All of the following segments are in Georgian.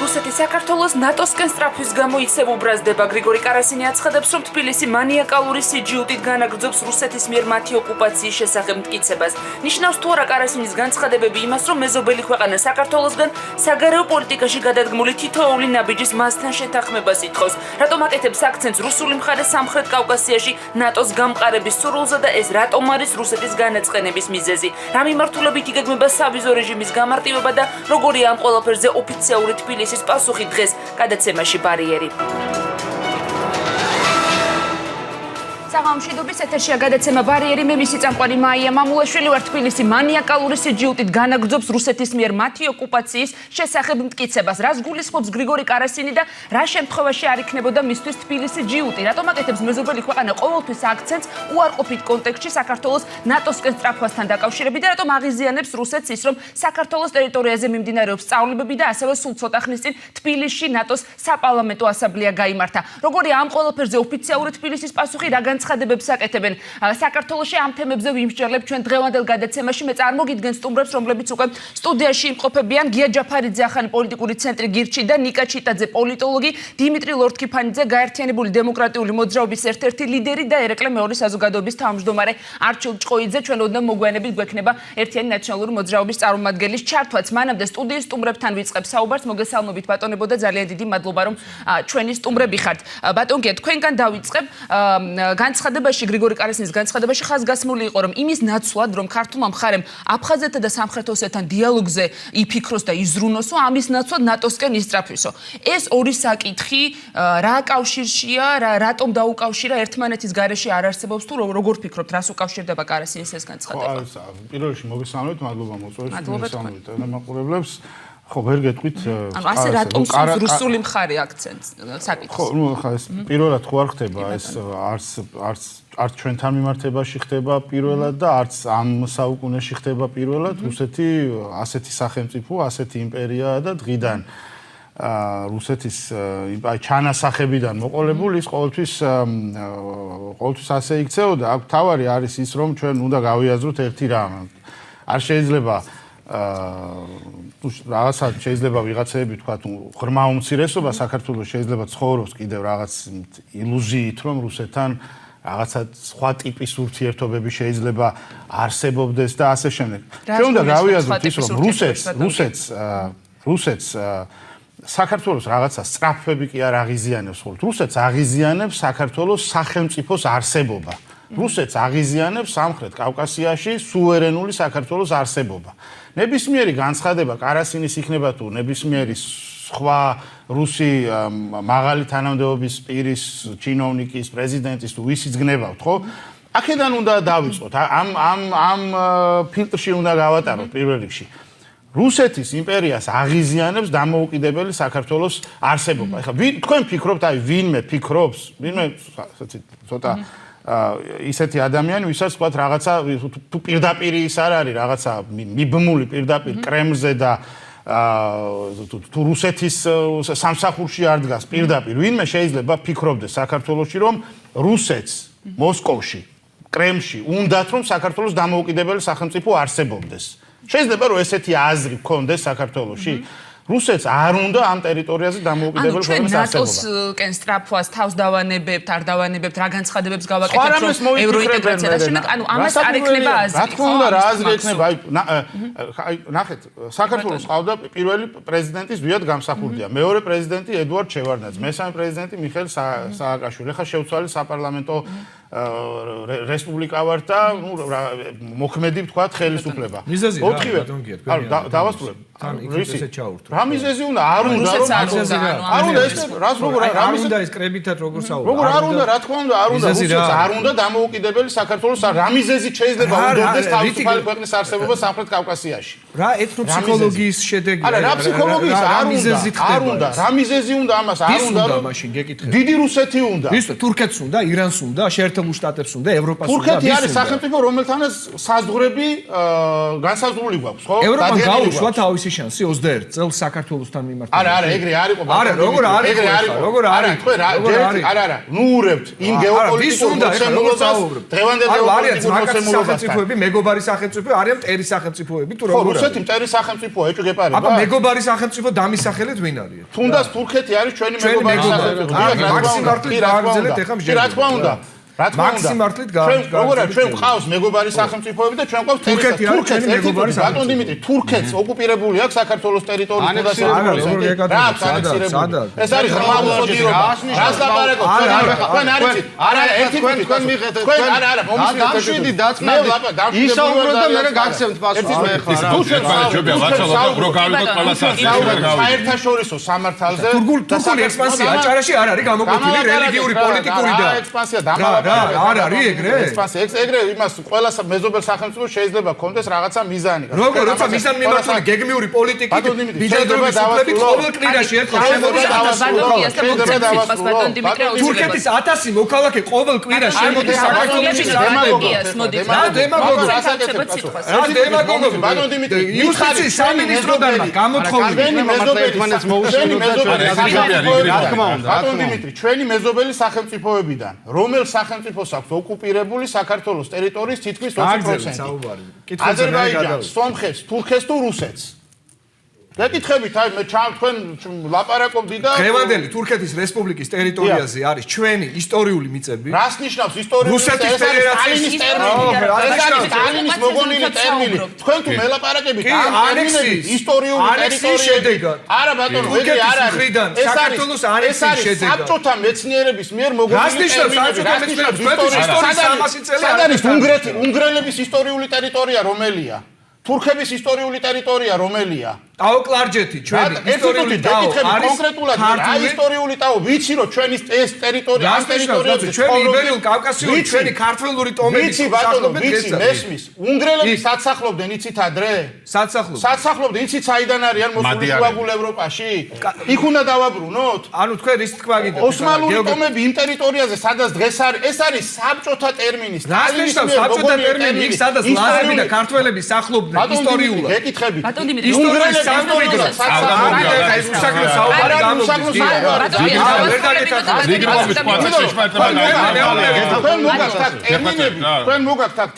რუსეთი საქართველოს ნატოსკენ სწრაფვის გამო ისევ უბრაზდება. გრიგორი კარასინი აცხადებს, რომ თბილისი მანიაკალური სიჯიუტით განაგრძობს რუსეთის მიერ მათი ოკუპაციის შესახებ მტკიცებას. ნიშნავს თუ არა კარასინის განცხადებები იმას, რომ მეზობელი ქვეყანა საქართველოსგან საგარეო პოლიტიკაში გადადგმული თითოეული ნაბიჯის მასთან შეთანხმებას ითხოვს. რატომ აკეთებს აქცენტს რუსული მხარე სამხრეთ კავკასიაში ნატოს გამყარების სურვილზე და ეს რატომ არის რუსეთის განაწყენების მიზეზი? რა მიმართულებით იგეგმება სავიზო რეჟიმის გამარტივება და როგორია ამ ყველაფერზე ოფიციალური თბილისის პასუხი დღეს გადაცემაში ბარიერი. სამშვიდობის ეთერშია გადაცემა ბარიერი, მე მისი წამყვანი მაია მამულაშვილი ვარ. თბილისი მანიაკალური სიჯიუტით განაგრძობს რუსეთის მიერ მათი ოკუპაციის შესახებ მტკიცებას. რას გულისხმობს გრიგორი კარასინი და რა შემთხვევაში არ იქნებოდა მისთვის თბილისი ჯიუტი? რატომ აკეთებს მეზობელი ქვეყანა ყოველთვის აქცენტს უარყოფით კონტექსტში საქართველოს ნატოსკენ სწრაფვასთან დაკავშირებით და რატომ აღიზიანებს რუსეთს ის, რომ საქართველოს ტერიტორიაზე მიმდინარეობს სწავლებები და ასევე სულ ცოტა ხნის წინ თბილისში ნატოს საპარლამენტო ასამბლეა გაიმართა. როგორია ამ ყველაფერზე ოფიციალური თბილისის პასუხი? რა განცხადებებს აკეთებენ საქართველოში ამ თემებზე ვიმსჯელებ ჩვენ დღევანდელ გადაცემაში. მე წარმოგიდგენ სტუმრებს, რომლებიც უკვე სტუდიაში იმყოფებიან. გია ჯაფარიძე, ახალი პოლიტიკური ცენტრი გირჩი და ნიკა ჩიტაძე, პოლიტოლოგი, დიმიტრი ლორთქიფანიძე, გაერთიანებული დემოკრატიული მოძრაობის ერთ-ერთი ლიდერი და ერეკლე მეორე საზოგადოების თავმჯდომარე არჩილ ჭყოიძე. ჩვენ ოდნავ მოგვიანებით გვექნება ერთიანი ნაციონალური მოძრაობის წარმომადგენლის ჩართვაც. მანამდე სტუდიის სტუმრებთან ვიწყებ საუბარს. მოგესალმებით ბატონებო და ძალიან დიდი მადლობა რომ ჩვენი სტუმრები ხართ. ბატონ გია, თქვენგან დავიწყებ. განცხადებაში, გრიგორი კარასინის განცხადებაში ხაზგასმული იყო, რომ იმის ნაცვლად, რომ ქართულმა მხარემ აფხაზეთთან და სამხრეთ ოსეთთან დიალოგზე იფიქროს და იზრუნოსო, ამის ნაცვლად ნატოსკენ ისწრაფვისო. ეს ორი საკითხი რა კავშირშია, რატომ დაუკავშირა, ერთმანეთის გარეშე არ არსებობს თუ როგორ ფიქრობთ, რას უკავშირდება კარასინის ეს განცხადება? პირველ რიგში მოგესალმებით, მადლობა მოწვევით, მოგესალმებით ტელემაყურებლებს. ხო, ვერ გეტყვით. ანუ ასე რატომ რუსული მხარე აქცენტს საკითხს? ხო, ნუ ახლა ეს პირველად ხო არ ხდება, ეს არც ჩვენთან მიმართებაში ხდება პირველად და არც ამ საუკუნეში ხდება პირველად. რუსეთი ასეთი სახელმწიფო, ასეთი იმპერიაა და დღიდან რუსეთის ჩანასახებიდან მოყოლებული ის ყოველთვის ასე იქცეოდა. აქ თავარი არის ის, რომ ჩვენ უნდა გავიაზროთ ერთი რამ. არ შეიძლება რაღაცა შეიძლება ვიღაცები თქვა თუ ღრმა უმცირესობა საქართველოს შეიძლება ცხოვრობს კიდევ რაღაც ილუზიით, რომ რუსეთთან რაღაცა სხვა ტიპის ურთიერთობები შეიძლება არსებობდეს და ასე შემდეგ. ჩვენ უნდა გავიაზროთ ის, რომ რუსეთს საქართველოს რაღაცა სწრაფვები კი არ აღიზიანებს ხოლმე. რუსეთს აღიზიანებს საქართველოს სახელმწიფოს არსებობა. რუსეთს აღიზიანებს სამხრეთ კავკასიაში სუვერენული საქართველოს არსებობა. ნებისმიერი განცხადება კარასინის იქნება თუ ნებისმიერი სხვა რუსი მაღალი თანამდებობის პირის, ჩინოვნიკის, პრეზიდენტის თუ ვისიც გნებავთ, ხო? აქედან უნდა დავიწყოთ. ამ ფილტრში უნდა გავატაროთ პირველ რიგში. რუსეთის იმპერიას აღიზიანებს დამოუკიდებელი საქართველოს არსებობა. ეხლა თქვენ ფიქრობთ, ვინმე ფიქრობს, ვინმე ცოტა ისეთი ადამიანი, ვისაც თქვათ რაღაცა თუ პირდაპირ ის არ არის, რაღაცა მიბმული პირდაპირ კრემლზე და თუ რუსეთის სამსახურში არ დგას პირდაპირ, ვინმე შეიძლება ფიქრობდეს საქართველოში, რომ რუსეთს მოსკოვში, კრემლში უნდათ რომ საქართველოს დამოუკიდებელი სახელმწიფო არსებობდეს. შეიძლება რომ ესეთი აზრი გქონდეს საქართველოში. რუსეთს არ უნდა ამ ტერიტორიაზე დამოუკიდებელი ქვეყნის არსებობა. ნატოსკენ სწრაფვას თავს დავანებებთ, არ დავანებებთ, რა განცხადებებს გავაკეთებთ, რომ ევროინტეგრაცია და შემდეგ, ანუ ამას არ ექნება აზრი. რა თქმა უნდა, რა აზრი ექნება? აი, ნახეთ, საქართველოს ყავდა პირველი პრეზიდენტი ზვიად გამსახურდია, მეორე პრეზიდენტი ედუარდ შევარდნაძე, მესამე პრეზიდენტი მიხეილ სააკაშვილი. ახლა შევცვალე საპარლამენტო რესპუბლიკა ვარ და მოქმედი ვთქვათ ხელისუფლება. ოთხივე. ანუ დავასრულებ. რა მიზეზი უნდა? არ უნდა რომ არ უნდა ეს რას როგორ არ უნდა ეს კრებითად როგორ საუბარ. როგორ არ უნდა, რა თქმა უნდა, არ უნდა. რუსეთს არ უნდა დამოუკიდებელი საქართველოს რა მიზეზი შეიძლება უნდოდეს თავისუფალი ქვეყნის არსებობა სამხრეთ კავკასიაში. რა ეთნოფსიქოლოგიის შედეგია? არა, რა ფსიქოლოგიის არ უნდა. რა მიზეზი უნდა ამას? არ უნდა რომ მაშინ გეკითხეთ. დიდი რუსეთი უნდა. ის თურქეთს უნდა, ირანს უნდა, შეერთებულ შეერთებულ შტატებს უნდა, ევროპას უნდა. თურქეთი არის სახელმწიფო, რომელთანაც საზღვრები განსაზღვრული გვაქვს, ხო? ევროპამ გაუშვა თავისი შანსი 21 წელს საქართველოსთან მიმართებით. არა, ეგრე არ იყო. არა, როგორ არის? როგორ არის? არა, ნუურებთ იმ გეოპოლიტიკურ მოცემულობას, დღევანდელ გეოპოლიტიკურ მოცემულობას. სახელმწიფოები, მეგობარი სახელმწიფოები, არიან მტერი სახელმწიფოები, თუ როგორ არის? რუსეთი მტერი სახელმწიფოა, ეჭვგეპარება. აბა მეგობარი სახელმწიფო დამისახელეთ ვინ არის? თუნდაც თურქეთი არის ჩვენი მეგობარი სახელმწიფო. მაქსიმართლით გააგრძელეთ ეხლა კი, რა თქმა უნდა. მაქსიმართლით როგორ არის ჩვენ გვყავს მეგობარი სახელმწიფოები და ჩვენ გვყავს თურქეთი არის ჩვენი მეგობარი ბატონ დიმიტრი, თურქეთს ოკუპირებული აქვს საქართველოს ტერიტორია და ეს არის ღრმაუწოდიერობა. რას ლაპარაკობ? თქვენ არიცით. არა, ერთი თქვენ მიღეთ. თქვენ არა, დამშვიდი დაწმენდი. ისაუბროთ და მე გაგცემთ პასუხს მე ხარ. საერთაშორისო სამართალზე თურქული ექსპანსია აჭარაში არ არის გამოკვეთილი რელიგიური პოლიტიკური და ექსპანსია არ არის ეგრე? ექსპანსია ეგრე იმას ყველა მეზობელ სახელმწიფოს შეიძლება კონდეს რაღაცა მიზანი. როგორ როცა მისთან მიმართული გეგმიური პოლიტიკით ბიჯადრობის უფლებით ყოველ კვირაში ერთხელ თურქეთის 1000 მოქალაქე ყოველ კვირა შემოდის საქართველოში ბატონ დიმიტრი, იუსტიციის სამინისტროდან გამოთხოვილი ბატონ დიმიტრი, ჩვენი მეზობელი სახელმწიფოებიდან რომელ სახელმწიფოს აქვს ოკუპირებული საქართველოს ტერიტორიის თითქმის 20%. აზერბაიჯანს, სომხეთს, თურქეთს თუ რუსეთს. გეკითხებით, აი მე თქვენ ლაპარაკობდი და დღევანდელი თურქეთის რესპუბლიკის ტერიტორიაზე არის ჩვენი ისტორიული მიწები. რას ნიშნავს ისტორიული რუსეთის ფედერაციის სტალინის მოგონილი ტერმინი. თქვენ თუ მელაპარაკებით ამ ტერმინების ისტორიული ტერიტორიები. არა ბატონო, ეგრე არ არის. საქართველოს ანექსიის შედეგად. საბჭოთა მეცნიერების მიერ მოგონილი ტერმინები. უნგრელების ისტორიული ტერიტორია რომელია? თურქების ისტორიული ტერიტორია რომელია? ტაო-კლარჯეთი ჩვენი ისტორიული ტაო არის კონკრეტულად რა ისტორიული ტაო ვიცი რომ ჩვენი ეს ტერიტორია ამ ტერიტორიაზე ჩვენი იბერიულ კავკასიური ჩვენი ქართველური ტომები ვიცი ბატონო ვიცი მესმის უნგრელები საცახლობდნენ იცით ადრე საცახლობდნენ იცით საიდან არიან მოსული შუაგულ ევროპაში იქ უნდა დავაბრუნოთ ანუ თქვენ ის თქვა გინდა ოსმალური ტომები იმ ტერიტორიაზე სადაც დღეს არის ეს არის საბჭოთა ტერმინი სტალინის საბჭოთა ტერმინი იქ სადაც ლაზები და ქართველები სახლობდნენ ისტორიულად გეკითხებით ბატონ დიმიტრი ისტორიის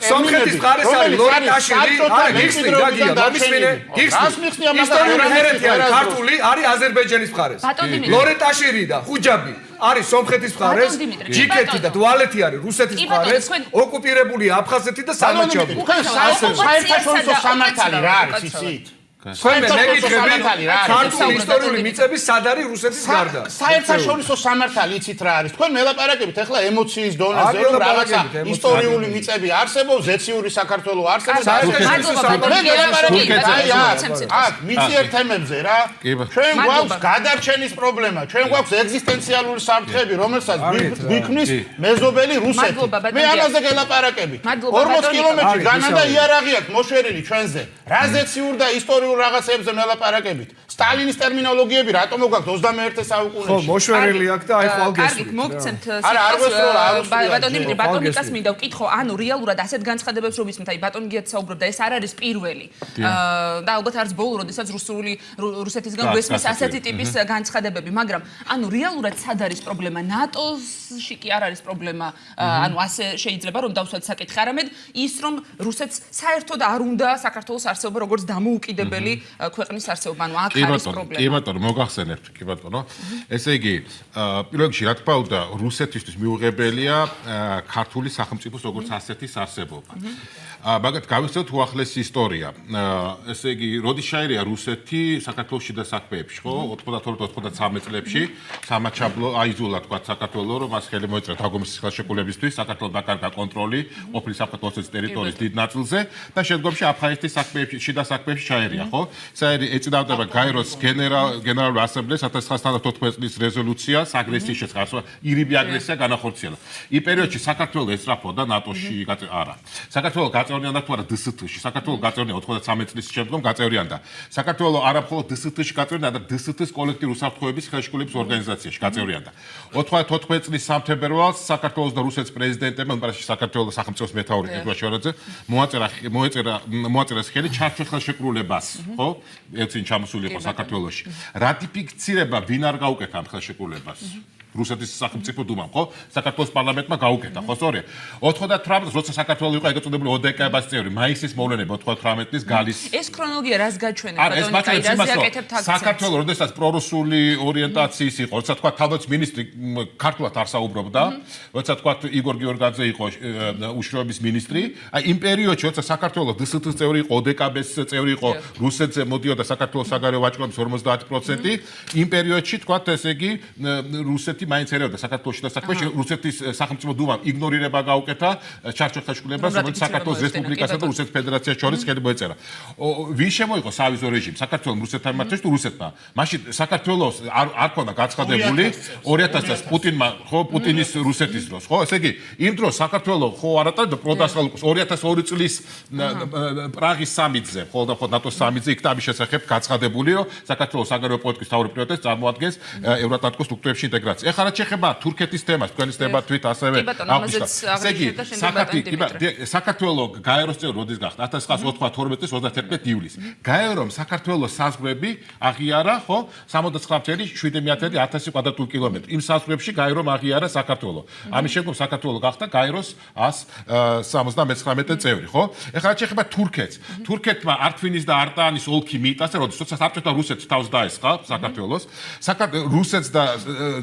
სომხეთის მხარეს არის ლორეტაშვილი ქართული არის აზერბაიჯანის მხარეს ლორეტაშვილი და ხუჯაბი არის სომხეთის მხარეს ჯიქეთი და დვალეთი არის რუსეთის მხარეს ოკუპირებულია აფხაზეთი და სამაჩაბლო საერთაშორისო სამართალი რა არის იცით თქვენ მეკითხებით ქართული ისტორიული მიწები სად არის რუსეთის გარდა საერთაშორისო სამართალი იცით რა არის თქვენ მელაპარაკებით ახლა ემოციის დონეზე რომ რაღაცა ისტორიული მიწები არსებობს ზეციური საქართველო არსებობს აქ მიწიერ თემებზე რა ჩვენ გვაქვს გადარჩენის პრობლემა ჩვენ გვაქვს ეგზისტენციალური საფრთხები რომელსაც გვიქმნის მეზობელი რუსეთი მე ამაზე გელაპარაკებით 40 კილომეტრი განადა იარაღი აქვს მოშვერილი ჩვენზე რა ზეციურ და ისტორიულ რაღაცებზე მელაპარაკებით. სტალინის ტერმინოლოგიები რატომ მოგაქვთ 21 საუკუნეში? ხო, მოშვერილი აქვს და აი ხვალ გესმით. კარგით, მოგცემთ ბატონ დიმიტრი, ბატონ გიტას მინდა ვკითხო, ანუ რეალურად ასეთ განცხადებებს რომ ისმით, აი ბატონ გიაც საუბრობდა, ეს არ არის პირველი. და ალბათ არის ბოლო, როდესაც რუსეთისგან გვესმის ასეთი ტიპის განცხადებები, მაგრამ ანუ რეალურად სად არის პრობლემა? ნატოში კი არ არის პრობლემა, ანუ ასე შეიძლება რომ დავსვათ საკითხი, არამედ ის რომ რუსეთს საერთოდ არ უნდა საქართველოს არსებობა როგორც დამოუკიდებელი ქვეყნის არსებობა, ანუ აქ არის პრობლემა. კი ბატონო, მოგახსენებთ, კი ბატონო. ესე იგი, პირველ რიგში რა თქმა უნდა, რუსეთისთვის მიუღებელია ქართული სახელმწიფოს როგორც ასეთის არსებობა. მაგათ გავიხსენოთ უახლესი ისტორია. ესე იგი, როდის შეერია რუსეთი საქართველოს შიდა საქმეებში, ხო? 92-93 წლებში სამაჩაბლო აიზულა თქვა საქართველოს, რომ მას ხელი მოეწერა თაგომის ხელშეკრულებისთვის, საქართველოს დაკარგა კონტროლი ყოფილი საქართველოს ტერიტორიის დიდ ნაწილზე და შემდგომში აფხაზეთის საქმეებში, შიდა საქმეებში ჩაერია, ხო? საერი ეწინააღმდება გაერო საქართველოს გენერალური ასამბლეის 1914 წლის რეზოლუციას აგრესიის შესახებ, ირიბი აგრესია განახორციელა. იმ პერიოდში საქართველოს ეწრაფოდა ნატოში არა. საქართველოს გაწევრიანდა თუ არა დსთ-ში. საქართველოს გაწევრიანდა 93 წლის შემდგომ გაწევრიანდა. საქართველოს არა მხოლოდ დსთ-ში გაწევრიანდა, დსთ-ის კოლექტიური უსაფრთხოების ხელშეკრულების ორგანიზაციაში გაწევრიანდა. 94 წლის სამფებერვალს საქართველოს და რუსეთის პრეზიდენტებმა, უმეტესად საქართველოს სახელმწიფოს მეთაური ედვარდ მოაწერა ხელი ჩარჩო ხელშეკრულებას, ხო? ეცინ ჩამოსული იყო საქართველოში. რატიფიცირება ვინ არ გაუკეთა ამ ხელშეკრულებას? რუსეთის სახელმწიფო დუმამ, ხო? საქართველოს პარლამენტმა გაუკეთა, ხო, სწორია. 98 როცა საქართველოს იყო ეგ წოდებული ოდეკაბას წევრი, მაისის მოვლენები 98 წლის გალის. ეს ქრონოლოგია რას გაჩვენებს, ბატონი, რაზე აკეთებთ აქცენტს? საქართველოს როდესაც პრორუსული ორიენტაციის იყო, როცა თქვა თავდაცვის მინისტრი ქართულად არ საუბრობდა, როცა თქვა იგორ გიორგაძე იყო უშროების მინისტრი, აი იმ პერიოდში როცა საქართველოს დსთ-ის წევრი იყო, ოდეკაბეს წევრი იყო, რუსეთზე მოდიოდა საქართველოს საგარეო ვაჭრობის 50%, იმ პერიოდში თქვა ესე იგი რუსეთი მაინც ერეოდა საქართველოში და საქმეში რუსეთის სახელმწიფო დუმამ იგნორირება გაუკეთა ჩარჩო ხელშეკრულებას, რომელიც საქართველოს რესპუბლიკასა და რუსეთის ფედერაციას შორის ხელი მოეწერა. ვინ შემოიღო სავიზო რეჟიმი? საქართველოს რუსეთთან მიმართებაში თუ რუსეთმა? მაშინ საქართველოს არ ქონდა გაცხადებული 2000 წელს პუტინმა, ხო, პუტინის რუსეთის დროს, ხო? ესე იგი, იმ დროს საქართველოს ხო არ ატარებდა პროდასალუკოს 2002 წლის პრაღის სამიტზე, ხო და ხო ნატოს სამიტზე იქ ამის შესახებ გაცხადებული, რომ საქართველოს საგარეო პოლიტიკის მთავარი პრიორიტეტს წარმოადგენს ევროატლანტიკის სტრუქტურებში ინტეგრაცია. ეხლა რაც შეეხება თურქეთის თემას, თქვენი თვით ასევე საქართველოს გაეროს წევრი როდის გახდა 1992 წლის 31 ივლისს. გაერომ საქართველოს საზღვრები აღიარა, ხო, 69,7 კვადრატული კილომეტრი. იმ საზღვრებში გაერომ აღიარა საქართველოს. ამის შემდგომ საქართველოს გახდა გაეროს 179 წევრი, ხო? ეხლა რაც შეეხება თურქეთს. თურქეთმა ართვინის და არტაანის ოლქი მიიტაცა, როდესაც საბჭოთა რუსეთს თავს დაესხა საქართველოს. რუსეთს და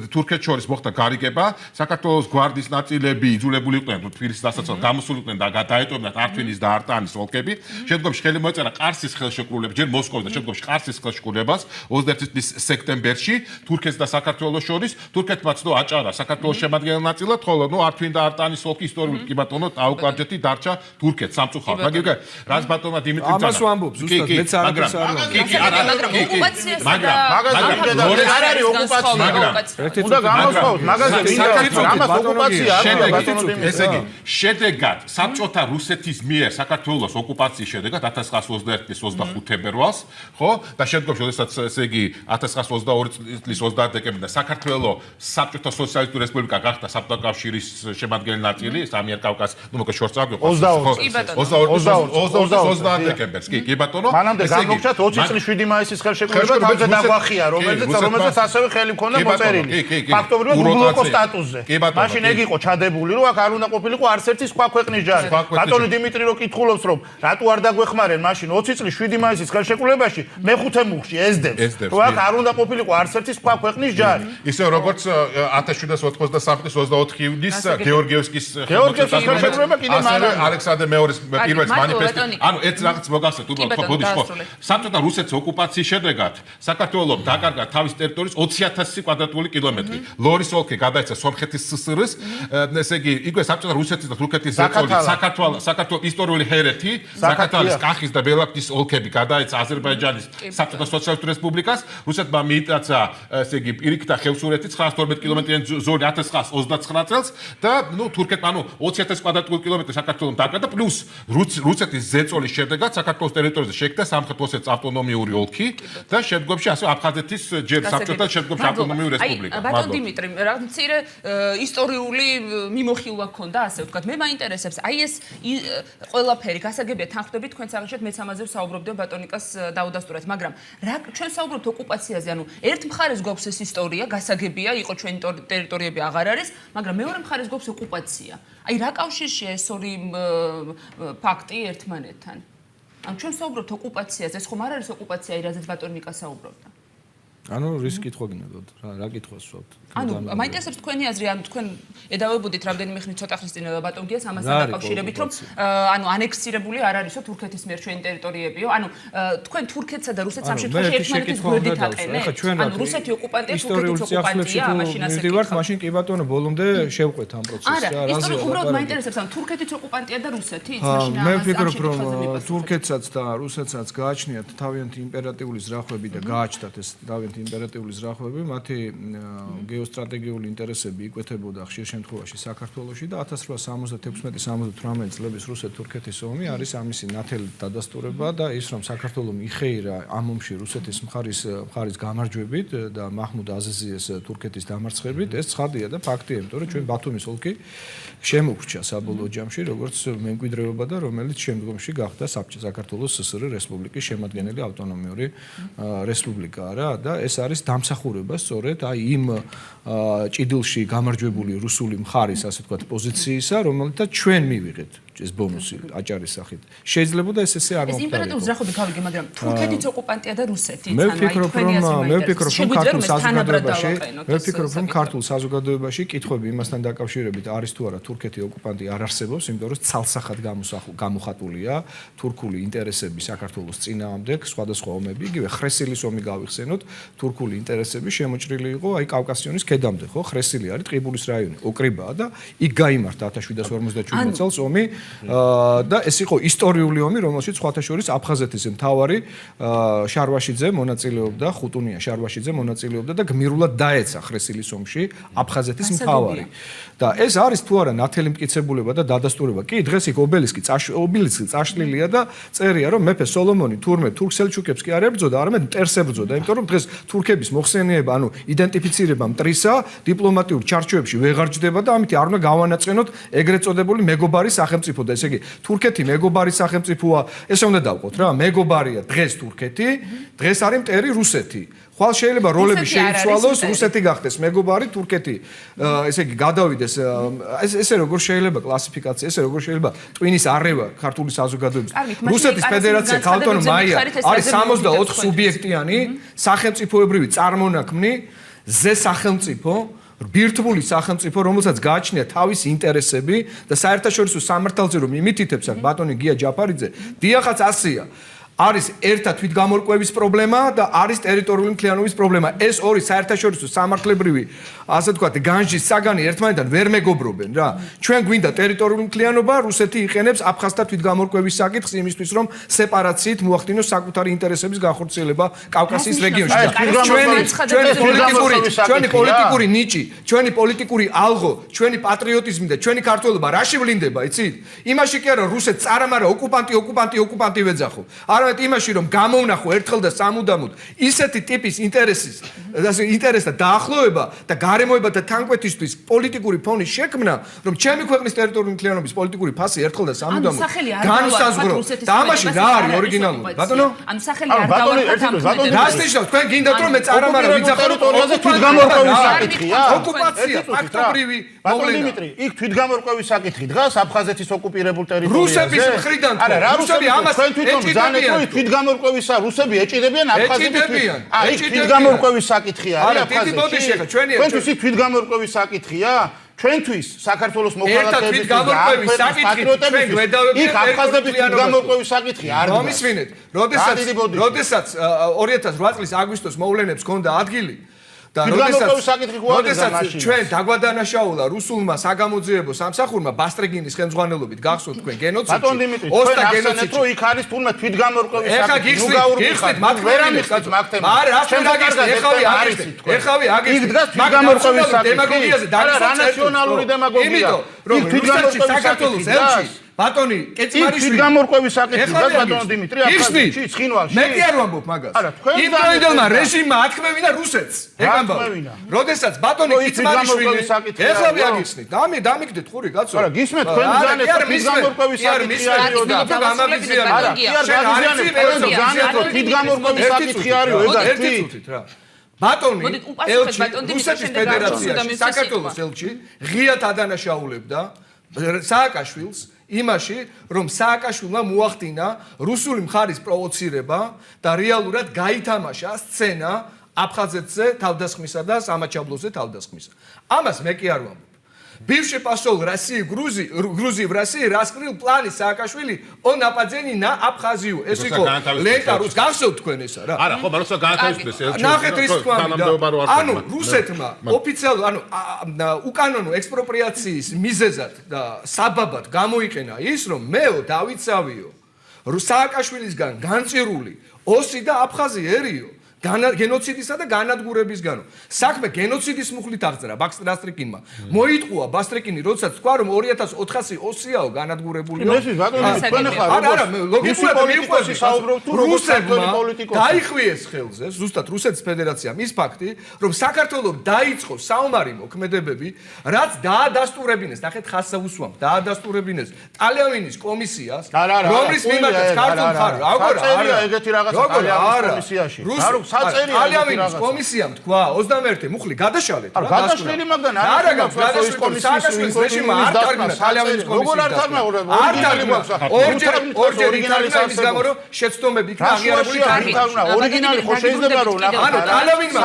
თურქეთს შორის მოხდა გარიგება, საქართველოს გვარდის ნაწილები იძულებული იყვნენ თბილისის დასაცავად გამოსულიყვნენ და დაეტოვებინათ ართვინის და არტაანის ოლქები. შემდგომში ხელი მოეწერა ყარსის ხელშეკრულებას, ჯერ მოსკოვის და შემდგომში ყარსის ხელშეკრულებას 21 წლის სექტემბერში თურქეთს და საქართველოს შორის. თურქეთმა ცნო აჭარა საქართველოს შემადგენელ ნაწილად, ხოლო არტვინ და არტაანის ოლქი ისტორიული კი ბატონო აუკლარჯეთი დარჩა თურქეთს სამწუხაროდ. მაგრამ რაც ბატონმა დიმიტრი ამას ვამბობ, ზუსტად მეც არ არის. არ არის ოკუპაცია. უნდა გამოსვავთ მაგაზე ამას ოკუპაცია არ უნდა. ესე იგი, შედეგად საბჭოთა რუსეთის მიერ საქართველოს ოკუპაციის შედეგად 1921 წლის 25 თებერვალს, ხო? და შემდგომში, როდესაც ესე იგი 1922 წლის 30 დეკემბრამდე საქართველოს საბჭოთა სოციალისტური რესპუბლიკა გახდა საბჭოთა კავშირის შემადგენელი ნაწილი, ამიერკავკასიის, ნუ მოკლედ შორს აგვიყვანს, ხო? 22 დეკემბერს, კი ბატონო. მანამდე გამოგჩათ 20 წლის 7 მაისის ხელშეკრულება თავზე დაგვახია, რომელზეც ასევე ხელი მქონდა მოწერილი. ფაქტობრივად უბლოკო სტატუსზე. მაშინ ეგ იყო ჩადებული, რომ აქ არ უნდა ყოფილიყო არც ერთი სხვა ქვეყნის ჯარი. ბატონი დიმიტრი რო კითხულობს, რომ რატო არ დაგვეხმარენ მაშინ 20 წლის 7 მაისის ხელშეკრულებაში მეხუთე მუხში ესდებს, რომ აქ არ უნდა ყოფილიყო არც ერთი სხვა ქვეყნის ჯარი. ისე როგორც 1793 წლის 24 ივნისს გეორგიევსკის ხელშეკრულება კიდე მანამდე ალექსანდრე მეორის პირველი მანიფესტი. ანუ ერთ რაღაც მოგახსენეთ, უბრალოდ ბოდიშ ხო. საბჭოთა რუსეთის ოკუპაციის შედეგად საქართველოს დაკარგა თავის ტერიტორიის 20,000 კვადრატული კილომეტრი. ლორის ოლქი გადაეცა სომხეთის СССР-ს, ესე იგი, იქვე საბჭოთა რუსეთის და თურქეთის ზეწოლი საქართველოს ისტორიული ჰერეთი, ზაქათალის, კახის და ბელაკვეთის ოლქები გადაეცა აზერბაიჯანის საბჭოთა სოციალისტურ რესპუბლიკას. რუსეთმა მიიტაცა, ესე იგი, პირიქითა ხევსურეთის 912 კილომეტრიანი ზოლი 1929 წელს და, ნუ, თურქეთმა, ანუ 20,000 კვადრატული კილომეტრი საქართველოს დაკარგა, პლუს რუსეთის ზეწოლის შედეგად საქართველოს ტერიტორიაზე შექმნა სამხრეთ ოსეთის ავტონომიური ოლქი და შემდგომში ასევე აფხაზეთის ჯერ საბჭოთა შემდგომში ავტონომიური რესპუბლიკა. ბატონ დიმიტრი, რა მცირე ისტორიული მიმოხილვა გქონდა, ასე ვთქვათ. მე მაინტერესებს, აი ეს ყველაფერი გასაგებია თანხმდებით თქვენ საღამოშეთ მეც ამაზე ვსაუბრობდი ბატონიკას დაუდასტურეთ, მაგრამ რა ჩვენ საუბრობთ ოკუპაციაზე, ანუ ერთ მხარეს გვაქვს ეს ისტორია, გასაგებია, იყო ჩვენი ტერიტორიები აღარ არის, მაგრამ მეორე მხარეს გვაქვს ოკუპაცია. აი რა კავშირშია ეს ორი ფაქტი ერთმანეთთან? ან ჩვენ საუბრობთ ოკუპაციაზე, ეს ხომ არ არის ოკუპაცია, რაზეც ბატონიკა საუბრობდა? ანუ რის კითხვა გინდათ რა კითხვას ვსვათ ანუ მაინტერესებს თქვენი აზრი ანუ თქვენ ედავებოდით რამდენიმე ხნით ცოტა ხნის წინ ბატონ გიას ამასთან დაკავშირებით რომ ანუ ანექსირებული არ არისო თურქეთის მიერ ჩვენი ტერიტორიებიო ანუ თქვენ თურქეთსა და რუსეთს ამ შემთხვევაში ერთმანეთის გვერდით აყენებთ ანუ რუსეთი ოკუპანტია თურქეთის ოკუპანტია მაშინ ასე მივდივართ მაშინ კი ბატონო ბოლომდე შევყვეთ ამ პროცესს რა ისტორიულად უბრალოდ მაინტერესებს ანუ თურქეთის ოკუპანტია და რუსეთიც მაშინ მე ვფიქრობ რომ თურქეთსაც და რუსეთსაც გააჩნიათ თავიანთი იმპერატიული ზრახვები და გააჩნდათ ეს თავიანთი იმპერატიული ზრახვები მათი გეოსტრატეგიული ინტერესები იკვეთებოდა ხშირ შემთხვევაში საქართველოში და 1876-78 წლების რუსეთ-თურქეთის ომი არის ამისი ნათელი დადასტურება და ის რომ საქართველოს მიხეირა ამ ომში რუსეთის მხარის გამარჯვებით და მაჰმუდ აზიზიეს თურქეთის დამარცხებით ეს ცხადია და ფაქტია იმიტომ რომ ჩვენ ბათუმის ოლქი შემოგვრჩა საბოლოო ჯამში როგორც მემკვიდრეობა და რომელიც შემდგომში გახდა საქართველოს ССР რესპუბლიკის შემადგენელი ავტონომიური რესპუბლიკაა რა და ეს არის დამსახურება სწორედ აი იმ ჭიდილში გამარჯვებული რუსული მხარის ასე ვთქვათ პოზიციისა რომელთაც ჩვენ მივიღეთ ეს ბონუსი აჭარის სახით შეიძლება და ესე არ მოხდა ეს იმპერატორული ზრახვები გავიგე მაგრამ თურქეთის ოკუპანტია და რუსეთი მე ვფიქრობ რომ ქართულ საზოგადოებაში კითხვები იმასთან დაკავშირებით არის თუ არა თურქეთი ოკუპანტი არ არსებობს იმიტომ რომ ცალსახად გამოხატულია თურქული ინტერესები საქართველოს წინააღმდეგ სხვადასხვა ომები იგივე ხრესილის ომი გავიხსენოთ თურქული ინტერესები შემოჭრილი იყო აი კავკასიონის ქედამდე ხო ხრესილი არის ტყიბულის რაიონი ოკრიბაა და იქ გაიმართა 1757 წელს ომი და ეს იყო ისტორიული ომი, რომელშიც სხვათა შორის აფხაზეთის მთავარი შარვაშიძე მონაწილეობდა, ხუტუნია შარვაშიძე მონაწილეობდა და გმირულად დაეცა ხრესილის ომში აფხაზეთის მთავარი. და ეს არის თუ არა ნათელი მტკიცებულება და დადასტურება. კი, დღეს იქ ობელისკი წაშლილია და წერია, რომ მეფე სოლომონი თურმე თურქ-სელჩუკებს კი არ ებრძოდა, არამედ მტერს ებრძოდა, იმიტომ რომ დღეს თურქების მოხსენიება, ანუ იდენტიფიცირება მტრისა დიპლომატიურ ჩარჩოებში ვეღარ ჯდება და ამით არ უნდა გავანაწყენოთ ეგრეთ წოდებული მეგობარი სახელმწიფო და ესე იგი თურქეთი მეგობარი სახელმწიფოა, ესე უნდა დავყოთ რა, მეგობარია დღეს თურქეთი, დღეს არის მტერი რუსეთი. ხვალ შეიძლება როლები შეიცვალოს, რუსეთი გახდეს მეგობარი, თურქეთი ესე იგი გადავიდეს ესე როგორ შეიძლება კლასიფიკაცია, ესე როგორ შეიძლება ტვინის არევა ქართული საზოგადოების. რუსეთის ფედერაცია ქალტონო მაია არის 64 სუბიექტიანი სახელმწიფოებრივი წარმონაქმნი ზე სახელმწიფო ბირთვული სახელმწიფო, რომელსაც გააჩნია თავისი ინტერესები და საერთაშორისო სამართალზე რომ იმითითებს აქ ბატონი გია ჯაფარიძე, დიახაც ასია. არის ერთად თვითგამორკვევის პრობლემა და არის ტერიტორიული მთლიანობის პრობლემა. ეს ორი საერთაშორისო სამართლებრივი, ასე ვთქვათ, განჯის საგანი ერთმანეთთან ვერ მეგობრობენ რა. ჩვენ გვინდა ტერიტორიული მთლიანობა, რუსეთი იყენებს აფხაზთა თვითგამორკვევის საკითხს იმისთვის, რომ სეპარაციით მოახდინოს საკუთარი ინტერესების განხორციელება კავკასიის რეგიონში. ჩვენი პოლიტიკური ნიჭი, ჩვენი პოლიტიკური ალღო, ჩვენი პატრიოტიზმი და ჩვენი ქართველობა რაში ვლინდება, იცით? იმაში კი არა, რუსეთს წარამარა ოკუპანტი ვეძახო. იმაში რომ გამოვნახო ერთხელ და სამუდამოდ ისეთი ტიპის ინტერესთა დაახლოება და გარემოება და თანკვეთისთვის პოლიტიკური ფონის შექმნა, რომ ჩემი ქვეყნის ტერიტორიული მთლიანობის პოლიტიკური ფასი ერთხელ და სამუდამოდ განსაზღვრო და ამაში რა არის ორიგინალური? ბატონო? ანუ სახელი არ დავარქვათ. რას ნიშნავს? თქვენ გინდათ რომ მე წარამარა ვიძახო ტერიტორიაზე თვითგამორკვევის საკითხია? ოკუპაცია ფაქტობრივი ბატონ დიმიტრი, იქ თვითგამორკვევის საკითხი დგას აფხაზეთის ოკუპირებულ ტერიტორიაზე. რუსების მხრიდან რუსები ამას ეჭიდებიან. თვითგამორკვევისა რუსები ეჭიდებიან აფხაზეთის. იქ თვითგამორკვევის საკითხია არის აფხაზეთში. ჩვენთვის თვითგამორკვევის საკითხია? ჩვენთვის საქართველოს მოქალაქეების თვითგამორკვევის საკითხი ჩვენ ვედავებით იქ აფხაზების თვითგამორკვევის საკითხი არ დგას. მომისმინეთ, როდესაც 2008 წლის აგვისტოს მოვლენებს ჰქონდა ადგილი და როდესაც ჩვენ დაგვადანაშაულა რუსულმა საგამოძიებო სამსახურმა ბასტრეგინის ხელმძღვანელობით გახსოვთ თქვენ გენოციდში. ბატონ დიმიტრი, თქვენ ახსენეთ რომ იქ არის თურმე თვითგამორკვევის საკითხი. ნუ გაურბიხართ, ვერ ამიხსნით მაგ თემას. არა, ჩვენ დაგიხსნით, ეხავი აგიხსნით. იქ დგას თვითგამორკვევის საკითხი. დემაგოგიაზე რა ნაციონალური დემაგოგია? იქ თვითგამორკვევის საქართველოს ელჩი ბატონი კეცმარიშვილი თვითგამორკვევის საკითხი დგას ბატონ დიმიტრი აფხაზეთში ცხინვალში. მე კი არ ვამბობ მაგას. არა, თქვენ იმპერატორულმა რეჟიმმა ათქმევინა რუსეთს. ეგ ამბავი. როდესაც ბატონი კეცმარიშვილი ეხავი აგიხსნით. დამიგდეთ ხური კაცო. არა, გისმენთ თქვენ ძანეთ თვითგამორკვევის საკითხი არისო და არა, კი არ გაგიზიანებთ, თვითგამორკვევის საკითხი არისო, ეგ ერთი წუთით რა. ბატონი ელჩი რუსეთის ფედერაციაში საქართველოს ელჩი ღიად ადანაშაულებდა სააკაშვილს იმაში, რომ სააკაშვილმა მოახდინა რუსული მხარის პროვოცირება და რეალურად გაითამაშა სცენა აფხაზეთზე თავდასხმისა და სამაჩაბლოზე თავდასხმისა. Ამას მე კი არ ვამბობ. Бывший посол России Грузии в России раскрыл планы Саакашвили о нападении на Абхазию. ეს იყო ლენტა რუს გახსოვთ თქვენ ესა რა. არა, ხო, მაგრამ განათავისუფლეს. ნახეთ რის თქვა. ანუ რუსეთმა ოფიციალურ, ანუ უკანონო ექსპროპრიაციის მიზეზად და საბაბად გამოიყენა ის, რომ მეო დავიცავიო სააკაშვილისგან განწირული ოსი და აფხაზიერიო. გენოციდისა და განადგურებისგანო. საქმე გენოციდის მუხლით აღწერა ბასტრიკინმა. მოიტყუა ბასტრიკინი, როდესაც თქვა რომ 2400 ოსიაო განადგურებულიო. არა, ლოგიკურად მიყვეს საუბრობ თუ როგორც პოლიტიკოსი. დაიხვიეს ხელზე, ზუსტად რუსეთის ფედერაციამ ის ფაქტი, რომ საქართველოს დაიწყო საომარი მოქმედებები, რაც დაადასტურებინეს, ნახეთ ხაზსა უსვამ, დაადასტურებინეს ტალიანის კომისიას, რომლის მიმართაც ქართულ მხარეს, საწერია ეგეთი რაღაცა ტალიანის კომისიაში. ტალიანის კომისიამ თქვა 21 მუხლი გადაშალეთ რა გადაშლილი მაგდან არა გაქვს გადაშლის კომისიის რეჟიმმა არ თარგმნა ტალიანის კომისიის არ თარგმნა ორიგინალის ამის გამო რომ შეცდომები იქნა აღიარებული თარგმნა ორიგინალი ხო შეიძლება რომ ანუ ტალიანმა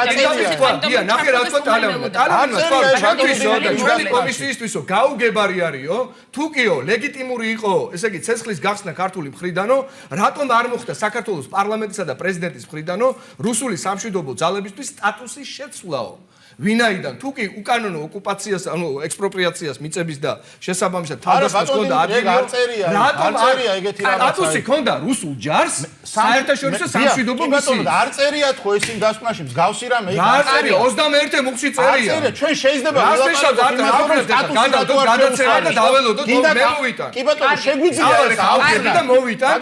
თქვა დია ნახე რა თქვა ტალიანმა თქვა ჩვენი კომისიისთვისო გაუგებარი არისო თუკიო ლეგიტიმური იყო ესე იგი ცეცხლის გახსნა ქართული მხრიდანო რატომ არ მოხდა საქართველოს პარლამენტისა და პრეზიდენტის მხრიდანო რუსული სამშვიდობო ძალებისთვის სტატუსის შეცვლაო. ვინაიდან თუ კი უკანონო ოკუპაციას, ანუ ექსპროპრიაციას მიწების და შესაბამისად თავდასხმას ჰქონდა ადგილი, რატომ წერია ეგეთი რაღაცა? სტატუსი ჰქონდა რუსულ ჯარს საერთაშორისო სამშვიდობო მისიით. არ წერია თქო ეს იმ დასკვნაში მსგავსი რამე იქ არ წერია 21 მუხში წერია. ჩვენ შეიძლება გადაცემა და დაველოდოთ მე მოვიტან. კი ბატონო შეგვიძლია ეს ავხები და მოვიტან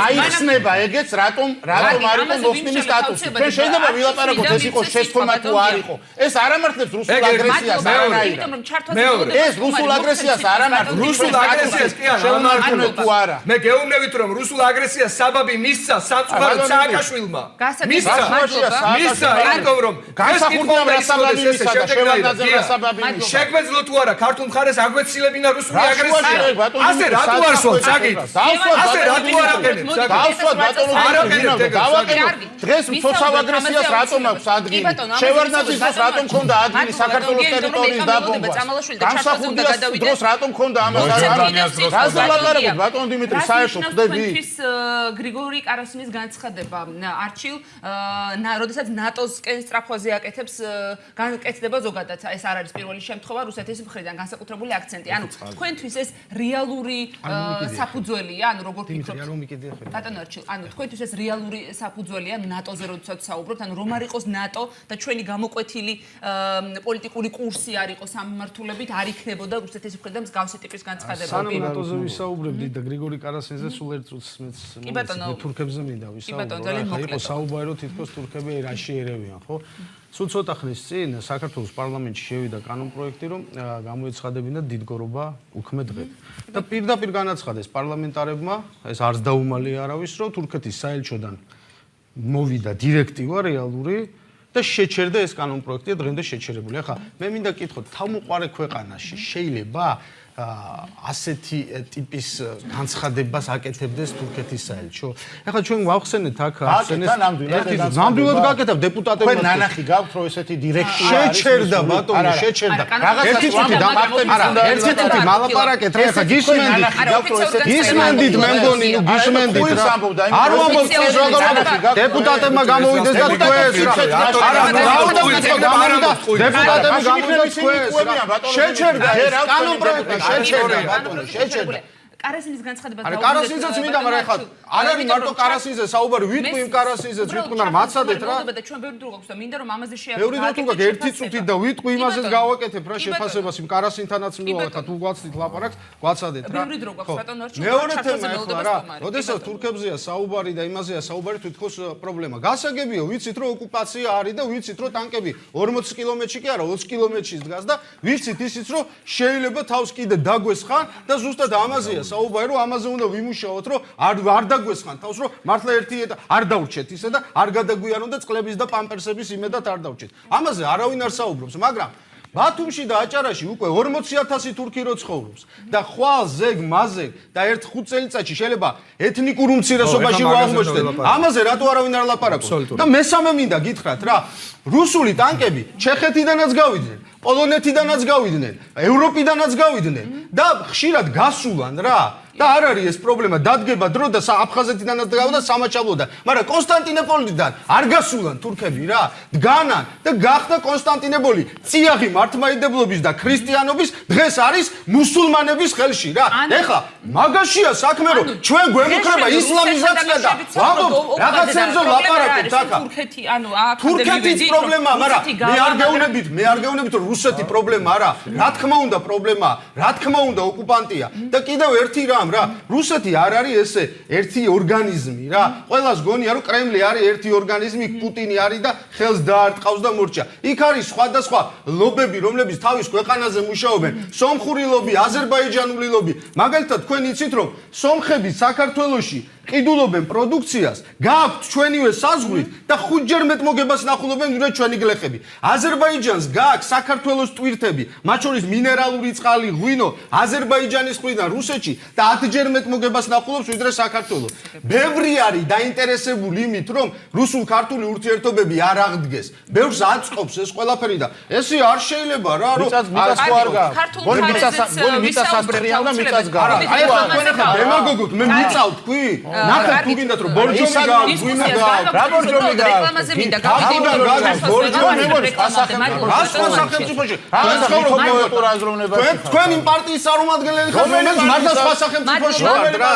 აიხსნება ეგეც რატომ არ იყო მოსმის სტატუსი. ჩვენ შეიძლება ვილაპარაკოთ ეს იყო შეცდომა თუ არ იყო. ეს არ ამართლებს რუსულ აგრესიას არანაირად. ეს რუსულ აგრესიას არ ამართლებს. რუსულ აგრესიას კი არა შემართლებ თუ არა. მე გეუბნებით რომ რუსულ აგრესიას საბაბი მისცა საწვარო სააკაშვილმა. მისცა, იმიტომ რომ განსახურდა რასაბაბი მისცა და შევარდაძე რასაბაბი მისცა. შეგვეძლო თუ არა ქართულ მხარეს აგვეცილებინა რუსული აგრესია. ასე რატო არ სვათ საკითხს? ასე რატო არ აყენებს? დავსვათ ბატონო დავაკეთოთ. დღეს მცოცავ აგრესიას რატომ აქვს ადგილი? შევარდნაძის რატომ ქონდა ადგილი საქართველოს ტერიტორიის დაბომბვა? განსახურდიას დროს რატომ ქონდა ამას ადგილი? გასალაპარაკოთ ბატონ დიმიტრი, საერთოდ ხდები? თქვენთვის გრიგორი კარასინის განცხადება არჩილ, როდესაც ნატოს-კენ სწრაფვაზე აკეთებს, განკეთდება ზოგადად. ეს არ არის პირველი შემთხვევა რუსეთის მხრიდან განსაკუთრებული აქცენტი. ანუ თქვენთვის ეს რეალური საფუძველია, ანუ როგორ ფიქრობთ? ბატონ არჩილ, ანუ თქვენთვის ეს რეალური საფუძველია ნატოზე როდესაც საუბრობთ, ანუ რომ არ იყოს ნატო და ჩვენი გამოკვეთილი პოლიტიკური კურსი არ იყოს სამმართველობით, არ იქნებოდა რუსეთის მხრიდან მსგავსი ტიპის განცხადებები. სანამ ნატოზე ვისაუბრებდით და გრიგორი კარასინზე სულ ერთ წუთს მეც თურქებზე მინდა ვისაუბრო. იყო საუბარი რომ თითქოს თურქები რაში ერევიან, ხო? სულ ცოტა ხნის წინ საქართველოს პარლამენტში შევიდა კანონპროექტი, რომ გამოეცხადებინა დიდგორობა უქმე დღედ. და პირდაპირ განაცხადეს პარლამენტარებმა, ეს არც დაუმალია არავის, რომ თურქეთის საელჩოდან მოვიდა დირექტივა რეალური და შეჩერდა ეს კანონპროექტია დღემდე შეჩერებული. ახლა მე მინდა კითხოთ, თავმოყარე ქვეყანაში შეიძლება ასეთი ტიპის განცხადებას აკეთებდეს თურქეთის საელჩო. ახლა ჩვენ ვახსენეთ აქ ახსენეს ნამდვილად გაკეთებ დეპუტატებმა. თქვენ ნანახი გაქვთ რომ ესეთი დირექტივა არის. შეჩერდა ბატონო, შეჩერდა. ერთი წუთი ერთი წუთი მალაპარაკეთ რა ახლა გისმენდით მე მგონი, ნუ გისმენდით რა. არ ვამბობ წელს როგორ დეპუტატებმა გამოვიდეს და თქვენს რა. არა, დეპუტატებმა გამოვიდეს თქვენს. შეჩერდა კანონპროექტი შეჩერდა ბატონო, შეჩერდა. კარასინის განცხადება არა კარასინზეც მინდა, მაგრამ ეხლა არ არის მარტო კარასინზე საუბარი, ვიტყვი იმ კარასინზეც, ვიტყვი, მაგრამ მაცადეთ რა. და ჩვენ ბევრი დრო გვაქვს და მინდა რომ ამაზე შეაჩეროთ. ბევრი დრო თუ გაქვს ერთი წუთი და ვიტყვი იმაზეც გავაკეთებ რა შეფასებას იმ კარასინთანაც მივავართ, თუ გვაცდით ლაპარაკს, გვაცადეთ რა. ბევრი დრო გვაქვს ბატონო არჩილ. მეორე თემა ახლა რა. როდესაც თურქებზეა საუბარი და იმაზეა საუბარი, თვითონ პრობლემა. გასაგებია, ვიცით რომ ოკუპაცია არის და ვიცით რომ ტანკები 40 კილომეტრში კი არა 20 კილომეტრში დგას და ვიცით ისიც რომ შეიძლება თავს კიდე დაგვესხან და ზუსტად ამაზეა საუბარი რომ ამაზე უნდა ვიმუშაოთ რომ არ დაგვესხან თავს რომ მართლა ერთი არ დავრჩეთ ისე და არ გადაგვიანონ და წყლების და პამპერსების იმედად არ დავრჩეთ. ამაზე არავინ არ საუბრობს, მაგრამ ბათუმში და აჭარაში უკვე 40,000 თურქი რო ცხოვრობს და ხვალ ზეგ მაზეგ და ერთ 5 წელიწადში შეიძლება ეთნიკურ უმცირესობაში ვაღმოჩნდეთ. ამაზე რატო არავინ არ ლაპარაკობს? და მესამე მინდა გითხრათ რა, რუსული ტანკები ჩეხეთიდანაც გავიდნენ, პოლონეთიდანაც გავიდნენ, ევროპიდანაც გავიდნენ და ხშირად გასულან რა. და არ არის ეს პრობლემა, დადგება დრო და აფხაზეთიდანაც გავიდა სამაჩაბლოდან, მაგრამ კონსტანტინოპოლიდან არ გასულან თურქები რა, დგანან და გახდა კონსტანტინოპოლი წიაღი მართლმადიდებლობის და ქრისტიანობის დღეს არის მუსულმანების ხელში რა. ეხლა მაგაშია საქმე რომ ჩვენ გვემუქრება ისლამიზაცია და ვამბობ რაღაცებზე ლაპარაკობთ ახლა. თურქეთის პრობლემა, მაგრამ მე არ გეუბნებით რომ რუსეთი პრობლემა არა, რა თქმა უნდა პრობლემაა, რა თქმა უნდა ოკუპანტია და კიდევ ერთი რა რუსეთი არ არის ესე ერთი ორგანიზმი რა. ყველას გონია რომ კრემლი არის ერთი ორგანიზმი, პუტინი არის და ხელს დაარტყავს და მორჩა. იქ არის სხვადასხვა ლობები, რომლებიც თავის ქვეყანაზე მუშაობენ. სომხური ლობი, აზერბაიჯანული ლობი. მაგალითად, თქვენ იცით რომ სომხები საქართველოში ყიდულობენ პროდუქციას, გააქვთ ჩვენივე საზღვრით და 5-ჯერ მეტ მოგებას ნახულობენ, ვიდრე ჩვენი გლეხები. აზერბაიჯანს გააქვს საქართველოს ტვირთები, მათ შორის მინერალური წყალი, ღვინო, აზერბაიჯანის მხრიდან რუსეთში და 10-ჯერ მეტ მოგებას ნახულობს, ვიდრე საქართველოს. ბევრი არის დაინტერესებული იმით, რომ რუსულ-ქართული ურთიერთობები არ აღდგეს. ბევრს აწყობს ეს ყველაფერი და ესე არ შეიძლება რა, რომ მიწას ხო არ გააქვს. გონი მიწას ასწრიან და მიწას გააქვს. აი ახლა თქვენ ახლა დემაგოგოთ, მე მიწავ თქვი? ნახეთ თუ გინდათ რომ ბორჯომი გააქვს, ღვინო გააქვს. რა ბორჯომი გააქვს? რეკლამაზე მინდა გავიდეთ სახელმწიფოში. თქვენ იმ პარტიის წარმომადგენლები ხართ, რომელიც მართა სხვა სახელმწიფოში ვართ რა.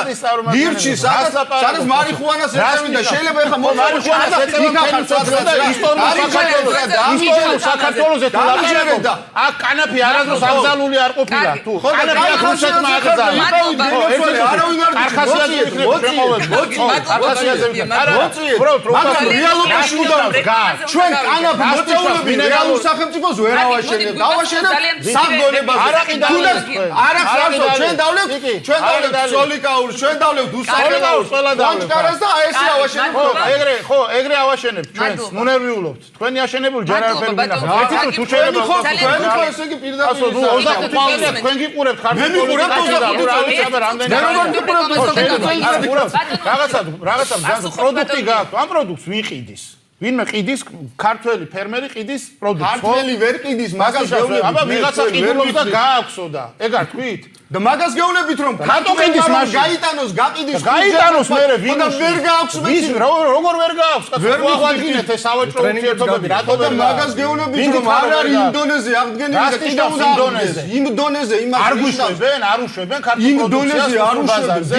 გირჩი, სადაც მარიხუანას ეწევენ და შეიძლება ეხლა მარიხუანას ეწევენ და ისტორიულ საქართველოზე თუ ლაპარაკობ და აქ კანაფი არასდროს აკრძალული არ ყოფილა თუ. კანაფი რუსეთმა აკრძალა. არავინ არ არხასიაზე იქნება მაგრამ რეალობაში უნდა ჩვენ კანაფი მოწეულები რეალურ სახელმწიფოს ვერ ავაშენებთ. ავაშენებთ საგონებას. არახსოვს ჩვენ დავლევთ სოლიკაურს, ჩვენ დავლევთ უსახელაურს, ვანჭკარას და აი ესე ავაშენებთ. ეგრე ავაშენებთ ჩვენს, მონერვიულობთ. თქვენი აშენებული ჯერ არაფერი მინახავთ. ეთით თუ შეიძლება თქვენი ხო ესე იგი პირდაპირ 25 წელია თქვენ გიყურებთ ქართულ რაღაცა პროდუქტი გააქვთ, ამ პროდუქტს ვინ ყიდის? ვინმე ყიდის, ქართველი ფერმერი ყიდის პროდუქტს. ქართველი ვერ ყიდის, მაგას გეუბნებით. აბა ვიღაცა ყიდულობს და გააქვსო და ეგ არ თქვით? და მაგას გეუბნებით რომ რატო ყიდის მაშინ? გაიტანოს, გაყიდის. გაიტანოს მერე ვინ და ვერ გააქვს ვის როგორ ვერ გააქვს? ვერ მოგვაგინეთ ეს სავაჭრო ურთიერთობები, რატო და მაგას გეუბნებით რომ არ არის ინდონეზია აღდგენილი და კიდევ უნდა ინდონეზია იმას არ გვიშვებენ, არ უშვებენ ქართულ პროდუქციას ბაზარზე.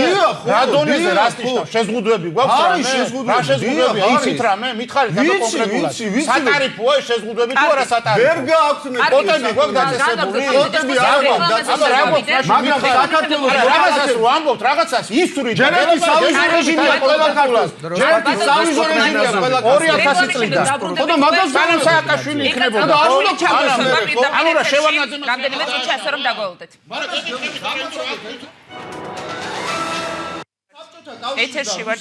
რა დონეზე რასტიშტავ შეზღუდვები გვაქვს რა? არის შეზღუდვები. რა შეზღუდვებია? იცით რამე? მითხარით აბა კონკრეტულად. სატარიფოა ეს შეზღუდვები თუ არა სატარიფო? ვერ გააქვს მე კოტები გვაქვს დაწესებული. კოტები არ გვაქვს. აბა რა გვაქვს? მაგრამ საქართველოს რაღაცას რო ამბობთ, რაღაცას ისვრით. ჯერეთი სავიზო რეჟიმია ყველა ქართულს. ჯერეთი სავიზო რეჟიმია ყველა 2000 წლიდან. ხოდა მაგას სანამ სააკაშვილი იქნებოდა. და არ უნდა ჩავესვენ. ანუ რა შევანაძემ რამდენიმე წუთში ასე რომ დაგვალოდეთ. ეთერში ვართ.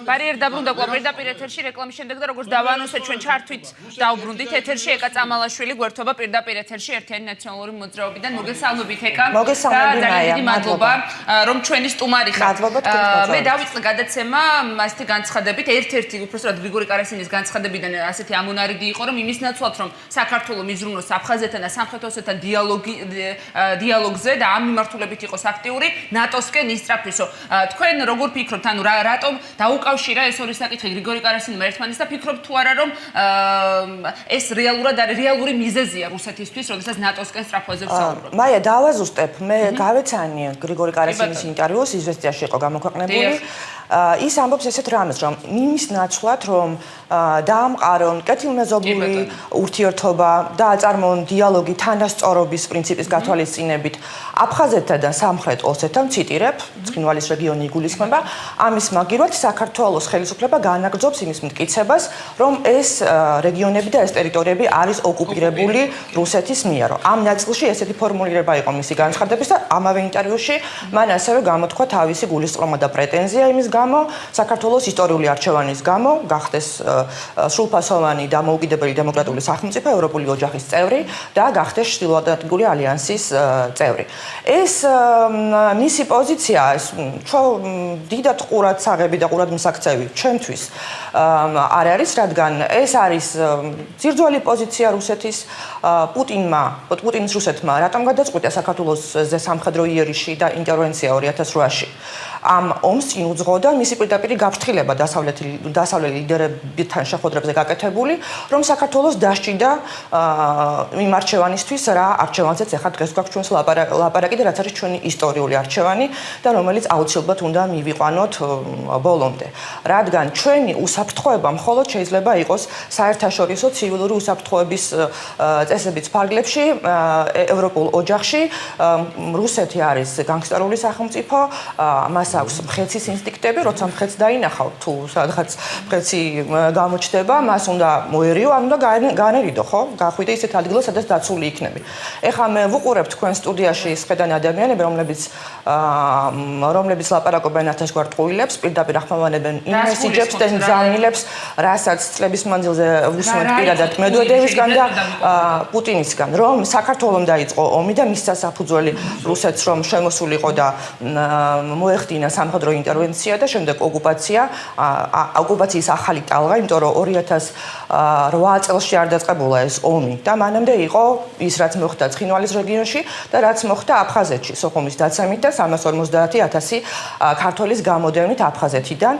ბარიერ დაბრუნდა პირდაპირ ეთერში რეკლამის შემდეგ და როგორც დავანონსეთ ჩვენ ჩართვით დაუბრუნდით ეთერში ეკა წამალაშვილი გვერდობა პირდაპირ ეთერში ერთიანი ნაციონალური მოძრაობიდან. მოგესალმებით ეკა. მოგესალმებით ძალიან მადლობა რომ ჩვენი სტუმარი ხართ. მადლობა. მე დავიწყე გადაცემა ასეთი განცხადებით, ერთ-ერთი უბრალოდ გრიგორი კარასინის განცხადებიდან ასეთი ამონარიდი იყო, რომ იმის ნაცვლად რომ საქართველოს მიზრუნოს აფხაზეთთან და სამხრეთ ოსეთთან დიალოგზე და ამ მიმართულებით იყოს აქტიური, ნატოსკენ ისწრაფვისო. თქვენ როგორ ფიქრობთ, ანუ რატომ დაუკავშირა ეს ორი საკითხი გრიგორი კარასინმა ერთმანეთს და ფიქრობთ თუ არა რომ ეს რეალური მიზეზია რუსეთისთვის, როდესაც ნატოსკენ სწრაფვაზე ვსაუბრობთ? მაია, დავაზუსტებ, მე გავეცანი გრიგორი კარასინის ინტერვიუს, იზვესტიაში იყო გამოქვეყნებული. ის ამბობს ესეთ რამეს, რომ იმის ნაცვლად, რომ დაამყარონ კეთილმეზობლური ურთიერთობა და აწარმოონ დიალოგი თანასწორობის პრინციპის გათვალისწინებით აფხაზეთთან და სამხრეთ ოსეთთან, ციტირებ, ცხინვალის რეგიონი იგულისხმება, ამის მაგივრად საქართველოს ხელისუფლება განაგრძობს იმის მტკიცებას, რომ ეს რეგიონები და ეს ტერიტორიები არის ოკუპირებული რუსეთის მიერ. ამ ნაწილში ესეთი ფორმულირება იყო მისი განცხადების და ამავე ინტერვიუში მან ასევე გამოთქვა თავისი გულისწყრომა და პრეტენზია იმის გამო, საქართველოს ისტორიული არჩევანის გამო გახდეს სრულფასოვანი დამოუკიდებელი დემოკრატიული სახელმწიფო, ევროპული ოჯახის წევრი და გახდეს ჩრდილოატლანტიკური ალიანსის წევრი. ეს მისი პოზიცია, დიდად ყურადსაღები და ყურადმისაქცევი ჩვენთვის არ არის, რადგან ეს არის ძირძველი პოზიცია რუსეთის პუტინის რუსეთმა რატომ გადაწყვიტა საქართველოსზე სამხედრო იერიში და ინტერვენცია 2008-ში. ამ ომს წინ უძღოდა მისი პირდაპირი გაფრთხილება დასავლელი ლიდერებთან შეხვედრებზე გაკეთებული, რომ საქართველოს დასჭირდა იმ არჩევანისთვის, რა არჩევანზეც ახლა დღეს გვაქვს ჩვენს ლაპარაკი და რაც არის ჩვენი ისტორიული არჩევანი და რომელიც აუცილებლად უნდა მივიყვანოთ ბოლომდე. რადგან ჩვენი უსაფრთხოება მხოლოდ შეიძლება იყოს საერთაშორისო ცივილური უსაფრთხოების წესების ფარგლებში, ევროპულ ოჯახში. რუსეთი არის განგსტერული სახელმწიფო, მას აქვს მხეცის ინსტინქტები, როცა მხეც დაინახავ თუ სადღაც მხეცი გამოჩნდება, მას უნდა მოერიო, ან უნდა განერიდო, ხო? გახვიდე ისეთ ადგილას, სადაც დაცული იქნები. ეხლა მე ვუყურებ თქვენ სტუდიაში ისხედან ადამიანები, რომლებიც ლაპარაკობენ ათასგვარ ტყუილებს, პირდაპირ ახმოვანებენ იმ მესიჯებს და გზავნილებს, რასაც წლების მანძილზე ვუსმენთ პირადად მედვედევისგან და პუტინისგან, რომ საქართველოს დაიწყო ომი და მის საფუძველი რუსეთს რომ შემოსულიყო და მოეხდინა სამხედრო ინტერვენცია და შემდეგ ოკუპაციის ახალი ტალღა, იმიტომ რომ 2008 წელს არ დაწყებულა ეს ომი და მანამდე იყო ის რაც მოხდა ცხინვალის რეგიონში და რაც მოხდა აფხაზეთში, სოხუმის დაცემით და 350,000 ქართველის გამოდევნით აფხაზეთიდან,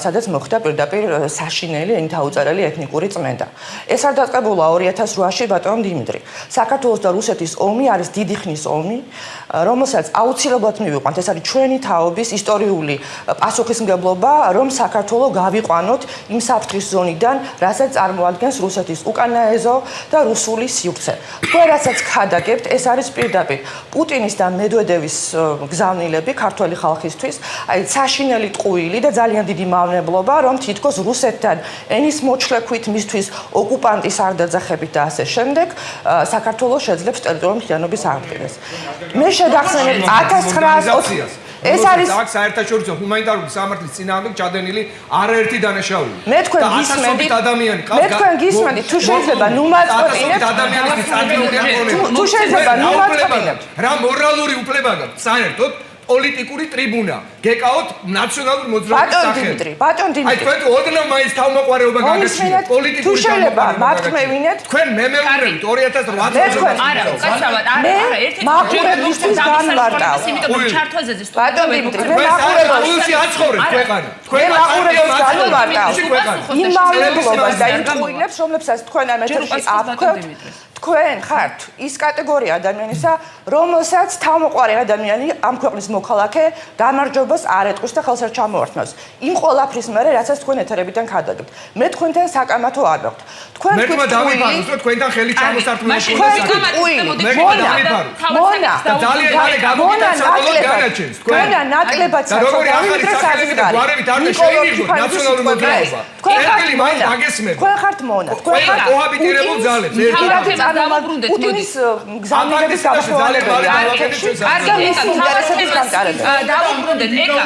სადაც მოხდა პირდაპირ საშინელი ენთაუწერელი ეთნიკური წმენდა. ეს არ დაწყებულა 2008-ში, ბატონო დიმიტრი. საქართველოს და რუსეთის ომი არის დიდი ხნის ომი, რომელსაც აუცილებლად მივიყვანთ. ეს არის ჩვენი თაობის ისტორიული პასუხისმგებლობა, რომ საქართველო გავიყვანოთ იმ საფრთხის ზონიდან, რასაც წარმოადგენს რუსეთის უკანაეზო და რუსული სივრცე. თქვენ რასაც ხადაგებთ, ეს არის პირდაპირ პუტინის და მედვედევის გზავნილები ქართველი ხალხისთვის, აი საშინელი ტყუილი და ძალიან დიდი მავნებლობა, რომ თითქოს რუსეთთან ენის მოჩლექვით მისთვის ოკუპანტის არ დაძახებით და ასე შემდეგ, საქართველოს შეძლებს ტერიტორიული მთლიანობის აღდგენას. მე შეგახსენებ 1900 ეს არის საერთაშორისო ჰუმანიტარული სამართლის წინააღმდეგ ჩადენილი არაერთი დანაშაული. მე თქვენ გისმენდით, თუ შეიძლება ნუ მაწყვეტინებთ ადამიანის წარდგენილი თუ შეიძლება ნუ მაწყვეტინებთ რა მორალური უფლება გაქვთ საერთოდ პოლიტიკური ტრიბუნა გეკავთ ნაციონალურ მოძრაობის სახელით. ბატონ დიმიტრი. აი თქვენ ოდნავ მაინც თავმოყარეობა გაგაჩნიათ პოლიტიკური შეხება მართმევინეთ. თქვენ მემეურნებით 2008 წელს. არა, უკაცრავად, არა, ერთი მაყურებლისთვის განმარტავ. იმიტომ რომ ჩართვაზეზე ბატონ დიმიტრი, მე მაყურებელს აცხოვრეთ ქვეყანა. თქვენ მაყურებელს განმარტავ. იმ მავნებლობას და იმ ტყუილებს, რომლებსაც თქვენ ამ ეთერში აფქვევთ. თქვენ ხართ ის კატეგორია ადამიანისა, რომელსაც თავმოყარე ადამიანი ამ ქვეყნის მოქალაქე გამარჯვებას არ ეტყვის და ხელს არ ჩამოართმევს. იმ ყველაფრის მერე, რასაც თქვენ ეთერებიდან ხადაგებთ. მე თქვენთან საკამათო არ ვაქვთ. თქვენ მერტმა დავიფაროს, რომ თქვენთან ხელი ჩამოსართმევს. თქვენა ნაკლებად თქვენ ხართ მონა. თქვენ ხართ კოჰაბიტირებულ ძალებს. პუტინის გზავნილების გაფრთხილებელია. კარგი მისი ინტერესების გამტარებელი. დავუბრუნდეთ ეკა.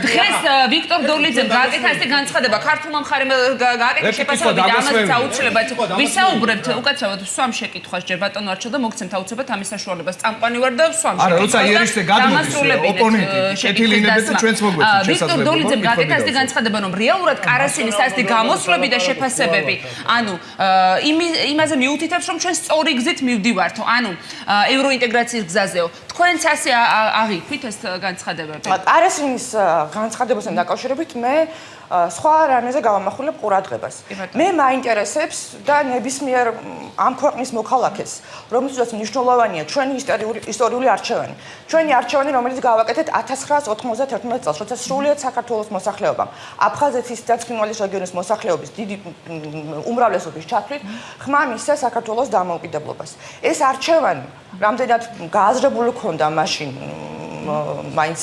დღეს ვიქტორ დოლიძემ გააკეთა ესე განცხადება ქართულმა მხარემ გააკეთა შეფასებები და ამას აუცილებლად ვისაუბრებთ უკაცრავად სვამ შეკითხვას ჯერ ბატონო არჩილ და მოგცემთ აუცილებლად ამის საშუალებას წამყვანი ვარ და სვამ არა როცა იერიშზე გადმოდის ოპონენტი კეთილინებებს და ჩვენც მოგვეცით შესაძლებლობა. ვიქტორ დოლიძემ გააკეთა ესე განცხადება რომ რეალურად კარასინის ასეთი გამოსვლები და შეფასებები ანუ იმაზე მიუთითებს რომ ჩვენ სწორი გზით მივდივართო, ანუ ევროინტეგრაციის გზაზეო. თქვენც ასე აღიქვით ეს განცხადებები? კარასინის განცხადებასთან დაკავშირებით მე სხვა რამეზე გავამახვილებ ყურადღებას. მე მაინტერესებს და ნებისმიერ ამ ქვეყნის მოქალაქეს, რომელსაც მნიშვნელოვანია ჩვენი ისტორიული არჩევანი. ჩვენი არჩევანი, რომელიც გავაკეთეთ 1991 წელს, როცა სრულიად საქართველოს მოსახლეობამ, აფხაზეთის და ცხინვალის რეგიონის მოსახლეობის დიდი უმრავლესობის ჩათვლით, ხმა მისცა საქართველოს დამოუკიდებლობას. ეს არჩევანი რამდენად გააზრებული ქონდა მაშინ მაინც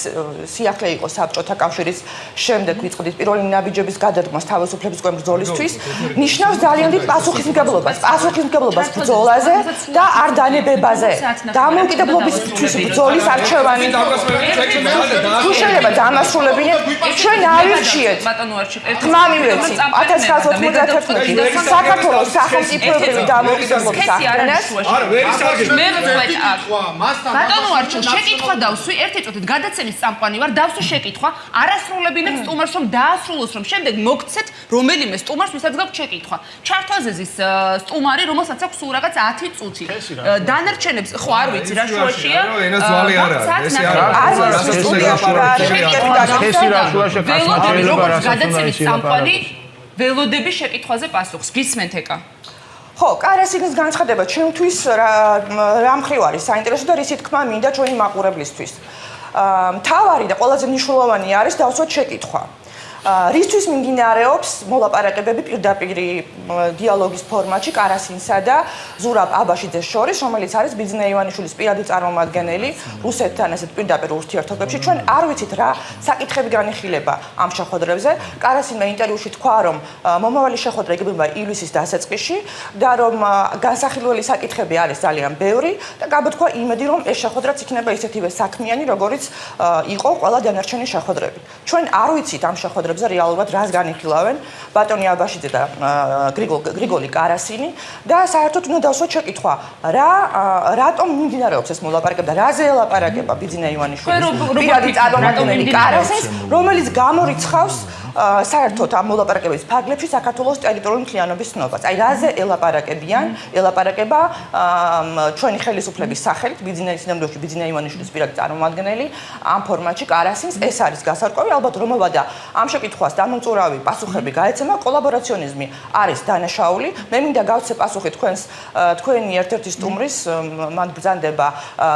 სიახლე იყო საბჭოთა კავშირის შემდეგ ვიწყდით პირველი ნაბიჯების გადადგმას თავისუფლებისკენ ბრძოლისთვის, ნიშნავს ძალიან დიდ პასუხისმგებლობას ბრძოლაზე და არ დანებებაზე. დამოუკიდებლობისთვის ბრძოლის არჩევანი თუ შეიძლება დამასრულებინეთ, ჩვენ ავირჩიეთ. თმა მივეცით 1991 საქართველოს სახელმწიფოებრივი დამოუკიდებლობის აღდგენას. ბატონო არჩილ, შეკითხვა დავსვი, ერთი წუთით გადაცემის წამყვანი ვარ, დავსვი შეკითხვა, არასრულებინებ სტუმარს რომ დაასრულოს, რომ შემდეგ მოგცეთ რომელიმე სტუმარს, ვისაც გაქვთ შეკითხვა. ჩართვაზეზის სტუმარი, რომელსაც აქვს სულ რაღაც 10 წუთი. დანარჩენებს ხო არ ვიცი რა შუაშია. გადაცემის წამყვანი ველოდების შეკითხვაზე პასუხს. გისმენთ ეკა? ხო, კარასინის განცხადება ჩვენთვის რა მხრივ არის საინტერესო და რისი თქმა მინდა ჩვენი მაყურებლისთვის. მთავარი და ყველაზე მნიშვნელოვანი არის დავსვათ შეკითხვა. რისთვის მიმდინარეობს მოლაპარაკებები პირდაპირი დიალოგის ფორმატში კარასინსა და ზურაბ აბაშიძეს შორის, რომელიც არის ბიძინა ივანიშვილის პირადი წარმომადგენელი რუსეთთან ასეთ პირდაპირ ურთიერთობებში. ჩვენ არ ვიცით რა საკითხები განიხილება ამ შეხვედრებზე. კარასინმა ინტერვიუში თქვა, რომ მომავალი შეხვედრა იგებება ივლისის დასაწყისში და რომ განსახილველი საკითხები არის ძალიან ბევრი და გაბოთქვა იმედი, რომ ეს შეხვედრაც იქნება ისეთივე საქმიანი, როგორიც იყო ყველა დანარჩენი შეხვედრები. ჩვენ არ ვიცით ამ შეხვედრებზე რეალურად რას განიხილავენ ბატონი აბაშიძე და გრიგოლი კარასინი და საერთოდ უნდა დავსვათ შეკითხვა, რატომ მიმდინარეობს ეს მოლაპარაკება და რაზე ელაპარაკება ბიძინა ივანიშვილის პირადი წარმომადგენელი კარასინს, რომელიც გამორიცხავს საერთოდ ამ მოლაპარაკებების ფარგლებში საქართველოს ტერიტორიული მთლიანობის ცნობას. აი რაზე ელაპარაკება ჩვენი ხელისუფლების სახელით ბიძინა ივანიშვილის პირადი წარმომადგენელი ამ ფორმატში კარასინს. ეს არის გასარკვევი, ალბათ რომობა და ამ შეკითხვას დამოწურავი პასუხები გაეცემა. კოლაბორაციონიზმი არის დანაშაული. მე მინდა გავცე პასუხი თქვენი ერთ-ერთი სტუმრის, მან ბრძანდება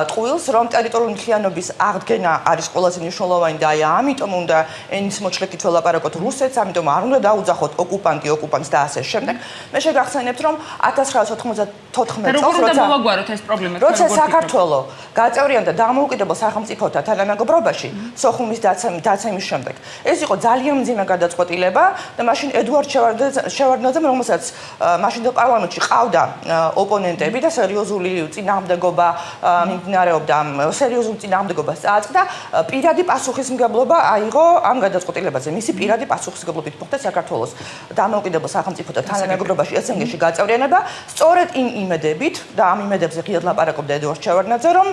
ტყუილს, რომ ტერიტორიული მთლიანობის აღდგენა არის ყველაზე მნიშვნელოვანი და აი ამიტომ უნდა ენის მოჭრებით ველაპარაკოთ რუსეთს, ამიტომ არ უნდა დაუძახოთ ოკუპანტს და ასე შემდეგ. მე შეგახსენებთ, რომ 1994 წელს როცა საქართველო გაწევრიანდა დამოუკიდებელ სახელმწიფოთა თანამეგობრობაში სოხუმის დაცემის შემდეგ. ეს იყო ძალიან მძიმე გადაწყვეტილება და მაშინ ედუარდ შევარდნაძემ, რომელსაც მაშინდელ პარლამენტში ყავდა ოპონენტები და სერიოზული წინააღმდეგობა მიმდინარეობდა, სერიოზულ წინააღმდეგობას წააწყდა, პირადი პასუხისმგებლობა აიღო ამ გადაწყვეტილებაზე. მისი პირადი პასუხისმგებლობით მოხდა საქართველოს დამოუკიდებელ სახელმწიფოთა თანამეგობრობაში ესენგეში გაწევრიანება, სწორედ იმ იმედებით და ამ იმედებზე ღიად ლაპარაკობდა ედუარდ შევარდნაძე, რომ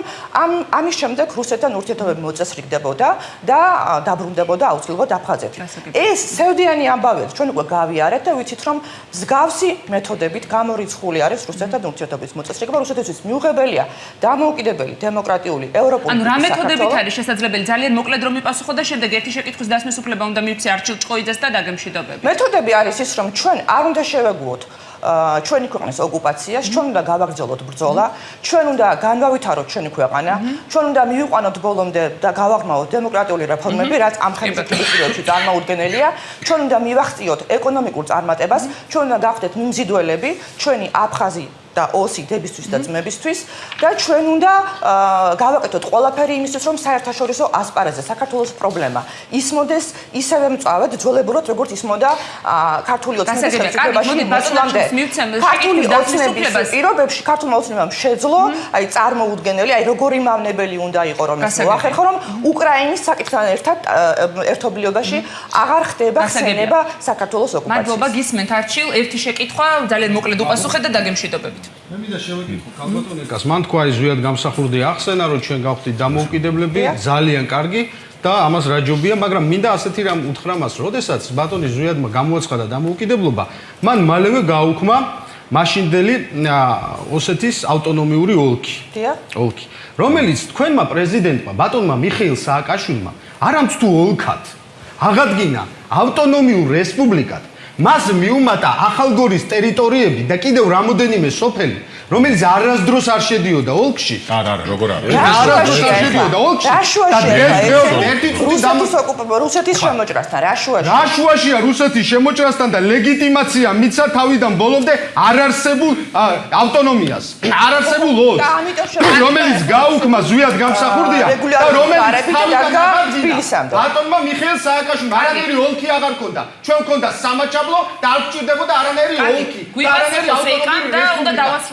ამის შემდეგ რუსეთთან ურთიერთობები მოწესრიგდებოდა და დაბრუნდებოდა აუცილებლად აფხაზეთი. ეს სევდიანი ამბავია, ჩვენ უკვე გავიარეთ და ვიცით, რომ მსგავსი მეთოდებით გამორიცხული არის რუსეთთან ურთიერთობის მოწესრიგება. რუსეთისთვის მიუღებელია დამოუკიდებელი, დემოკრატიული, ევროპული ანუ რა მეთოდებით არის შესაძლებელი? ძალიან მოკლედ რომ მიპასუხო და შემდეგ ერთი შეკითხვის დასმის უფლება უნდა მივცე არჩილ ჭყოიძეს და დაგემშვიდობები. მეთოდები არის ის, რომ ჩვენ არ უნდა შევეგუოთ ჩვენი ქვეყნის ოკუპაციას, ჩვენ უნდა გავაგრძელოთ ბრძოლა, ჩვენ უნდა განვავითაროთ ჩვენი ქვეყანა, ჩვენ უნდა მივიყვანოთ ბოლომდე და გავაღრმავოთ დემოკრატიული რეფორმები, რაც ამ ხელისუფლების პირობებში წარმოუდგენელია, ჩვენ უნდა მივახციოთ ეკონომიკურ წარმატებას, ჩვენ უნდა გავხდეთ მიმზიდველები ჩვენი აფხაზი და ოსი დებისთვის და ძმებისთვის და ჩვენ უნდა გავაკეთოთ ყველაფერი იმისთვის, რომ საერთაშორისო ასპარეზზე საქართველოს პრობლემა ისმოდეს ისევე მწვავედ ძველებურად, როგორც ისმოდა ქართული ოცნების ხელისუფლებაში მოსვლამდე. ქართული ოცნების პირობებში ქართულმა ოცნებამ შეძლო, აი წარმოუდგენელი, აი როგორი მავნებელი უნდა იყო რომ ეს მოახერხო, რომ უკრაინის საკითხთან ერთად ერთობლიობაში აღარ ხდება ხსენება საქართველოს ოკუპაციის. მადლობა, გისმენთ არჩილ, ერთი შეკითხვა, ძალიან მოკლედ უპასუხეთ და დაგემშვიდობებით. მე მინდა შევეკითხო ქალბატონიკას, მან თქვა ის ზუსტად გამსახურდი ახსენა, რომ ჩვენ გავხდით დამოუკიდებლები, ძალიან კარგი და ამას რაჯობია, მაგრამ მინდა ასეთი რამ უთხრა მას, როდესაც ბატონი ზუსტადმა გამოაცხადა დამოუკიდებლობა, მან მალევე გააუქმა მაშინდელი ოსეთის ავტონომიური ოლქი. ოლქი, რომელიც თქვენმა პრეზიდენტმა, ბატონმა მიხეილ სააკაშვილმა არამც თუ ოლქად აღადგინა ავტონომიურ რესპუბლიკად, მას მიუმატა ახალგორის ტერიტორიები და კიდევ რამოდენიმე სოფელი, რომელიც არასდროს არ შედიოდა ოლქში. არა, როგორ არის? არასდროს არ შედიოდა ოლქში. რუსეთის შემოჭრასთან, რა შუაში? რა შუაშია რუსეთის შემოჭრასთან და ლეგიტიმაცია მიცა თავიდან ბოლომდე არარსებულ ავტონომიას. არარსებულ ოლქს, რომელიც გაუქმა ზვიად გამსახურდია და რომელიც თავიდან თბილისამდე. ბატონმა მიხეილ სააკაშვილმა არანაირი ოლქი აღარ ქონდა. ჩვენ ქონდა სამაჩაბლო და არ გჭირდებოდა არანაირი ოლქი.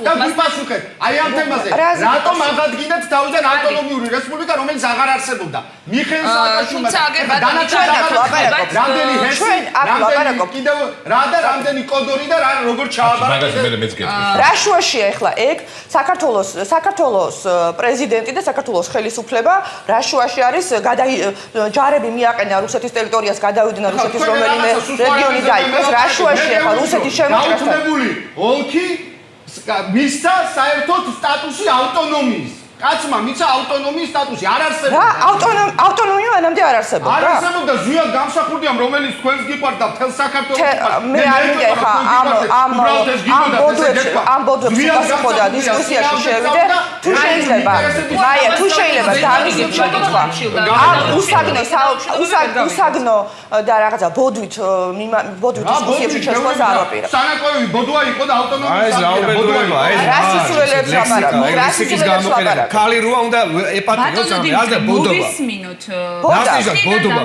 და გვიპასუხეთ. აი ამ თემაზე, რატომ აღადგინეთ თავიდან ავტონომიური რესპუბლიკა, რომელიც აღარ არსებობდა? მიხეილ სააკაშვილმა რამდენი ჰესი, რამდენი კიდევ რა და რამდენი კოდორი და რა როგორ ჩააბარა. რა შუაშია ახლა ეგ საქართველოს პრეზიდენტი და საქართველოს ხელისუფლება რა შუაში არის ჯარები მიაყენა რუსეთის ტერიტორიას გადავიდნენ რუსეთის რომელიმე რეგიონი დაიწყეს რა შუაში ახლა რუსეთის შემოჭრასთან ოლქი მისცა საერთოდ სტატუსი ავტონომიის კაცმა მიცა ავტონომიის სტატუსი არ არსებობდა. რა ავტონომია მანამდე არ არსებობდა. არ არსებობდა ზვიად გამსახურდია რომელიც თქვენს გიყვართ და მთელ საქართველოს მე არ მინდა ხა ამ ბოდვებს გასახოდა დისკუსიაში შევიდე თუ შეიძლება მაია თუ შეიძლება დავიგებ შეკითხვა უსაგნო და რაღაცა ბოდვით დისკუსიებში შეხვას არ ვაპირებ. სანაკოები ბოდვა იყო და ავტონომიის რა სისულელებს ვაპარაკო ქალი როა უნდა ეპატიოს ამ ბოდობა. ბოდობა.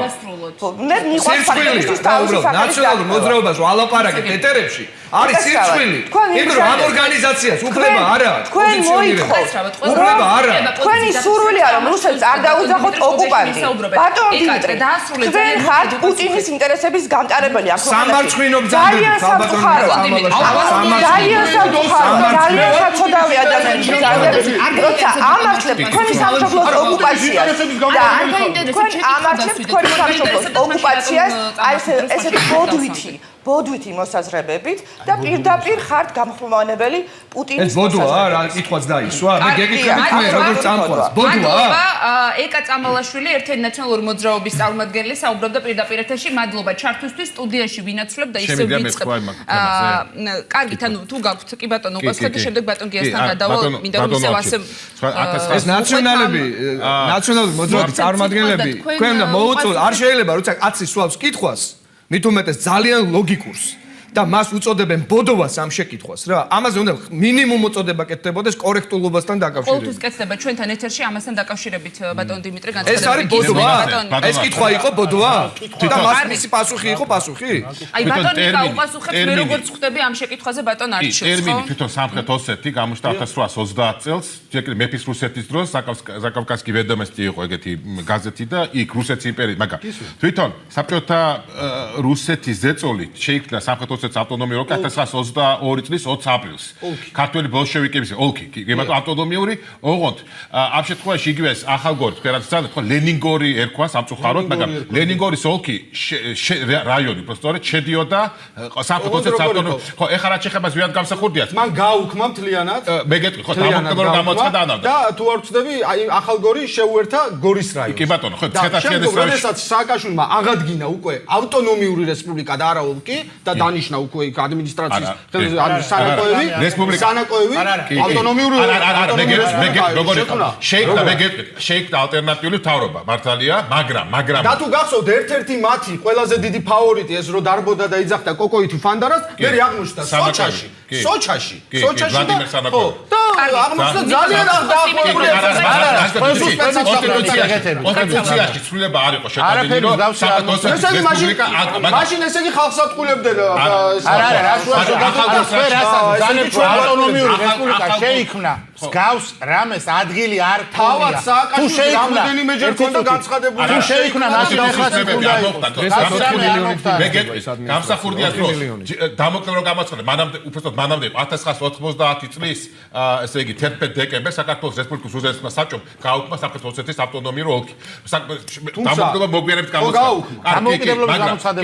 მე მიყვარს საქართველოს თავისი ნაციონალურ მოძრაობას ვალაპარაკეთ ეთერებში. არის სირცხვილი. იმ ამ ორგანიზაციას უფლება არა აქვს. თქვენ მოიხოთ. უფლება არა. თქვენი სურვილია რომ რუსეთს არ დაუძახოთ ოკუპანტი. ბატონ დიმიტრი, თქვენ ხართ პუტინის ინტერესების გამტარებელი აქ. სამარცხინო ბრძანდება საბატონო დიმიტრი. ძალიან სამწუხაროა. ძალიან საწოდავი ადამიანები ძალიან როცა ამართლებთ თქვენი სამშობლოს ოკუპაციას და თქვენ ამართლებთ თქვენი სამშობლოს ოკუპაციას აი ესეთი ბოდვითი მოსაზრებებით და პირდაპირ ხართ გამხმოვანებელი პუტინის ბოდვაა რა კითხვაც დაისვა მე გეკითხები თქვენ როგორ წამყვანს ბოდვაა ეკა წამალაშვილი ერთ-ერთი ნაციონალური მოძრაობის წარმომადგენელი საუბრობდა პირდაპირ ეთერში მადლობა ჩართვისთვის სტუდიაში ვინაცვლებ და ისევ ვიწყებ კარგით ანუ თუ გაქვთ კი ბატონო უპასუხეთ და შემდეგ ბატონ გიასთან გადავალ მინდა რომ ისევ ასე ეს ნაციონალები ნაციონალური მოძრაობის წარმომადგენლები თქვენ და მოუწოდოთ არ შეიძლება როცა კაცი სვავს კითხვას მით უმეტეს ძალიან ლოგიკურს და მას უწოდებენ ბოდოვას ამ შეკითხვას რა ამაზე უნდა მინიმუმ უწოდება კეთდებოდეს კორექტულობასთან დაკავშირებით ყოველთვის კეთდება ჩვენთან ეთერში ამასთან დაკავშირებით ბატონ დიმიტრი განცხადებული ეს არის ბოდოვა ეს კითხვა იყო ბოდოვა და მას მისი პასუხი იყო პასუხი აი ბატონი გაუპასუხებს მე როგორც ხვდები ამ შეკითხვაზე ბატონ არჩევს ხო ტერმინი თვითონ სამხრეთ ოსეთი გამოჩნდა 1830 წელს ჯერ მეფის რუსეთის დროს საკავკასკი ведомости იყო ეგეთი გაზეთი და იქ რუსეთის იმპერიის მაგრამ თვითონ საბჭოთა რუსეთის ზეწოლით შეიქმნა სამხრეთ ოსეთის ავტონომიური ოლქი 1922 წლის 20 აპრილს. ქართველი ბოლშევიკების ოლქი, გებატო ავტონომიური, ოღონდ ამ შემთხვევაში იგივე ახალგორი თქვენ რაც თქო ლენინგორი ერქვა სამწუხაროდ, მაგრამ ლენინგორის ოლქი რაიონი უბრალოდ შედიოდა სამხრეთ ოსეთის ავტონომიური. ხო, ეხლა რაც შეხება ზვიად გამსახურდიას. მან გაუქმა მთლიანად. მე გეტყვი, ხო, დამოკიდებლობა გამოაცხადა ანავდა. და თუ არ ვწდები, აი ახალგორი შეუერთა გორის რაიონს. კი ბატონო, ხო, ცხედა როდესაც სააკაშვილმა აღადგინა უკვე ავტონომიური რესპუბლიკა და არა ოლქი და დანიშნა უკვე იქ ადმინისტრაციის სანაკოები ავტონომიური როგორ იყო შეიქმნა ალტერნატიული მთავრობა მართალია მაგრამ და თუ გახსოვთ ერთ-ერთი მათი ყველაზე დიდი ფავორიტი ეს რო დარბოდა და იძახდა კოკოითი ფანდარას მე აღმოჩნდა სოჩაში ვლადიმერ სანაკოევი და აღმოჩნდა ძალიან კონსტიტუციაში ცვლილება არ იყო შეტანილი რომ საქართველოს რესპუბლიკა მაშინ ესე იგი ხალხსატყულებდნენ ავტონომიური რესპუბლიკა შეიქმნა გავს რამეს ადგილი არ თავად სააკაშვილს რამდენიმეჯერ ქონდა განცხადებული თუ შეიქმნა გამსახურდია რომ დამოკიდებლობა გამოაცხადა მანამდე 1990 წლის ესე იგი 11 დეკემბერს საქართველოს რესპუბლიკის უზენაესმა საბჭომ გაუქმა საქართველოს ოსეთის ავტონომიური ოლქი დამოკიდებლობა მოგვიანებით გამოაცხადა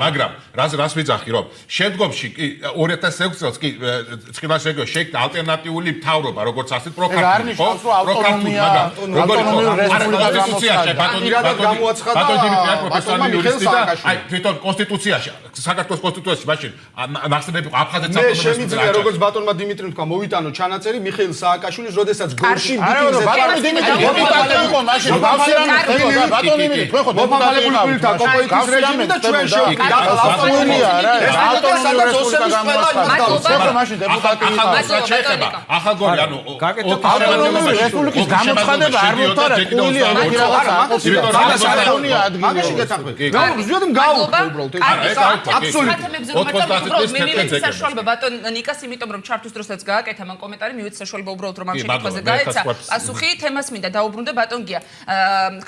მაგრამ რას ვიძახი რომ შემდგომში 2006 წელს კი წყილას რეგიონში შეიქმნა ალტერნატიული მთავრობა რესპუბლიკა, როგორც ასეთ პროქართული, ხო? პროქართული, მაგრამ კონსტიტუციაში ბატონ დიმიტრი არის პროფესიონალი იურისტი და აი თვითონ კონსტიტუციაში, საქართველოს კონსტიტუციაში მაშინ ნახსენები აფხაზეთს ავტონომიას შემიძლია როგორც ბატონმა დიმიტრიმ თქვა მოვიტანო ჩანაწერი მიხეილ სააკაშვილის როდესაც გორში მიტინგზე ბატონი დიმიტრი დეპუტატი იყო მაშინ ბატონი დიმიტრი თქვენ ხო მოფაღალებული ფილთა კოპოიტის რეჟიმი და ჩვენ შევკიდა ავტონომია რა მაშინ დეპუტატი ახალგორი ანუ ავტონომიური რესპუბლიკის გამოცხადება არ მოხდა კული ეგეთი რაღაცა მაგაში გეთახმები ზუსტად გავუქმე უბრალოდ აბსოლუტურად საშუალება ბატონ ნიკას იმიტომ რომ ჩართვის დროსაც გააკეთა მან კომენტარი მივეც საშუალება უბრალოდ რომ ამ შეკითხვაზე გაეცა პასუხი თემას მინდა დაუბრუნდე ბატონ გია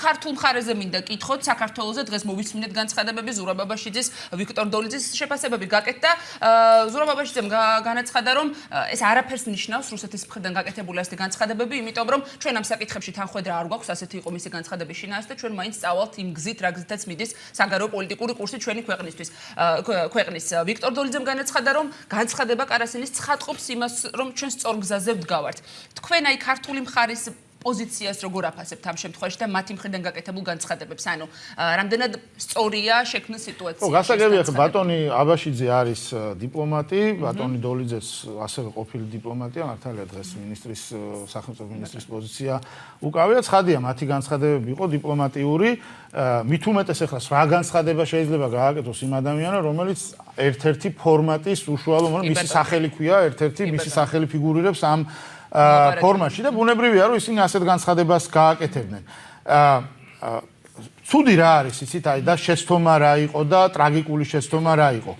ქართულ მხარეზე მინდა კითხოთ საქართველოზე დღეს მოვისმინეთ განცხადებები ზურაბ აბაშიძის ვიქტორ დოლიძის შეფასებები გაკეთდა ზურაბ აბაშიძემ განაცხადა რომ ეს არაფერს ნიშნავს რუსეთის მხრიდან გაკეთებული ასეთი განცხადებები იმიტომ რომ ჩვენ ამ საკითხებში თანხმედრა არ გვაქვს ასეთი იყო მისი განცხადების შინაარსი და ჩვენ მაინც წავალთ იმ გზით რა გზითაც მიდის საგარეო პოლიტიკური კურსი ჩვენი ქვეყნის ვიქტორ დოლიძემ განაცხადა რომ განცხადება კარასინის ცხადყოფს იმას რომ ჩვენ სწორ გზაზე ვდგავართ თქვენ აი ქართული მხარის პოზიციას როგორ აფასებთ ამ შემთხვევაში და მათი მხრიდან გაკეთებულ განცხადებებს ანუ რამდენად სწორია შექმნილ სიტუაციაში ხო გასაგებია რომ ბატონი აბაშიძე არის დიპლომატი ბატონი დოლიძეც ასევე ყოფილი დიპლომატია მართალია დღეს მინისტრის სახელმწიფო მინისტრის პოზიცია უკავია ცხადია მათი განცხადებები იყო დიპლომატიური მით უმეტეს ახლა სხვა განცხადება შეიძლება გააკეთოს იმ ადამიანმა რომელიც ერთ-ერთი ფორმატის უშუალო მისი სახელი ქვია ერთ-ერთი მისი სახელი ფიგურირებს ამ ფორმაში და ბუნებრივია რომ ისინი ასეთ განცხადებას გააკეთებდნენ. ცუდი რა არის იცით აი და შეცდომა რა იყო და ტრაგიკული შეცდომა რა იყო.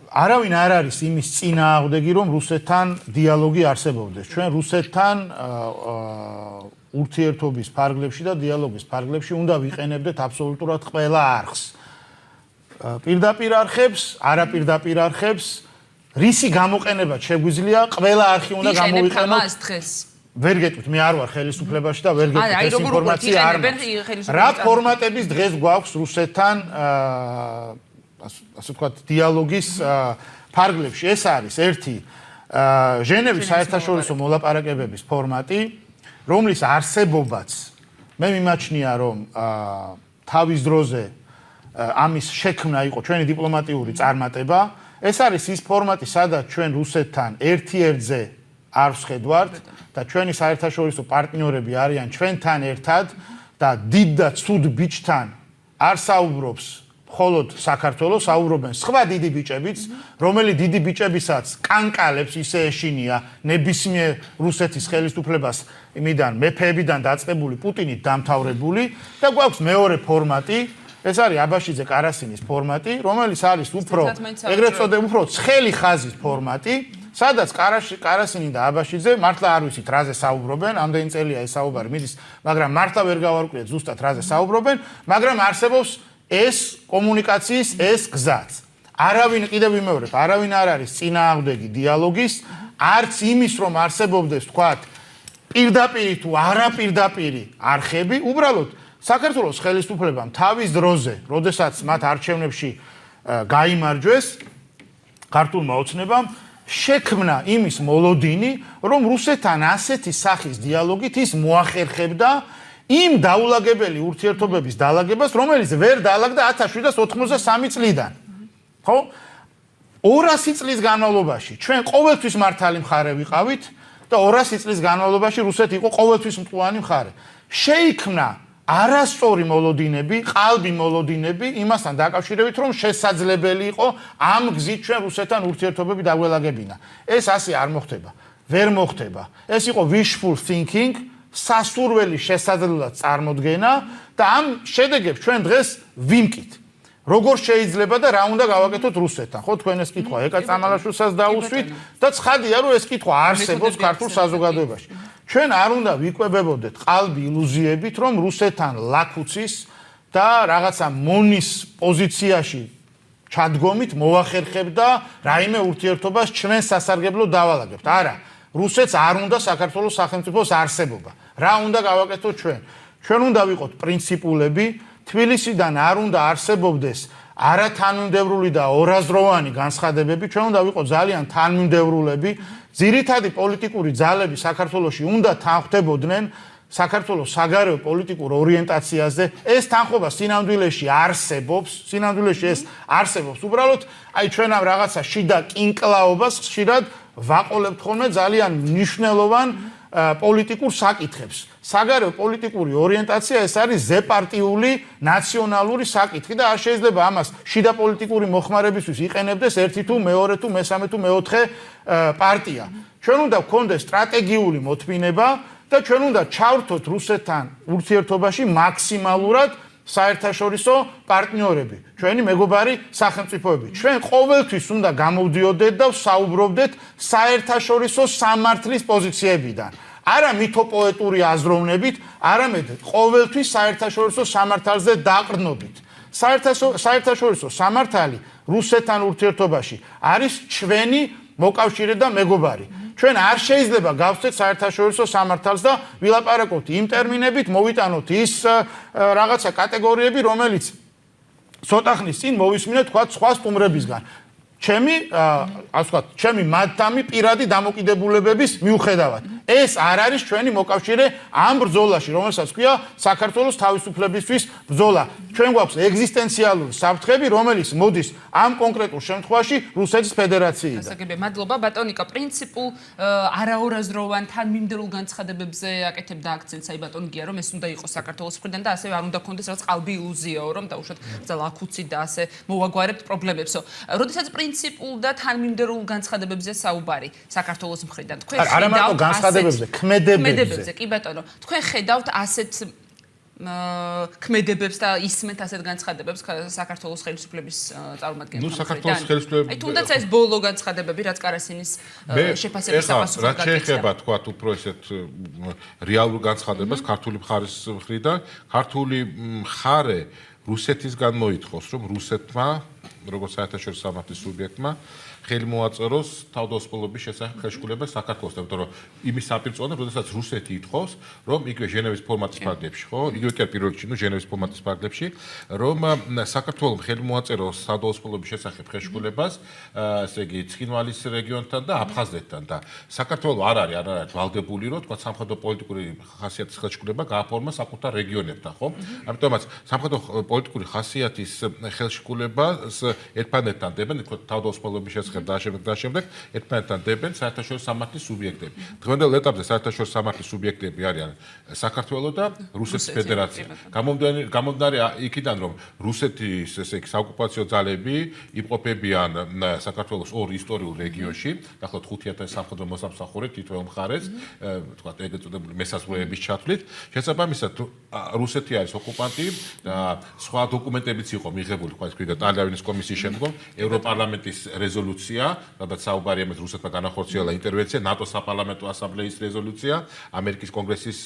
არავინ არ არის იმის წინააღმდეგი რომ რუსეთთან დიალოგი არსებობდეს. ჩვენ რუსეთთან ურთიერთობის ფარგლებში და დიალოგის ფარგლებში უნდა ვიყენებდეთ აბსოლუტურად ყველა არხს. პირდაპირ არხებს, არაპირდაპირ არხებს რისი გამოყენება შეგვიძლია ყველა არხი უნდა გამოვიყენოთ დღეს ვერ გეტყვით მე არ ვარ ხელისუფლებაში და ვერ გეტყვით ეს ინფორმაცია არ მაქვს რა ფორმატების დღეს გვაქვს რუსეთთან ასე ვთქვათ დიალოგის ფარგლებში ეს არის ერთი ჟენევის საერთაშორისო მოლაპარაკებების ფორმატი რომლის არსებობაც მე მიმაჩნია რომ თავის დროზე ამის შექმნა იყო ჩვენი დიპლომატიური წარმატება ეს არის ის ფორმატი, სადაც ჩვენ რუსეთთან ერთ-ერთზე არ ვხედავთ და ჩვენი საერთაშორისო პარტნიორები არიან ჩვენთან ერთად და დიდ და ცუდ ბიჭთან არ საუბრობს მხოლოდ საქართველოს, საუბრობენ სხვა დიდი ბიჭებიც, რომელი დიდი ბიჭებისაც კანკალებს ისე ეშინია ნებისმიერ რუსეთის ხელისუფლებას იმიდან მეფეებიდან დაწყებული პუტინით დამთავრებული და გვაქვს მეორე ფორმატი ეს არის აბაშიძე კარასინის ფორმატი, რომელიც არის უფრო ეგრეთ წოდებული უფრო ცხელი ხაზის ფორმატი, სადაც კარასინი და აბაშიძე მართლა არ ვიცით რაზე საუბრობენ, ამდენი წელია ეს საუბარი მიდის, მაგრამ მართლა ვერ გავარკვიეთ ზუსტად რაზე საუბრობენ, მაგრამ არსებობს ეს კომუნიკაციის ეს გზაც. არავინ კიდევ ვიმეორებ, არავინ არ არის წინააღმდეგი დიალოგის, არც იმის რომ არსებობდეს თქვათ პირდაპირი თუ არაპირდაპირი არხები, უბრალოდ საქართველოს ხელისუფლებამ თავის დროზე, როდესაც მათ არჩევნებში გაიმარჯვეს ქართულმა ოცნებამ, შექმნა იმის მოლოდინი, რომ რუსეთთან ასეთი სახის დიალოგით ის მოახერხებდა იმ დაულაგებელი ურთიერთობების დალაგებას, რომელიც ვერ დაალაგდა 1793 წლიდან. ხო? 200 წლის განმავლობაში ჩვენ ყოველთვის მართალი მხარე ვიყავით და 200 წლის განმავლობაში რუსეთი იყო ყოველთვის მტყუანი მხარე. შეიქმნა არასწორი მოლოდინები, ყალბი მოლოდინები იმასთან დაკავშირებით, რომ შესაძლებელი იყო ამ გზით ჩვენ რუსეთთან ურთიერთობები დაგველაგებინა. ეს ასე არ მოხდება. ვერ მოხდება. ეს იყო wishful thinking, სასურველი შესაძლებლად წარმოდგენა და ამ შედეგებს ჩვენ დღეს ვიმკით. როგორ შეიძლება და რა უნდა გავაკეთოთ რუსეთთან? ხო, თქვენ ეს კითხვა ეკა წამალაშვილსაც დაუსვით და ცხადია, რომ ეს კითხვა არსებობს ქართულ საზოგადოებაში. ჩვენ არ უნდა ვიკვებებოდეთ ყალბი ილუზიებით, რომ რუსეთთან ლაქუცის და რაღაცა მონის პოზიციაში ჩადგომით მოახერხებდა რაიმე ურთიერთობას ჩვენ სასარგებლოდ დავალაგებთ. არა, რუსეთს არ უნდა საქართველოს სახელმწიფოს არსებობა. რა უნდა გავაკეთოთ ჩვენ? ჩვენ უნდა ვიყოთ პრინციპულები, თბილისიდან არ უნდა არსებობდეს არათანმიმდევრული და ორაზროვანი განცხადებები, ჩვენ უნდა ვიყოთ ძალიან თანმიმდევრულები. ძირითადი პოლიტიკური ძალები საქართველოში უნდა თანხმდებოდნენ საქართველოს საგარეო პოლიტიკურ ორიენტაციაზე. ეს თანხმობა სინამდვილეში არსებობს. უბრალოდ აი ჩვენ ამ რაღაცა შიდა კინკლაობას ხშირად ვაყოლებთ ხოლმე ძალიან მნიშვნელოვან პოლიტიკურ საკითხებს. საგარეო პოლიტიკური ორიენტაცია ეს არის ზეპარტიული ნაციონალური საკითხი და არ შეიძლება ამას შიდა პოლიტიკური მოხმარებისთვის იყენებდეს ერთი თუ მეორე თუ მესამე თუ მეოთხე პარტია. ჩვენ უნდა გვქონდეს სტრატეგიული მოთმინება და ჩვენ უნდა ჩავრთოთ რუსეთთან ურთიერთობაში მაქსიმალურად საერთაშორისო პარტნიორები, ჩვენი მეგობარი სახელმწიფოები. ჩვენ ყოველთვის უნდა გამოვდიოდეთ და ვსაუბრობდეთ საერთაშორისო სამართლის პოზიციებიდან. არა მითოპოეტური აზროვნებით, არამედ ყოველთვის საერთაშორისო სამართალზე დაყრდნობით. საერთაშორისო სამართალი რუსეთთან ურთიერთობაში არის ჩვენი მოკავშირე და მეგობარი. ჩვენ არ შეიძლება გავხსნათ საერთაშორისო სამართალს და ვილაპარაკოთ იმ ტერმინებით, მოვიტანოთ ის რაღაცა კატეგორიები, რომელიც ცოტა ხნის წინ მოვისმინეთ თქვა სხვა სტუმრებისგან. ჩემი მათამი პირადი დამოკიდებულებების მიუხედავად. ეს არ არის ჩვენი მოკავშირე ამ ბრძოლაში, რომელსაც ქვია საქართველოს თავისუფლებისთვის ბრძოლა. ჩვენ გვაქვს ეგზისტენციალური საფრთხები, რომელიც მოდის ამ კონკრეტულ შემთხვევაში რუსეთის ფედერაციიდან. გასაგებია, მადლობა ბატონიკა. პრინციპულ არაორაზროვან თანმიმდევრულ განცხადებებზე აკეთებდა აქცენტს აი ბატონ გია, რომ ეს უნდა იყოს საქართველოს მხრიდან და ასევე არ უნდა გქონდეს რაღაც ყალბი ილუზიაო, რომ დაუშვათ ძალა აქუცი და ასე მოვაგვარებთ პრობლემებსო. როდესაც პრინციპულ და თანმიმდევრულ განცხადებებზე საუბარი საქართველოს მხრიდან. თქვენ ხედავთ ქმედებებზე, კი ბატონო. თქვენ ხედავთ ასეთ ქმედებებს და ისმენთ ასეთ განცხადებებს საქართველოს ხელისუფლების წარმომადგენლთა მხრიდან. საქართველოს ხელისუფლების აი თუნდაც ეს ბოლო განცხადებები, რაც კარასინის შეფასების საპასუხოდ გაკეთდა. რა შეიძლება თქვა უფრო ესეთ რეალურ განცხადებას ქართული მხარის მხრიდან, ქართული მხარე რუსეთისგან მოითხოვს, რომ რუსეთმა, როგორც საერთაშორისო სამართლის სუბიექტმა, ხელი მოაწეროს თავდაუსполობის შესახებ ხელშეკრულება საქართველოს, იმიტომ რომ იმის საპირწონე, როდესაც რუსეთი ითხოვს, რომ იგივე ჟენევის ფორმატის ფარგლებში, ხო, იგივე კი პირველ რიგში, ჟენევის ფორმატის ფარგლებში, რომ საქართველოს ხელი მოაწეროს თავდაუსполობის შესახებ ხელშეკრულებას, ესე იგი, ცხინვალის რეგიონთან და აფხაზეთთან და საქართველოს არ არის ვალდებული, რომ თქვა სამხედრო პოლიტიკური ხასიათის ხელშეკრულება გააფორმა საკუთარ რეგიონებთან, ხო? ამიტომაც სამხედრო პოლიტიკური ხასიათის ხელშეკრულებას ერთმანეთთან დებენ, თქვა თავდაუსполობის შესახებ და შემდეგ ერთმანეთთან დებენ საერთაშორისო სამართლის სუბიექტები. დღევანდელ ეტაპზე საერთაშორისო სამართლის სუბიექტები არიან საქართველოს და რუსეთის ფედერაცია. გამომდინარე იქიდან, რომ რუსეთის ესე იგი საოკუპაციო ძალები იმყოფებიან საქართველოს ორ ისტორიულ რეგიონში, დაახლოებით 5000 სამხედრო მოსამსახურე თითოეულ მხარეს, თქვა ეგრეთ წოდებული მესაზღვრეების ჩათვლით. შესაბამისად, რუსეთი არის ოკუპანტი და სხვა დოკუმენტებიც იყო მიღებული, თქვა ის ტალიანის კომისიის შემდგომ ევროპარლამენტის რეზოლუცია, სადაც საუბარია ამაზე რუსეთმა განახორციელა ინტერვენცია, ნატოს საპარლამენტო ასამბლეის რეზოლუცია, ამერიკის კონგრესის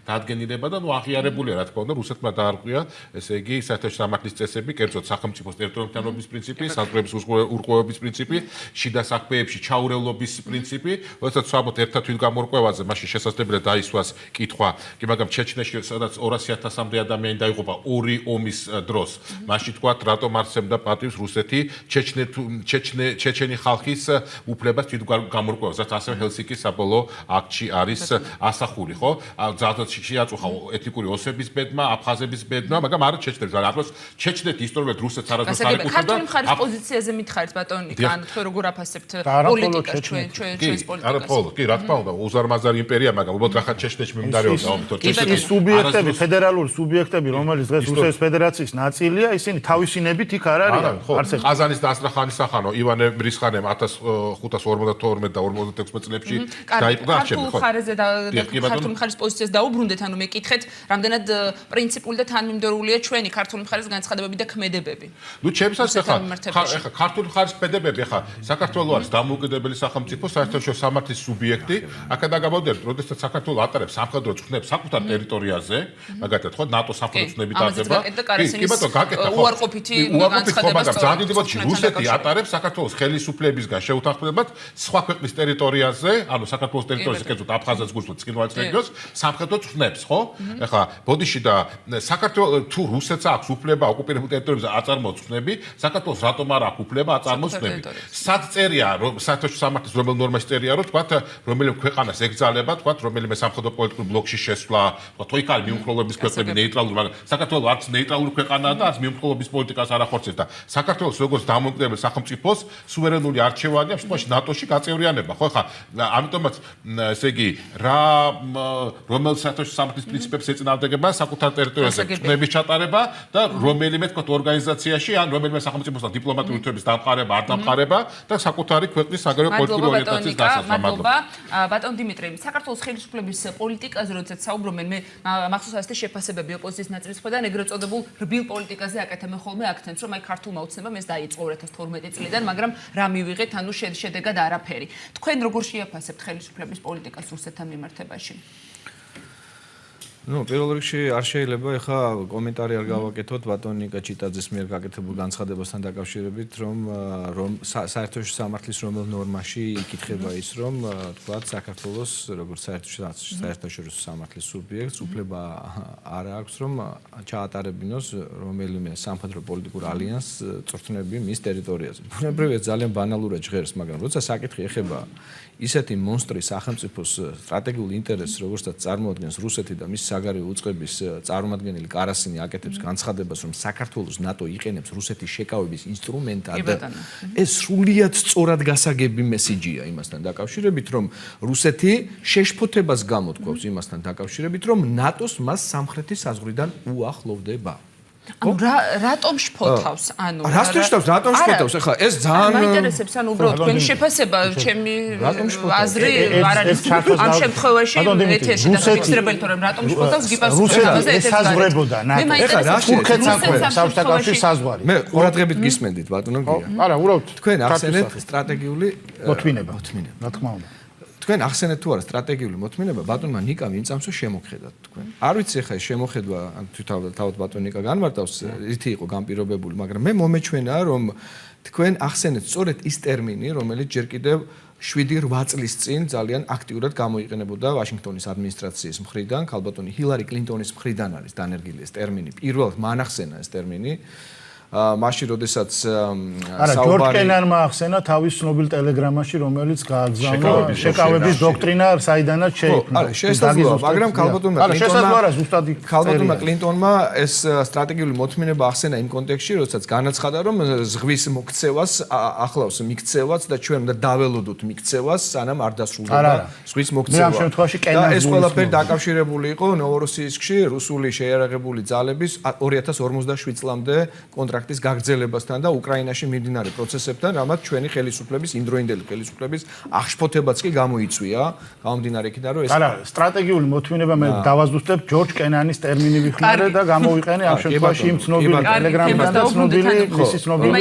დადგენილება და აღიარებულია, რა თქმა უნდა, რუსეთმა დაარღვია, ესე იგი, საერთაშორისო სამართლის წესები, კერძოდ სახელმწიფოს ტერიტორიულობის პრინციპი, საზღვრების ურღვევების პრინციპი, შიდა საქმეებში ჩაურევლობის პრინციპი, როდესაც ვსვამოთ ერთად თვითგამორკვევაზე, მაშინ შესაძლებელია დაისვას კითხვა, კი მაგრამ ჩეჩნეთში, სადაც 200,000-მდე ადამიანი დაიღუპა ორი ომის დროს, მაშინ თქვათ, რატომ არსებდა პატივს რუსეთი ჩეჩენი ხალხის უფლებას თვითგამორკვევას, რაც ასევე ჰელსინკის საბოლოო აქტში არის ასახული, ხო? ძალად შეაწუხა ეთნიკური ოსების ბედმა, აფხაზების ბედმა, მაგრამ არა ჩეჩნების. არა, ჩეჩნეთი ისტორიულად რუსეთს არასდროს არ ეკუთვნოდა. ქართული მხარის პოზიციაზე მითხარით ბატონიკა, ან თქვენ როგორ აფასებთ პოლიტიკას ჩვენს პოლიტიკას? არა მხოლოდ, კი, რა თქმა უნდა, უზარმაზარი იმპერია, მაგრამ უბრალოდ რახან ჩეჩნეთში მიმდინარეობდა ომი, ჩეჩნეთის სუბიექტები, ფედერალური სუბიექტები, რომელიც დღეს რუსეთის ფედერაციის ნაწილია, ისინი თავისინებით იქ არ არიან. ყაზანის და ასტრახანის სახანო ივანე მრისხანემ 1552 და 56 წლებში დაიწყო არჩევნები, ხო? ქართული მხარის პოზიციას დაუბრუნდეთ, ანუ მეკითხეთ, რამდენად პრინციპული და თანმიმდევრულია ჩვენი ქართული მხარის განცხადებები და ქმედებები. ნუ ჩემსაც ახლა ქართული მხარის ქმედებები, ახლა საქართველოს არის დამოუკიდებელი სახელმწიფო, საერთაშორისო სამართლის სუბიექტი, აქედან გამოდიოდა, როდესაც საქართველოს ატარებს სამხედრო წვნებს საკუთარ ტერიტორიაზე, მაგალითად, ხო, ნატოს სამხედრო წვნები დადება. კი, ბატონო, გაკეთდა უარყოფითი განცხადება. ძალიან დიდი მოდი რუსეთი ატარებს საქართველოს ხელისუფლებისგან შეუთანხმდებათ სხვა ქვეყნის ტერიტორიაზე, ანუ საქართველოს ტერიტორიაზე კერძოდ აფხაზეთს გულწრფელს წინვალის რეგიონს სამხედრო წვნებს, ხო? ეხლა ბოდიში და საქართველოს თუ რუსეთს აქვს უფლება ოკუპირებულ ტერიტორიებზე აწარმოოს წვნები, საქართველოს რატომ არ აქვს უფლება აწარმოოს წვნები? სად წერია საერთაშორისო სამართლის რომელ ნორმაში წერია რომ თქვა რომელიმე ქვეყანას ეკძალება, თქვა რომელიმე სამხედრო პოლიტიკურ ბლოკში შესვლა, თქვა იქ არის მიუმხრობლობის ქვეყნები ნეიტრალური, მაგრამ საქართველოს არც ნეიტრალური ქვეყანაა და არც მიუმხრობლობის პოლიტიკას არ ახორციელებს და საქართველოს როგორც დამოუკიდებელ სახელმწიფოს სუვერენული არჩევანია შემთხვევაში ნატოში გაწევრიანება, ხო? ხა ამიტომაც ესე იგი რა რომელ საერთაშორისო სამართლის პრინციპებს ეწინააღმდეგება საკუთარ ტერიტორიაზე წვნების ჩატარება და რომელიმე თქვა ორგანიზაციაში ან რომელიმე სახელმწიფოსთან დიპლომატიური ურთიერთობის დამყარება, არ დამყარება და საკუთარი ქვეყნის საგარეო პოლიტიკური ორიენტაციის დასაცვა. მადლობა. ბატონ დიმიტრი, საქართველოს ხელისუფლების პოლიტიკაზე როდესაც საუბრობენ, მე მახსოვს ასეთი შეფასებები ოპოზიციის ნაწილისგან ეგრეთ წოდებულ რბილ პოლიტიკაზე აკეთებენ ხოლმე აქცენტს, რომ აი ქართულმა ოცნებამ ეს დაიწყო 2012 წლიდან, მაგრამ რა მივიღეთ, ანუ შედეგად არაფერი. თქვენ როგორ შეაფასებთ ხელისუფლების პოლიტიკას რუსეთთან მიმართებაში? Ну, პირველ რიგში არ შეიძლება ეხა კომენტარი არ გავაკეთოთ ბატონ ნიკა ჩიტაძის მიერ გაკეთებულ განცხადებასთან დაკავშირებით, რომ საერთაშორისო სამართლის რომელ ნორმაში იკითხება ის, რომ თქვა საქართველოს როგორც საერთაშორისო სამართლის სუბიექტს უფლება არ აქვს, რომ ჩაატარებინოს რომელიმე სამხედრო პოლიტიკურ ალიანსს წვრთნები მის ტერიტორიაზე. ბუნებრივია ძალიან ბანალურად ჟღერს, მაგრამ როცა საკითხი ეხება ისეთი მონსტრი სახელმწიფოს სტრატეგიულ ინტერესს, როგორცაც წარმოადგენს რუსეთი და მის საგარეო უწყების წარმომადგენელი კარასინი აკეთებს განცხადებას, რომ საქართველოს ნატო იყენებს რუსეთის შეკავების ინსტრუმენტად. ეს სრულიად სწორად გასაგები მესიჯია იმასთან დაკავშირებით, რომ რუსეთი შეშფოთებას გამოთქვავს იმასთან დაკავშირებით, რომ ნატოს მას სამხრეთის საზღვრიდან უახლოვდება. ანუ რატომ შფოთავს? ანუ რასთვის შფოთავს? რატომ შფოთავს? ეხლა ეს ძალიან მაინტერესებს, ანუ უბრალოდ თქვენი შეფასება, ჩემი აზრი არ არის ამ შემთხვევაში ეთერში დაფიქსირებელი, თორემ რატომ შფოთავს გიპასუხებს ამაზე ეთერში. ესაზღვრებოდა ნატო. ეხლა თურქეთს ამხელებს საბჭოთა კავშირის საზღვარი. მე ყურადღებით გისმენდით ბატონო გია. არა, უბრალოდ თქვენ ახსენეთ სტრატეგიული მოთმინება. რა თქმა უნდა. თქვენ ახსენეთ თუ არა სტრატეგიული მოთმინება ბატონმა ნიკამ იმ წამსო შემოხედათ თქვენ. არ ვიცი ხა ეს შემოხედვა თავად ბატონ ნიკა განმარტავს ითი იყო განპირობებული, მაგრამ მე მომეჩვენა რომ თქვენ ახსენეთ სწორედ ის ტერმინი, რომელიც ჯერ კიდევ 7-8 წლის წინ ძალიან აქტიურად გამოიყენებოდა ვაშინგტონის ადმინისტრაციის მხრიდან, ქალბატონი ჰილარი კლინტონის მხრიდან არის დანერგილი ეს ტერმინი. პირველად მან ახსენა ეს ტერმინი. მაშინ როდესაც ჯორჯ კენანმა ახსენა თავის ცნობილ ტელეგრამაში, რომელიც გააგზავნა შეკავების დოქტრინა საიდანაც შეიქმნა. არა, შესაძლოა, მაგრამ ქალბატონმა კლინტონმა ეს სტრატეგიული მოთმინება ახსენა იმ კონტექსტში, როდესაც განაცხადა, რომ ზღვის მოქცევას ახლავს მიქცევაც და ჩვენ უნდა დაველოდოთ მიქცევას, სანამ არ დასრულდება ზღვის მოქცევა. ამ შემთხვევაში და ეს ყველაფერი დაკავშირებული იყო ნოვოროსიისკში რუსული შეიარაღებული ძალების 2057 წლამდე კონტრაქტის გაგრძელებასთან და უკრაინაში მიმდინარე პროცესებთან, რამაც ჩვენი ხელისუფლების, იმდროინდელი ხელისუფლების აღშფოთებაც კი გამოიწვია, გამომდინარე იქიდან, რომ ეს არა, სტრატეგიული მოთმინება მე დავაზუსტებ ჯორჯ კენანის ტერმინი ვიხმარე და გამოვიყენე ამ შემთხვევაში იმ ცნობილი ტელეგრამიდან და ცნობილი მისი ცნობილი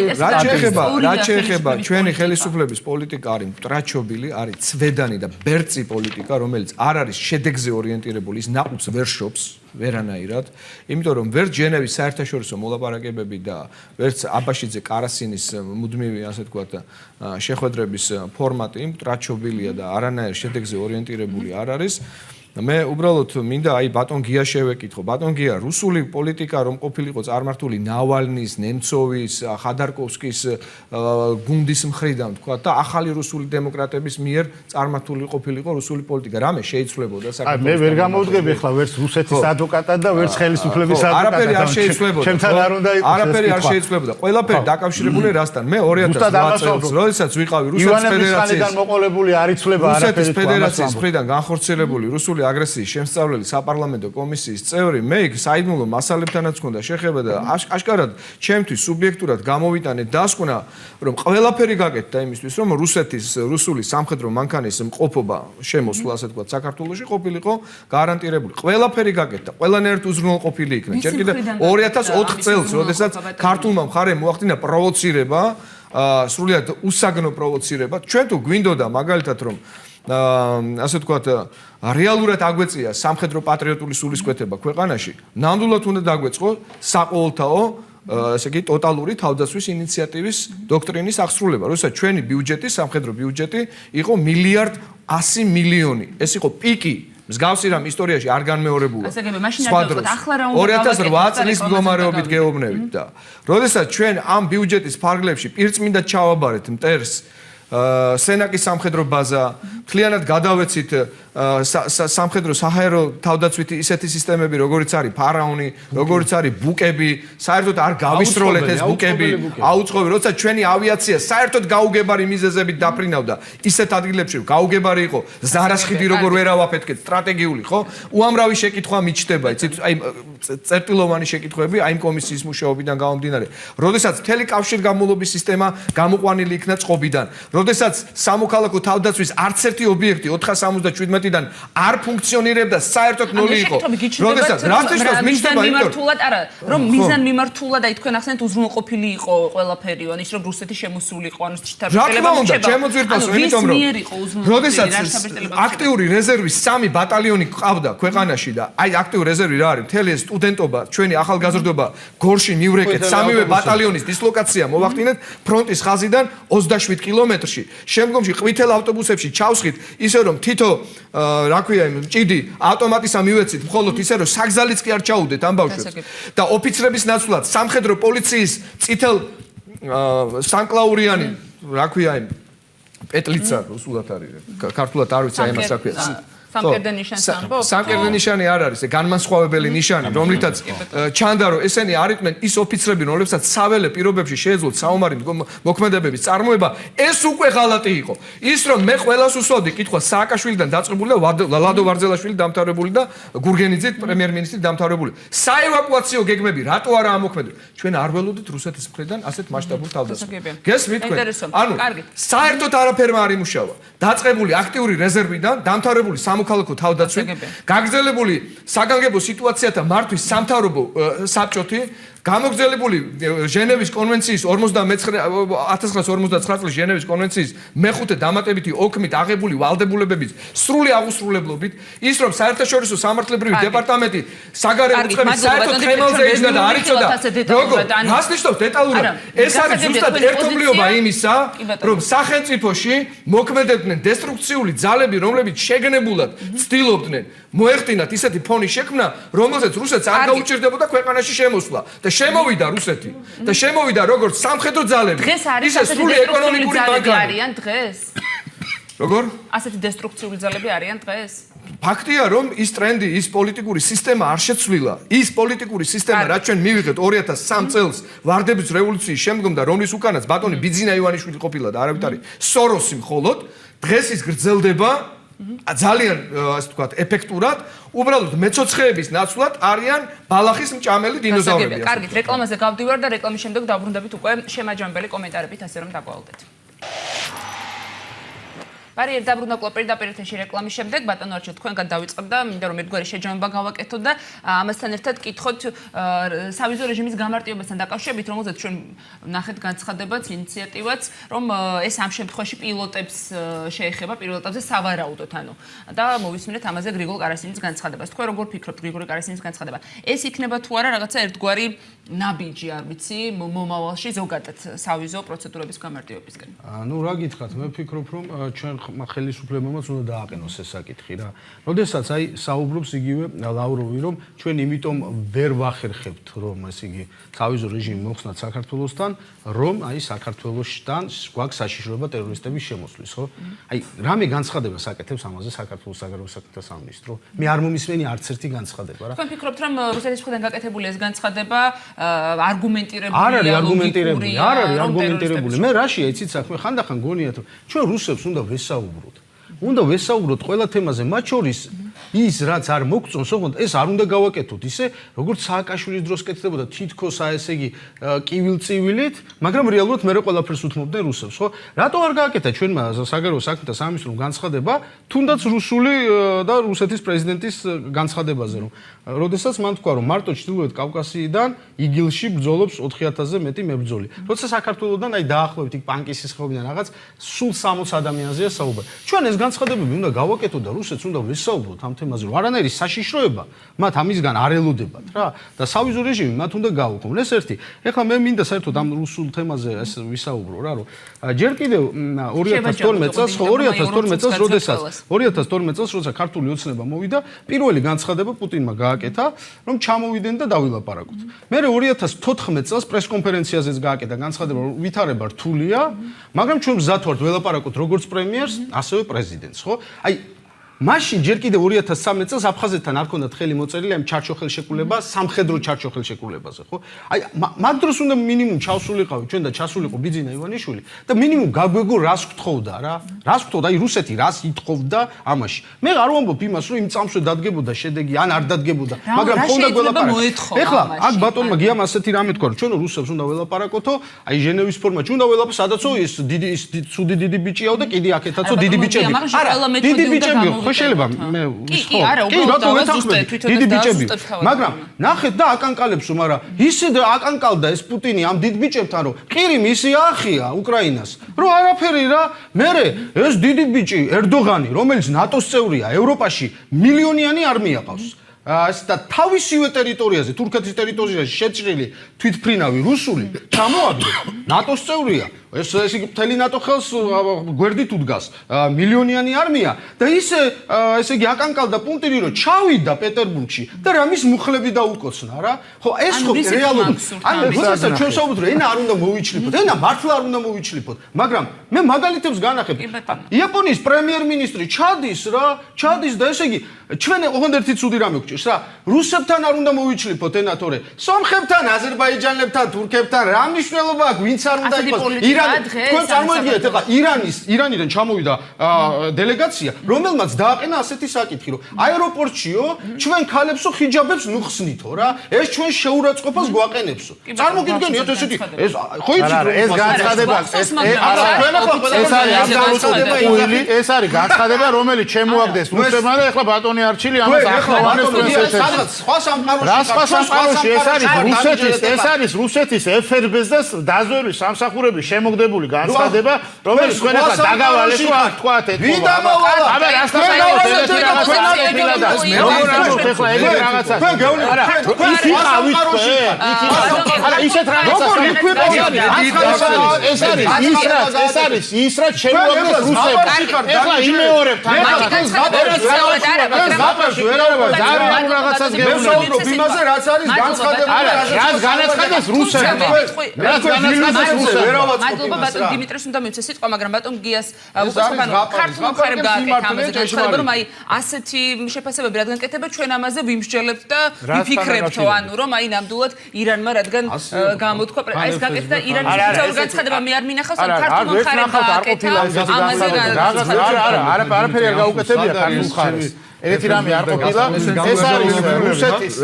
რაც შეეხება ჩვენი ხელისუფლების პოლიტიკა არის მტრაჩობილი, არის ცვედანი და ბერწი პოლიტიკა, რომელიც არ არის შედეგზე ორიენტირებული, ის ნაყოფს ვერ შობს ვერანაირად, იმიტომ რომ ვერც ჟენევის საერთაშორისო მოლაპარაკებები და ვერც აბაშიძე კარასინის მუდმივი, ასე ვთქვათ, შეხვედრების ფორმატი მტრაჩობილია და არანაირ შედეგზე ორიენტირებული არ არის. მე უბრალოდ მინდა აი ბატონ გია შევეკითხო. ბატონ გია, რუსული პოლიტიკა რომ ყოფილიყო წარმართული ნავალნის, ნემცოვის, ხადარკოვსკის გუნდის მხრიდან, თქვა და ახალი რუსული დემოკრატების მიერ წარმართული ყოფილიყო რუსული პოლიტიკა. რამე შეიცვლებოდა საქართველოს. მე ვერ გამოვდგები ახლა ვერც რუსეთის ადვოკატად და ვერც ხელისუფლების ადვოკატად. არაფერი არ შეიცვლებოდა. ჩემთან არ უნდა იყოს. არაფერი არ შეიცვლებოდა. ყველაფერი დაკავშირებული რასთან? მე 2008 წელს, როდესაც ვიყავი რუსეთის ფედერაციის მოყოლებული არ იცვლება არაფერი. რუსეთის ფედერაციის მხრიდან განხორციელებული რუსული აგრესიის შემსწავლელი საპარლამენტო კომისიის წევრი, მე იქ საიდუმლო მასალებთანაც მქონდა შეხება და აშკარად ჩემთვის სუბიექტურად გამოვიტანე დასკვნა, რომ ყველაფერი გაკეთდა იმისთვის, რომ რუსული სამხედრო მანქანის მყოფობა შემოსვლა, ასე ვთქვათ, საქართველოში ყოფილიყო გარანტირებული. ყველაფერი გაკეთდა, ყველანაირად უზრუნველყოფილი იქნა. ჯერ კიდევ 2004 წელს, როდესაც ქართულმა მხარემ მოახდინა პროვოცირება, სრულიად უსაგნო პროვოცირება. ჩვენ თუ გვინდოდა მაგალითად რომ ასე ვთქვათ, რეალურად აგვეწია სამხედრო პატრიოტული სულისკვეთება ქვეყანაში, ნამდვილად უნდა დაგვეწყო საყოველთაო ესე იგი ტოტალური თავდაცვის ინიციატივის დოქტრინის აღსრულება. როდესაც ჩვენი ბიუჯეტი, სამხედრო ბიუჯეტი იყო 1.100 მილიონი. ეს იყო პიკი. მსგავსი რამ ისტორიაში არ განმეორებულა. ასე გები, მაშინ არ დავწყოთ, ახლა რა უნდა 2008 წლის მდგომარეობით გეუბნებით და როდესაც ჩვენ ამ ბიუჯეტის ფარგლებში პირწმინდად ჩავაბარეთ მტერს სენაკის სამხედრო ბაზა, მთლიანად გადავეცით სამხედრო საჰაერო თავდაცვითი ისეთი სისტემები, როგორიც არის ფარაონი, როგორიც არის ბუკები, საერთოდ არ გავისროლეთ ეს ბუკები, აუწყობი, როცა ჩვენი ავიაცია საერთოდ გაუგებარი მიზეზებით დაფრინავდა ისეთ ადგილებში, რომ გაუგებარი იყო ზარას ხიდი როგორ ვერ ავაფეთქეთ, სტრატეგიული, ხო? უამრავი შეკითხვა მიჩნდება, იცით, აი წერტილოვანი შეკითხვები აი იმ კომისიის მუშაობიდან გამომდინარე. როდესაც მთელი კავშირგამოლობის სისტემა გამოყვანილი იქნა წყობიდან, როდესაც სამოქალაქო თავდაცვის არც ერთი ობიექტი 477-დან არ ფუნქციონირებდა, საერთოდ ნული იყო. როდესაც რასნიშნავს მიჩნდება მიმართულად, არა, რომ მიზან მიმართულად აი თქვენ ახსენეთ უზრუნველყოფილი იყო ყველაფერი, ანუ ის რომ რუსეთი შემოსული იყო, ანუ შეთანხმება მოხდება. შემოძვირთვას, იმიტომ რომ როდესაც აქტიური რეზერვის 3 ბატალიონი ყავდა ქვეყანაში და აი აქტიური რეზერვი რა არის? მთელი ეს სტუდენტობა, ჩვენი ახალგაზრდობა გორში მივრეკეთ, 3-ვე ბატალიონის დისლოკაცია მოვახდინეთ ფრონტის ხაზიდან 27 კილომეტრში. შემდგომში ყვითელ ავტობუსებში ჩავსხით, ისე რომ თითო რა ქვია იმ ჭიდი ავტომატისა მივეცით, მხოლოდ ისე რომ საგზალიც კი არ ჩაუდეთ ამ ბავშვებს. და ოფიცრების ნაცვლად სამხედრო პოლიციის წითელ სანკლაურიანი რა ქვია იმ პეტლიცა სულად არის. ქართულად არ ვიცი აი მას რა ქვია. სამკერდე ნიშანს ამბობ? სამკერდე ნიშანი არ არის, განმასხვავებელი ნიშანი, რომლითაც ჩანდა, რომ ესენი არ იყვნენ ის ოფიცრები, რომლებსაც საველე პირობებში შეეძლოთ საომარი მოქმედებების წარმოება, ეს უკვე ღალატი იყო. ის რომ მე ყველას უსვავდი კითხვა სააკაშვილიდან დაწყებული და ლადო ვარძელაშვილი დამთავრებული და გურგენიძე პრემიერ-მინისტრი დამთავრებული. საევაკუაციო გეგმები რატო არა ამოქმედებდა? ჩვენ არ ველოდით რუსეთის მხრიდან ასეთ მასშტაბურ თავდაცვას. გესმით თქვენ? ანუ საერთოდ არაფერმა არ იმუშავა. დაწყებული აქტიური რეზერვიდან დამთავრებული სამოქალაქო თავდაცვით, გაგრძელებული საგანგებო სიტუაციათა მართვის სამთავრობო საბჭოთი, გამოგზავნებული ჟენევის კონვენციის 1959 წლის ჟენევის კონვენციის მეხუთე დამატებითი ოქმით აღებული ვალდებულებების სრული აღუსრულებლობით, ის რომ საერთაშორისო სამართლებრივი დეპარტამენტი საგარეო უწყების საერთოდ ხემალზე იჯდა და არ იცოდა როგორ რას ნიშნავს დეტალურად, ეს არის ზუსტად ერთობლიობა იმისა, რომ სახელმწიფოში მოქმედებდნენ დესტრუქციული ძალები, რომლებიც შეგნებულად ცდილობდნენ მოეხდინათ ისეთი ფონი შექმნა, რომელზეც რუსეთს არ გაუჭირდებოდა ქვეყანაში შემოსვლა და შემოვიდა რუსეთი და შემოვიდა როგორც სამხედრო ძალები. ისე სრული ეკონომიკური ბანკი არიან დღეს? როგორ? ასეთი დესტრუქციული ძალები არიან დღეს? ფაქტია, რომ ის ტრენდი, ის პოლიტიკური სისტემა არ შეცვლილა. ის პოლიტიკური სისტემა, რაც ჩვენ მივიღეთ 2003 წელს ვარდების რევოლუციის შემდგომ და რომლის უკანაც ბატონი ბიძინა ივანიშვილი ყოფილა და არავით არის სოროსი მხოლოდ, დღეს ის გრძელდება ძალიან ასე ვთქვათ, ეფექტურად, უბრალოდ მეცოცხეების ნაცვლად არიან ბალახის მჭამელი დინოზავრები. კარგით, რეკლამაზე გავდივარ და რეკლამის შემდეგ დავბრუნდებით უკვე შემაჯამებელი კომენტარებით, ასე რომ დაგვალდეთ. ბარიერ დაბრუნდა პირდაპირ ეთერში რეკლამის შემდეგ, ბატონო არჩილ თქვენგან დავიწყებ და მინდა რომ ერთგვარი შეჯამება გავაკეთოთ და ამასთან ერთად კითხოთ სავიზო რეჟიმის გამარტივებასთან დაკავშირებით, რომელზეც ჩვენ ნახეთ განცხადებაც, ინიციატივაც, რომ ეს ამ შემთხვევაში პილოტებს შეეხება, პილოტებზე სავარაუდოდ, ანუ და მოვისმინეთ ამაზე გრიგოლ კარასინის განცხადებას. თქვენ როგორ ფიქრობთ გრიგოლ კარასინის განცხადება? ეს იქნება თუ არა რაღაცა ერთგვარი ნაბიჯი, არ ვიცი, მომავალში ზოგადად სავიზო პროცედურების გამარტივებისკენ? ну რა გითხრათ, მე ვფიქრობ რომ ჩვენ ხელისუფლებამაც უნდა დააყენოს ეს საკითხი რა. როდესაც აი საუბრობს იგივე ლავროვი, რომ ჩვენ იმიტომ ვერ ვახერხებთ, რომ ესე იგი თავიზო რეჟიმი მოხსნათ საქართველოსთან, რომ აი საქართველოსთან გვაქვს საშიშროება ტერორისტების შემოსვლის, ხო? აი რამე განცხადება საკეთებს ამაზე საქართველოს საგარეო საქმეთა სამინისტრო? მე არ მომისმენი არც ერთი განცხადება რა. თქვენ ფიქრობთ, რომ რუსეთის მხრიდან გაკეთებული ეს განცხადება არგუმენტირებულია? არ არის არგუმენტირებული, არ არის არგუმენტირებული. მე რაშია იცით საქმე, ხანდახან გონიათ, რომ ჩვენ რუსებს უნდა ვესაუბროთ. უნდა ვესაუბროთ ყველა თემაზე, მათ შორის ის რაც არ მოგწონს, ოღონდ ეს არ უნდა გავაკეთოთ ისე, როგორც სააკაშვილის დროს კეთდებოდა თითქოს ესე იგი კივილწივილით, მაგრამ რეალურად მე ყველაფერს უთმობდნენ რუსებს, ხო? რატო არ გააკეთა ჩვენმა საგარეო საქმეთა სამინისტრომ განცხადება, თუნდაც რუსული და რუსეთის პრეზიდენტის განცხადებაზე, რომ როდესაც მან თქვა, რომ მარტო ჩრდილოეთ კავკასიიდან იგილში ბრძოლობს 4000-ზე მეტი მებრძოლი. როცა საქართველოსთან აი დაახლოებით იქ პანკისის ხეობიდან რაღაც სულ 60 ადამიანზეა საუბარი. ჩვენ ეს განცხადებები უნდა გავაკეთო და რუსეთს უნდა ვესაუბროთ ამ თემაზე, რომ არანაირი საშიშროება მათ ამისგან არ ელოდებათ რა და სავიზო რეჟიმი მათ უნდა გაუქმონ. ეს ერთი. ეხლა მე მინდა საერთოდ ამ რუსულ თემაზე ეს ვისაუბრო რა, რომ ჯერ კიდევ 2012 წელს, ხო 2012 წელს, როცა ქართული ოცნება მოვიდა, პირველი განცხადება პუტინმა გააკეთა, რომ ჩამოვიდნენ და დავილაპარაკოთ. მერე 2014 წელს პრესკონფერენციაზეც გააკეთა განცხადება, რომ ვითარება რთულია, მაგრამ ჩვენ მზად ვართ ველაპარაკოთ როგორც პრემიერს, ასევე პრეზიდენტს, ხო? აი მაშინ ჯერ კიდევ 2013 წელს აფხაზეთთან არ ქონდათ ხელი მოწერილი ამ ჩარჩოხელშეკრულება, სამხედრო ჩარჩოხელშეკრულებაზე, ხო? აი მაგ დროს უნდა მინიმუმ ჩავსულიყავი ჩვენ და ჩასულიყო ბიძინა ივანიშვილი და მინიმუმ გაგვეგო რას გთხოვდა რა? რას გთხოვდა? აი რუსეთი რას ითხოვდა ამაში? მე არ ვამბობ იმას, რომ იმ წამსვე დადგებოდა შედეგი, ან არ დადგებოდა, მაგრამ ხონდა გველაპარაკო. ეხლა აქ ბატონმა გიამ ასეთი რამე თქვა, რომ ჩვენო რუსებს უნდა ველაპარაკოთო, აი ჟენევის ფორმატში უნდა ველაპარაკო, სადაცო ეს დიდი ბიჭიაო და კიდე აქეთაცო დიდი ბიჭები. არა, დიდი ბიჭები შეიძლება მე კი არა უბრალოდ დიდი ბიჭები მაგრამ ნახეთ და აკანკალებს მაგრამ ისე აკანკალდა ეს პუტინი ამ დიდ ბიჭებთან რომ ყირი მისი ახია უკრაინას რომ არაფერი რა მერე ეს დიდი ბიჭი ერდოღანი რომელიც ნატოს წევრია ევროპაში მილიონიანი არმია ყავს ეს და თავისივე ტერიტორიაზე თურქეთის ტერიტორიაზე შეჭრილი თვითფრინავი რუსული ჩამოაგდო ნატოს წევრია ეს იგი მთელი ნატო ხელს გვერდით უდგას მილიონიანი არმია და ესე იგი აკანკალდა პუნქტირი რომ ჩავიდა პეტერბურგში და რამის მუხლები დაუკოცნა რა ხო ეს ხო რეალურად ანუ როდესაც ჩვენ საუბრობთ ენა არ უნდა მოვიჩლიფოთ ენა მართლა არ უნდა მოვიჩლიფოთ მაგრამ მე მაგალითებს განახებ იაპონიის პრემიერ-მინისტრი ჩადის და ესე იგი ჩვენ ოღონდ ერთი ცუდი რამე გვჭირს რა რუსებთან არ უნდა მოვიჩლიფოთ ენა თორე სომხებთან აზერბაიჯანელებთან თურქებთან რა მნიშვნელობა აქვს ვინც არ უნდა იყოს თქვენ წარმოიდგინეთ ეხლა ირანიდან ჩამოვიდა დელეგაცია რომელმაც დააყენა ასეთი საკითხი რომ აეროპორტშიო ჩვენ ქალებსო ხიჯაბებს ნუხსნითო რა ეს ჩვენ შეურაცხყოფას გვაყენებსო წარმოგიდგენიათ ესეთი ეს ხო იცით ეს განცხადება ეს არის განცხადება რომელიც შემოაგდეს რუსებმა და ეხლა ბატონი არჩილი ამას ახლავანებს სადღაც სხვა სამყაროში ეს არის რუსეთის FRB-ს და დაზვერვის სამსახურების შემოგდებული განცხადება, რომელიც თქვენ ახლა დაგავალეთ რომ არ თქვათ ეთქვა. ვინ დამავალა? აბა რას დასაუბრეთ ისეთ რაღაცას ეს არის ის რაც შემოაგდეს რუსებს. ეხლა იმეორებთ ძალიან რაღაცას გეუბნებით იმაზე რაც არის განცხადებული რაც განაცხადეს რუსებმა. რაც განაცხადეს რუსებმა. მადლობა ბატონ დიმიტრეს უნდა მივცე სიტყვა მაგრამ ბატონ გიას უკაცრავად ქართულ მხარემ გააკეთა ამაზე განცხადება რომ აი ასეთი შეფასებები რადგან კეთება ჩვენ ამაზე ვიმსჯელებთ და ვიფიქრებთო ანუ რომ აი ნამდვილად ირანმა რადგან გამოთქვა აი ეს გაკეთდა ირანის ოფიციალური განცხადება მე არ მინახავს ამ ქართულ მხარემ გააკეთა ამაზე არაფერი არ გაუკეთებია ქართულ მხარეს ერთი რამე არ ყოფილა ეს არის რუსეთის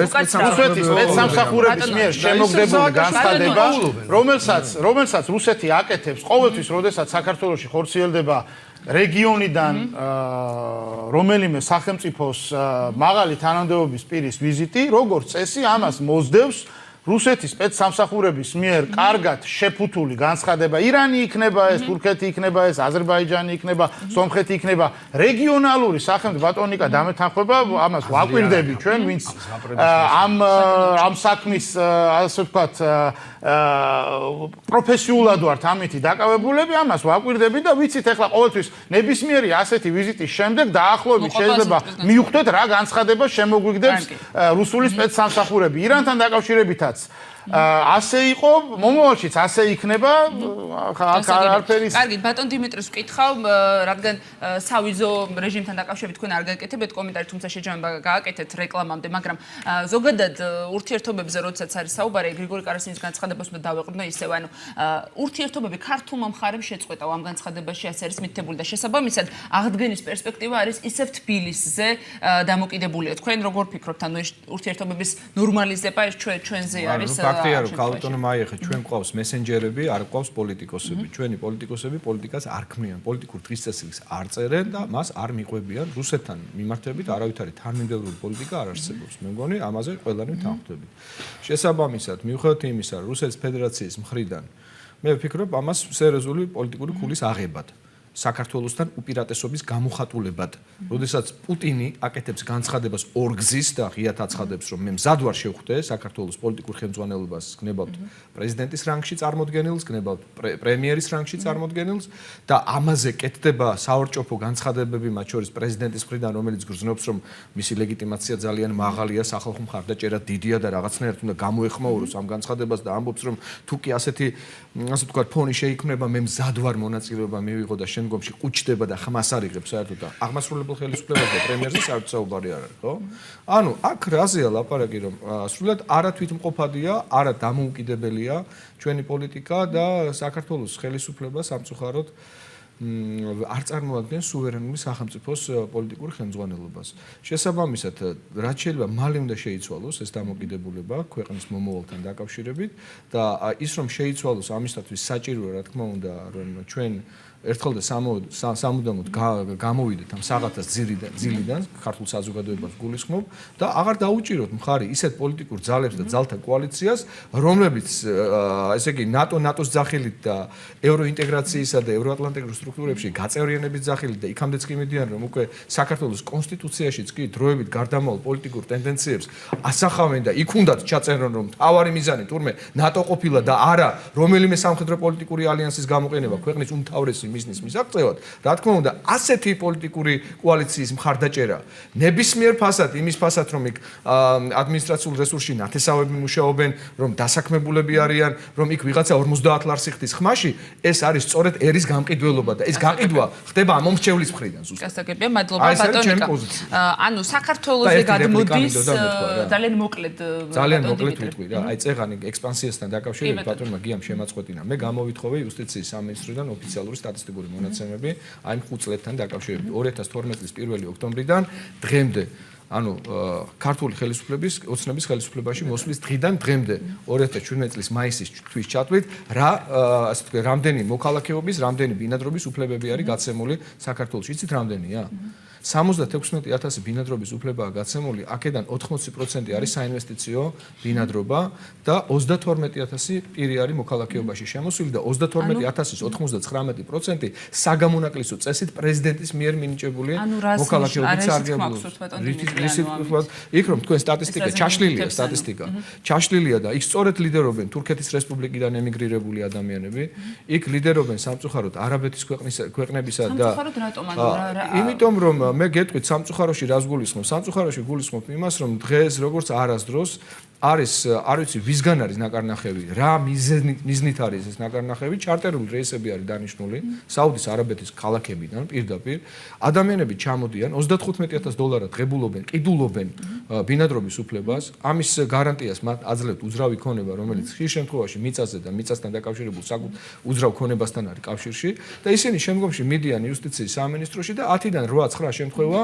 სპეცსამსახურების მიერ შემოგდებული განცხადება რომელსაც რუსეთი აკეთებს ყოველთვის როდესაც საქართველოში ხორციელდება რეგიონიდან რომელიმე სახელმწიფოს მაღალი თანამდებობის პირის ვიზიტი როგორც წესი ამას მოსდევს რუსეთის სპეცსამსახურების მიერ კარგად შეფუთული განცხადება ირანი იქნება ეს თურქეთი იქნება ეს აზერბაიჯანი იქნება სომხეთი იქნება რეგიონალური სახელმწიფო ბატონიკა დამეთანხმება ამას ვაკვირდები ჩვენ ვინც ამ საქმის ასე ვთქვათ პროფესიულად ვართ ამითი დაკავებულები ამას ვაკვირდები და ვიცით ეხლა ყოველთვის ნებისმიერი ასეთი ვიზიტის შემდეგ დაახლოებით შეიძლება მივხვდეთ რა განცხადება შემოგვიგდებს რუსული სპეცსამსახურები ირანთან დაკავშირებითაც ასე იყო მომავალშიც ასე იქნება არაფერის კარგი ბატონ დიმიტრეს ვკითხავ რადგან სავიზო რეჟიმთან დაკავშირებით თქვენ არ გააკეთებთ კომენტარი თუმცა შეჯამება გააკეთეთ რეკლამამდე მაგრამ ზოგადად ურთიერთობებზე როდესაც არის საუბარი გრიგორი კარასინის განცხადებას უნდა დავეყრდნო ისევ ანუ ურთიერთობები ქართულმა მხარემ შეწყვეტა ამ განცხადებაში ასე არის მითითებული და შესაბამისად აღდგენის პერსპექტივა არის ისევ თბილისზე დამოკიდებულია თქვენ როგორ ფიქრობთ ანუ ეს ურთიერთობების ნორმალიზება ეს ჩვენზე არის ფაქტია რომ ქალბატონო მაიახე ჩვენ ყავს მესენჯერები არ ყავს პოლიტიკოსები ჩვენი პოლიტიკოსები პოლიტიკას არ ქმნიან პოლიტიკურ დღესასწაულს არ წერენ და მას არ მიყვებიან რუსეთთან მიმართებით არავითარი თანმიმდევრული პოლიტიკა არ არსებობს მე მგონი ამაზე ყველანი თანხმდებით შესაბამისად მიუხედავად იმისა რომ რუსეთის ფედერაციის მხრიდან მე ვფიქრობ ამას სერიოზული პოლიტიკური ქულის აღებად საქართველოსთან უპირატესობის გამოხატულებად. როდესაც პუტინი აკეთებს განცხადებას ორგზის და ღიად აცხადებს, რომ მე მზად ვარ შევხვდე საქართველოს პოლიტიკურ ხელმძღვანელობას, გნებავთ პრეზიდენტის რანგში წარმოდგენილს, გნებავთ პრემიერის რანგში წარმოდგენილს და ამაზე კეთდება საორჭოფო განცხადებები, მათ შორის პრეზიდენტის მხრიდან, რომელიც გრძნობს, რომ მისი ლეგიტიმაცია ძალიან მაღალია, სახალხო მხარდაჭერა დიდია და რაღაცნაირად უნდა გამოეხმაუროს ამ განცხადებას და ამბობს, რომ თუ კი ასე ვთქვათ, ფონი შეიქმნება, მე მზად ვარ მონაწილეობა მივიღო და შემდგომში ყუჩდება და ხმას არ იღებს საერთოდ და აღმასრულებელ ხელისუფლებას და პრემიერზე საერთოდ საუბარი არ არის, ხო? ანუ აქ რაზეა ლაპარაკი, რომ სრულად არა თვითმყოფადია, არა დამოუკიდებელია ჩვენი პოლიტიკა და საქართველოს ხელისუფლება სამწუხაროდ არ წარმოადგენს სუვერენული სახელმწიფოს პოლიტიკურ ხელმძღვანელობას. შესაბამისად, რაც შეიძლება მალე უნდა შეიცვალოს ეს დამოკიდებულება ქვეყნის მომავალთან დაკავშირებით და ის რომ შეიცვალოს ამისათვის საჭიროა რა თქმა უნდა რომ ჩვენ ერთხელ და სამუდამოდ გამოვიდეთ ამ საღათას ძილიდან ქართულ საზოგადოებას გულისხმობ და აღარ დაუჭიროთ მხარი ისეთ პოლიტიკურ ძალებს და ძალთა კოალიციას, რომლებიც ესე იგი ნატოს ძახილით და ევროინტეგრაციისა და ევროატლანტიკურ სტრუქტურებში გაწევრიანების ძახილით და იქამდეც კი მიდიან, რომ უკვე საქართველოს კონსტიტუციაშიც კი დროებით გარდამავალ პოლიტიკურ ტენდენციებს ასახავენ და იქ უნდათ ჩაწერონ, რომ თავარი მიზანი თურმე ნატო ყოფილა და არა რომელიმე სამხედრო პოლიტიკური ალიანსის გამოყენება ქვეყნის უმთავრესი მიზნის მისაღწევად, რა თქმა უნდა, ასეთი პოლიტიკური კოალიციის მხარდაჭერა ნებისმიერ ფასად, იმის ფასად, რომ იქ ადმინისტრაციულ რესურსში ნათესავები მუშაობენ, რომ დასაქმებულები არიან, რომ იქ ვიღაცა 50 ლარს იხდის ხმაში, ეს არის სწორედ ერის გამყიდველობა და ეს გაყიდვა ხდება ამომრჩევლის მხრიდან ზუსტად. გასაგებია, მადლობა ბატონიკა. ანუ საქართველოსზე გადმოდის ძალიან მოკლედ ვიტყვი რა. აი წეღანი ექსპანსიასთან დაკავშირებით ბატონმა გიამ შემაწყვეტინა. მე გამოვითხოვე იუსტიციის სამინისტროდან ოფიციალური სტატისტიკური მონაცემები აი ამ 5 წლებთან დაკავშირებით 2012 წლის 1 ოქტომბრიდან დღემდე ანუ ქართული ხელისუფლების ოცნების ხელისუფლებაში მოსვლის დღიდან დღემდე 2017 წლის მაისის თვის ჩათვლით რა ასე ვთქვი რამდენი მოქალაქეობის, რამდენი ბინადრობის უფლებები არის გაცემული საქართველოში. იცით რამდენია? 76,000 ბინადრობის უფლებაა გაცემული, აქედან 80% არის საინვესტიციო ბინადრობა და 32,000 პირი არის მოქალაქეობაში შემოსული და 32,000-ის 99% საგამონაკლისო წესით პრეზიდენტის მიერ მინიჭებული მოქალაქეობის სარგებლობა. იქ რომ თქვენ სტატისტიკა ჩაშლილია და იქ სწორედ ლიდერობენ თურქეთის რესპუბლიკიდან ემიგრირებული ადამიანები, იქ ლიდერობენ სამწუხაროდ არაბეთის ქვეყნებისა და იმიტომ რომ მე გეტყვით სამწუხაროში რას გულისხმობ? სამწუხაროში გულისხმობ იმას, რომ დღეს როგორც არასდროს არის არ ვიცი ვისგან არის ნაკარნახევი, რა მიზნით არის ეს ნაკარნახევი, ჩარტერული რეისები არის დანიშნული საუდის არაბეთის ქალაქებიდან პირდაპირ. ადამიანები ჩამოდიან, $35,000 ღებულობენ, ყიდულობენ ბინადრობის უფლებას. ამის გარანტიას მათ აძლევთ უძრავი ქონება, რომელიც ხშირ შემთხვევაში მიწაზე და მიწასთან დაკავშირებულ უძრავ ქონებასთან არის კავშირში და ისინი შემდგომში მიდიან იუსტიციის სამინისტროში და 10-დან 8-9 შემთხვევა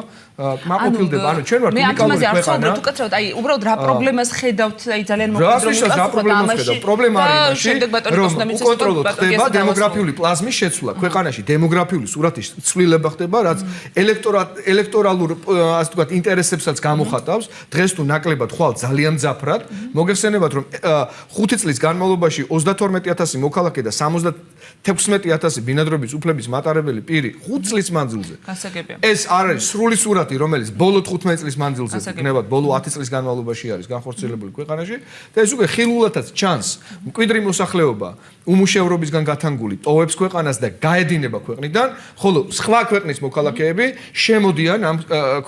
კმაყოფილდება. ანუ ჩვენ ვართ უნიკალური ქვეყანა. უკაცრავად, აი უბრალოდ რა პრობლემას ხედავთ, აი ძალიან მოკიდრომი პრობლემა არის რომ უკონტროლოდ ხდება დემოგრაფიული პლაზმის შეცვლა ქვეყანაში, დემოგრაფიული სურათის ცვლილება ხდება, რაც ელექტორალურ ასე ვთქვათ ინტერესებსაც გამოხატავს. დღეს თუ ნაკლებად ხვალ ძალიან მძაფრად, მოგეხსენებათ რომ 5 წლის განმავლობაში 32,000 მოქალაქე და 76,000 ბინადრობის უფლების მატარებელი პირი 5 წლის მანძილზე. ეს არ არის სრული სურათი, რომელიც ბოლო 15 წლის მანძილზე გნებავთ, ბოლო 10 წლის განმავლობაში არის განხორციელებული ქვეყანაში და ეს უკვე ხილულადაც ჩანს მკვიდრი მოსახლეობა უმუშევრობისგან გათანგული ტოვებს ქვეყანას და გაედინება ქვეყნიდან, ხოლო სხვა ქვეყნის მოქალაქეები შემოდიან ამ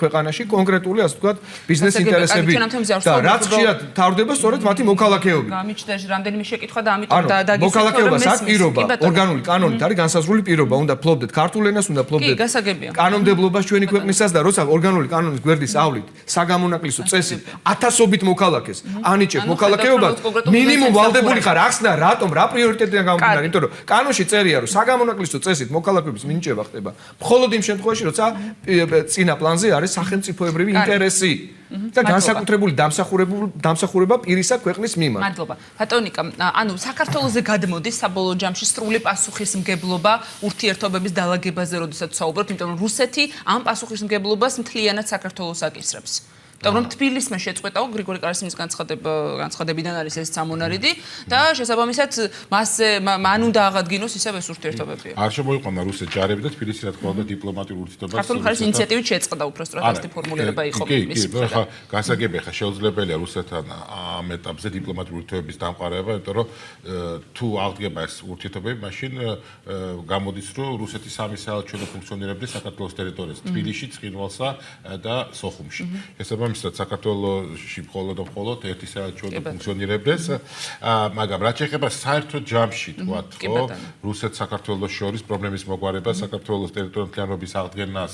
ქვეყანაში კონკრეტული ასე ვთქვათ ბიზნეს ინტერესებით და რაც ხშირად თავდება სწორედ მათი მოქალაქეობით. გამიჩნდა რამდენიმე შეკითხვა და ამიტომ დაგისვენე მოქალაქეობას აქვს პირობა, ორგანული კანონით არის განსაზღვრული პირობა, უნდა ფლობდეთ ქართულ ენას, უნდა ფლობდეთ კანონმდებლობას ჩვენი ქვეყნისას და როცა ორგანული კანონის გვერდის ავლით საგამონაკლისო წესით 1000-ობით მოქალაქეს ანიჭებ მოქალაქეობას, მინიმუმ ვალდებული ხარ ახსნა რატომ რა პრიორიტეტიდან გამომდინარე, იმიტომ რომ კანონში წერია რომ საგამონაკლისო წესით მოქალაქეობის მინიჭება ხდება მხოლოდ იმ შემთხვევაში, როცა წინა პლანზე არის სახელმწიფოებრივი ინტერესი და განსაკუთრებული დამსახურება პირისა ქვეყნის მიმართ. მადლობა. ბატონიკა, ანუ საქართველოსზე გადმოდის საბოლოო ჯამში სრული პასუხისმგებლობა ურთიერთობების დაალაგებაზე, როდესაც საუბრობთ, იმიტომ რომ რუსეთი ამ პასუხისმგებლობას მთლიანად საქართველოს აკისრებს. და რომ თბილისმა შეწყვეტაო გრიგორი კარასინის განცხადებიდან არის ეს სამონარიდი და შესაბამისად მან უნდა აღადგინოს ისევ ეს ურთიერთობები. არ შემოიყვანა რუსეთ ჯარები და თბილისი რა თქმა უნდა დიპლომატიურ ურთიერთობებს ქართული მხარის ინიციატივით შეწყდა უფრო სწრაფად ეს ფორმულირება იყო მის მხრიდან. ხა გასაგებია ხა შეუძლებელია რუსეთთან ამ ეტაპზე დიპლომატიური ურთიერთობების დამყარება, იმიტომ რომ თუ აღდგება ეს ურთიერთობები, მაშინ გამოდის რომ რუსეთის სამი საელჩო ფუნქციონირებდა საქართველოს ტერიტორიაზე, თბილისში, ცხინვალსა და სოხუმში. შესაბამისად საქართველოში მხოლოდ ერთი საელჩო ფუნქციონირებდეს, მაგრამ რაც შეეხება საერთო ჯამში თქვათ, ხო, რუსეთ-საქართველოს შორის პრობლემის მოგვარება, საქართველოს ტერიტორიული მთლიანობის აღდგენას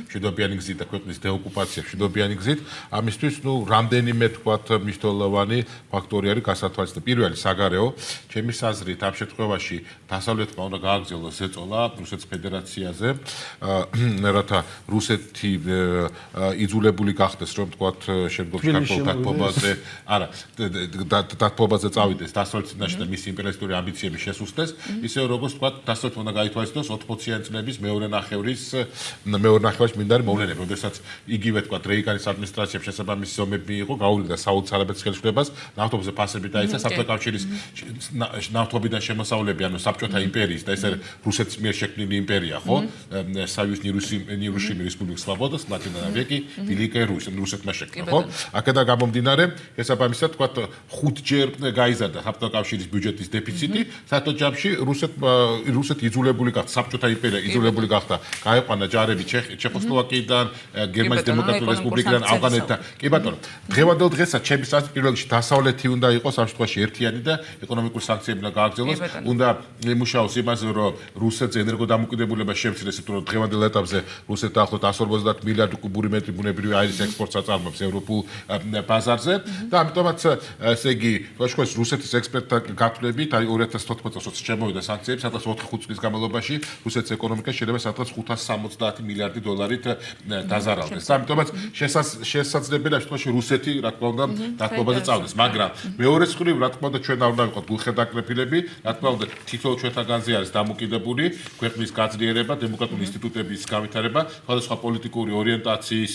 მშვიდობიანი გზით და ქვეყნის დეოკუპაციას მშვიდობიანი გზით, ამისთვის რამდენიმე თქვათ მნიშვნელოვანი ფაქტორი არის გასათვალისწინებელი. პირველი საგარეო, ჩემი აზრით, ამ შემთხვევაში დასავლეთმა უნდა გააგრძელოს ზეწოლა რუსეთის ფედერაციაზე, რათა რუსეთი იძულებული გახდეს, რომ თქვათ შემდგომში ქართულ დათბობაზე, დათბობაზე წავიდეს დასავლეთ წინაშე და მისი იმპერიალისტური ამბიციები შესუსტეს, ისე როგორც თქვათ დასავლეთმა უნდა გაითვალისწინოს 80-იანი წლების მეორე ნახევრის მინდარი მოვლენები, როდესაც იგივე თქვათ რეიგანის ადმინისტრაციამ შესაბამისი ზომები მიიღო, გაუვლიდა საუდის არაბეთის ხელისუფლებას, ნავთობზე ფასები დაიცა, საბჭოთა კავშირის ნავთობიდან შემოსავლები, ანუ საბჭოთა იმპერიის და ეს რუსეთის მიერ შექმნილი იმპერია, ხო? Союз нерушимой республики свобода, Латинная Америка, Великая Русь, რუსეთმა შექმნა, ხო? აქედან გამომდინარე, შესაბამისად თქვათ 5 ჯერ გაიზარდა საბჭოთა კავშირის ბიუჯეტის დეფიციტი, საერთო ჯამში რუსეთი იძულებული გახდა, საბჭოთა იმპერია იძულებული გახდა, გაეყვანა ჯარები ჩეხოსლოვაკიიდან, გერმანიის დემოკრატიული რესპუბლიკიდან, ავღანეთიდან. კი ბატონო, დღევანდელ დღესაც ჩემს აზრით პირველში დასავლეთი უნდა იყოს ამ შემთხვევაში ერთიანი და ეკონომიკური სანქციები უნდა გააგრძელოს, უნდა იმუშაოს იმაზე, რომ რუსეთს ენერგოდამოკიდებულება შემცირდეს, იმიტომ რომ დღევანდელ ეტაპზე რუსეთი დაახლოებით 150 მილიარდი კუბური მეტრი ბუნებრივი აირის ექსპორტს აწარმოებს ევროპულ ბაზარზე და ამიტომაც ესე იგი თქვენ რუსეთის ექსპერტთა გათვლებით აი 2014 წელს შემოვიდა სანქციები, სადაც 4-5 წლის განმავლობაში რუსეთის ეკონომიკა შეიძლება სადღაც 570 მილიარდი დოლარით დაზარალდეს. და ამიტომაც შესაძლებელია შემთხვევაში რუსეთი რა თქმა უნდა დათბობაზე წავიდეს, მაგრამ მეორე მხრივ რა თქმა უნდა ჩვენ არ უნდა ვიყოთ გულხედაკრეფილები, რა თქმა უნდა თითოეულ ჩვენთანგანზე არის დამოკიდებული ქვეყნის გაძლიერება, დემოკრატიული ინსტიტუტების განვითარება, სხვადასხვა პოლიტიკური ორიენტაციის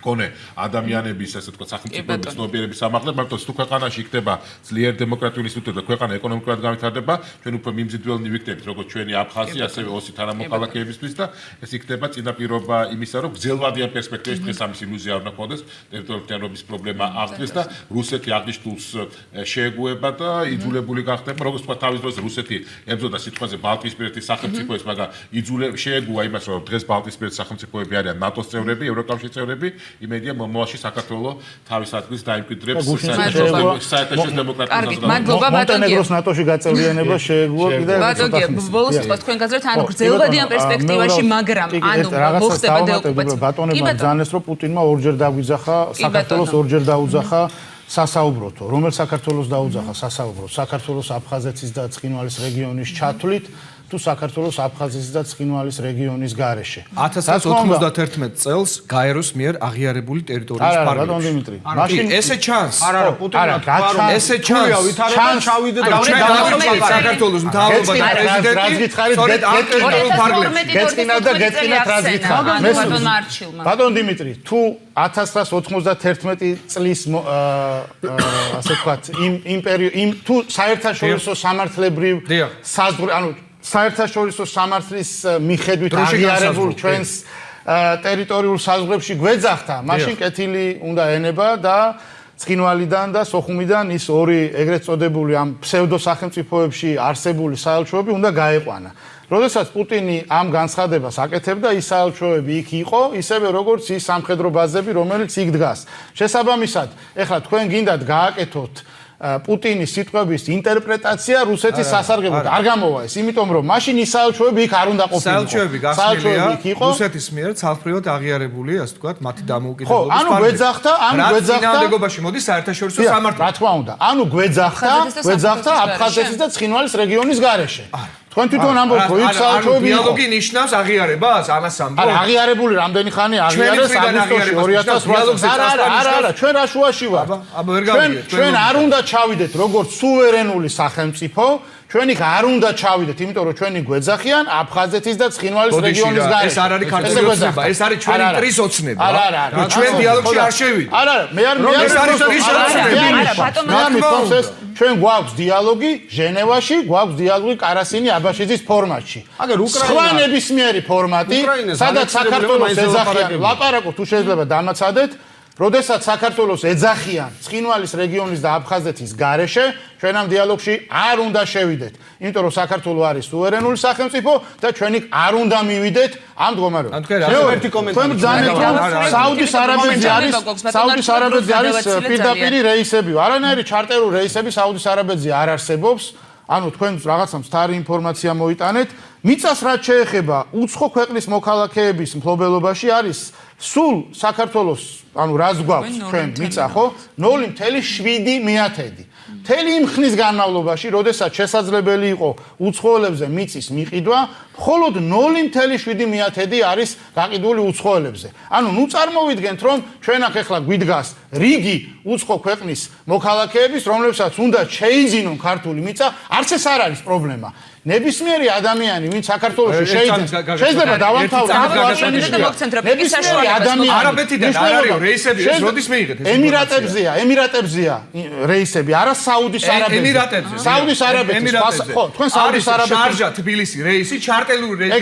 კონე ადამიანების ასე თქვა სახელმწიფოების ცნობიერების ამაღლება, მაგრამ თუ ქვეყანაში იქნება ძლიერ დემოკრატიული ინსტიტუტები და ქვეყანა ეკონომიკურად განვითარდება, ჩვენ უფრო მიმზიდველნი ვიქნებით, როგორც ჩვენი აფხაზი, ასევე ოსი თანამოქალაქეებისთვის და ეს იქნება წინაპირობა იმისა, რომ გრძელვადიან პერსპექტივაში დღეს ამის ილუზია არ უნდა გქონდეს, ტერიტორიული მთლიანობის პრობლემა აღდგეს და რუსეთი აღნიშნულს შეეგუება და იძულებული გახდება, როგორც თქვა თავის დროზე რუსეთი ებრძოდა სიტყვაზე ბალტიისპირეთის სახელმწიფოებს, მაგრამ შეეგუა იმას, რომ დღეს ბალტიისპირეთის სახელმწიფოები არიან ნატოს წევრები, ევროკავშირის წევრები. იმედია მომავალში საქართველოს თავის ადგილს დაიმკვიდრებს საერთაშორისო დემოკრატიის მადლობა მონტენეგროს ნატოში გაწევრიანება შეეგუა კიდევ ბატონო ბოლოს თქვა თქვენ გაზრდით ანუ გრძელვადიან პერსპექტივაში მაგრამ ანუ მოხდება დეოკუპაცია ბატონებმა ძალეს რომ პუტინმა ორჯერ დაგვიძახა საქართველოს ორჯერ დაუძახა სასაუბროთო რომელ საქართველოს დაუძახა სასაუბრო საქართველოს აფხაზეთის და ცხინვალის რეგიონის ჩათვლით თუ საქართველოს აფხაზეთის და ცხინვალის რეგიონის გარეშე 1991 წელს გაეროს მიერ აღიარებული ტერიტორიის პარლამენტი. არა, ბატონ დიმიტრი. მაშინ ესე ჩანს. არა, პუტინმა გაჩანს. ესე ჩანს. ვითარება ჩავიდე და საქართველოს მთავრობა და პრეზიდენტი. სწორედ ამ ტერიტორიულ ფარგლებში. გეწინათ და გეწინათ რაც გითხარ. ბატონ დიმიტრი, თუ 1991 წლის ასე ვთქვათ, იმ თუ საერთაშორისო სამართლებრივ საზღვრები, ანუ საერთაშორისო სამართლის მიხედვით აღიარებულ ჩვენს ტერიტორიულ საზღვრებში გვეძახდა, მაშინ კეთილი უნდა ენება და ცხინვალიდან და სოხუმიდან ის ორი ეგრეთ წოდებული ამ ფსევდო სახელმწიფოებში არსებული საელჩოები უნდა გაეყვანა. როდესაც პუტინი ამ განცხადებას აკეთებდა, ის საელჩოები იქ იყო, ისევე როგორც ის სამხედრო ბაზები, რომელიც იქ დგას. შესაბამისად, ეხლა თქვენ გინდათ გააკეთოთ პუტინის სიტყვების ინტერპრეტაცია რუსეთის სასარგებლოდ. არ გამოვა ეს, იმიტომ რომ მაშინ ის საელჩოები იქ არ უნდა ყოფილიყო. საელჩოები გახსნილია რუსეთის მიერ ცალფრივად აღიარებული, ასე ვთქვათ, მათი დამოუკიდებლობის ანუ გვეძახდა წინააღმდეგობაში მოდის საერთაშორისო სამართლი. რა თქმა უნდა. ანუ გვეძახდა აფხაზეთის და ცხინვალის რეგიონის გარეშე. თქვენ თვითონ ამბობთ, რომ იქ საელჩოები იყო. დიალოგი ნიშნავს აღიარებას, ამას ამბობთ. არა, აღიარებული რამდენი ხანი აღიარეს აგვისტოში 2008 წელს. არა, ჩვენ რა შუაში ვართ. ჩვენ არ უნდა ჩავიდეთ როგორც სუვერენული სახელმწიფო, ჩვენ იქ არ უნდა ჩავიდეთ, იმიტომ რომ ჩვენი გვეძახიან აფხაზეთის და ცხინვალის რეგიონის გარეშე. ეს არ არის ქართული ოცნება, ეს არის ჩვენი მტრის ოცნება. ჩვენ დიალოგში არ შევიდეთ. არა, მე არ ჩვენ გვაქვს დიალოგი ჟენევაში, გვაქვს დიალოგი კარასინი აბაშიძის ფორმატში. სხვა ნებისმიერი ფორმატი, სადაც საქართველოს ეძახიან, ლაპარაკობ თუ შეიძლება დამაცადეთ, როდესაც საქართველოს ეძახიან ცხინვალის რეგიონის და აფხაზეთის გარეშე, ჩვენ ამ დიალოგში არ უნდა შევიდეთ, იმიტომ რომ საქართველო არის სუვერენული სახელმწიფო და ჩვენ იქ არ უნდა მივიდეთ ამ მდგომარეობაში. ერთი კომენტარი. საუდის არაბეთზე არის პირდაპირი რეისები, არანაირი ჩარტერული რეისები საუდის არაბეთზე არ არსებობს. ანუ თქვენ რაღაცა მცდარი ინფორმაცია მოიტანეთ. მიწას რაც შეეხება უცხო ქვეყნის მოქალაქეების მფლობელობაში არის სულ საქართველოს, ანუ რაც გვაქვს ჩვენ მიწა ხო 0.7 მთელი იმ ხნის განმავლობაში, როდესაც შესაძლებელი იყო უცხოელებზე მიწის მიყიდვა, მხოლოდ 0.7 არის გაყიდული უცხოელებზე. ანუ ნუ წარმოვიდგენთ, რომ ჩვენ აქ ახლა გვიდგას რიგი უცხო ქვეყნის მოქალაქეების, რომლებსაც უნდა შეიძინონ ქართული მიწა, არც ეს არ არის პრობლემა. ნებისმიერი ადამიანი, ვინც საქართველოში შეიძლება დავამთავროთ ნებისმიერი ადამიანი არაბეთიდან არ არისო რეისები, ეს როდის მიიღეთ ეს ემირატებზეა რეისები, არა საუდის არაბეთზე. საუდის არაბეთის ხო, თქვენ საუდის არაბეთში შარჟა თბილისი რეისი, ჩარტელური რეისი.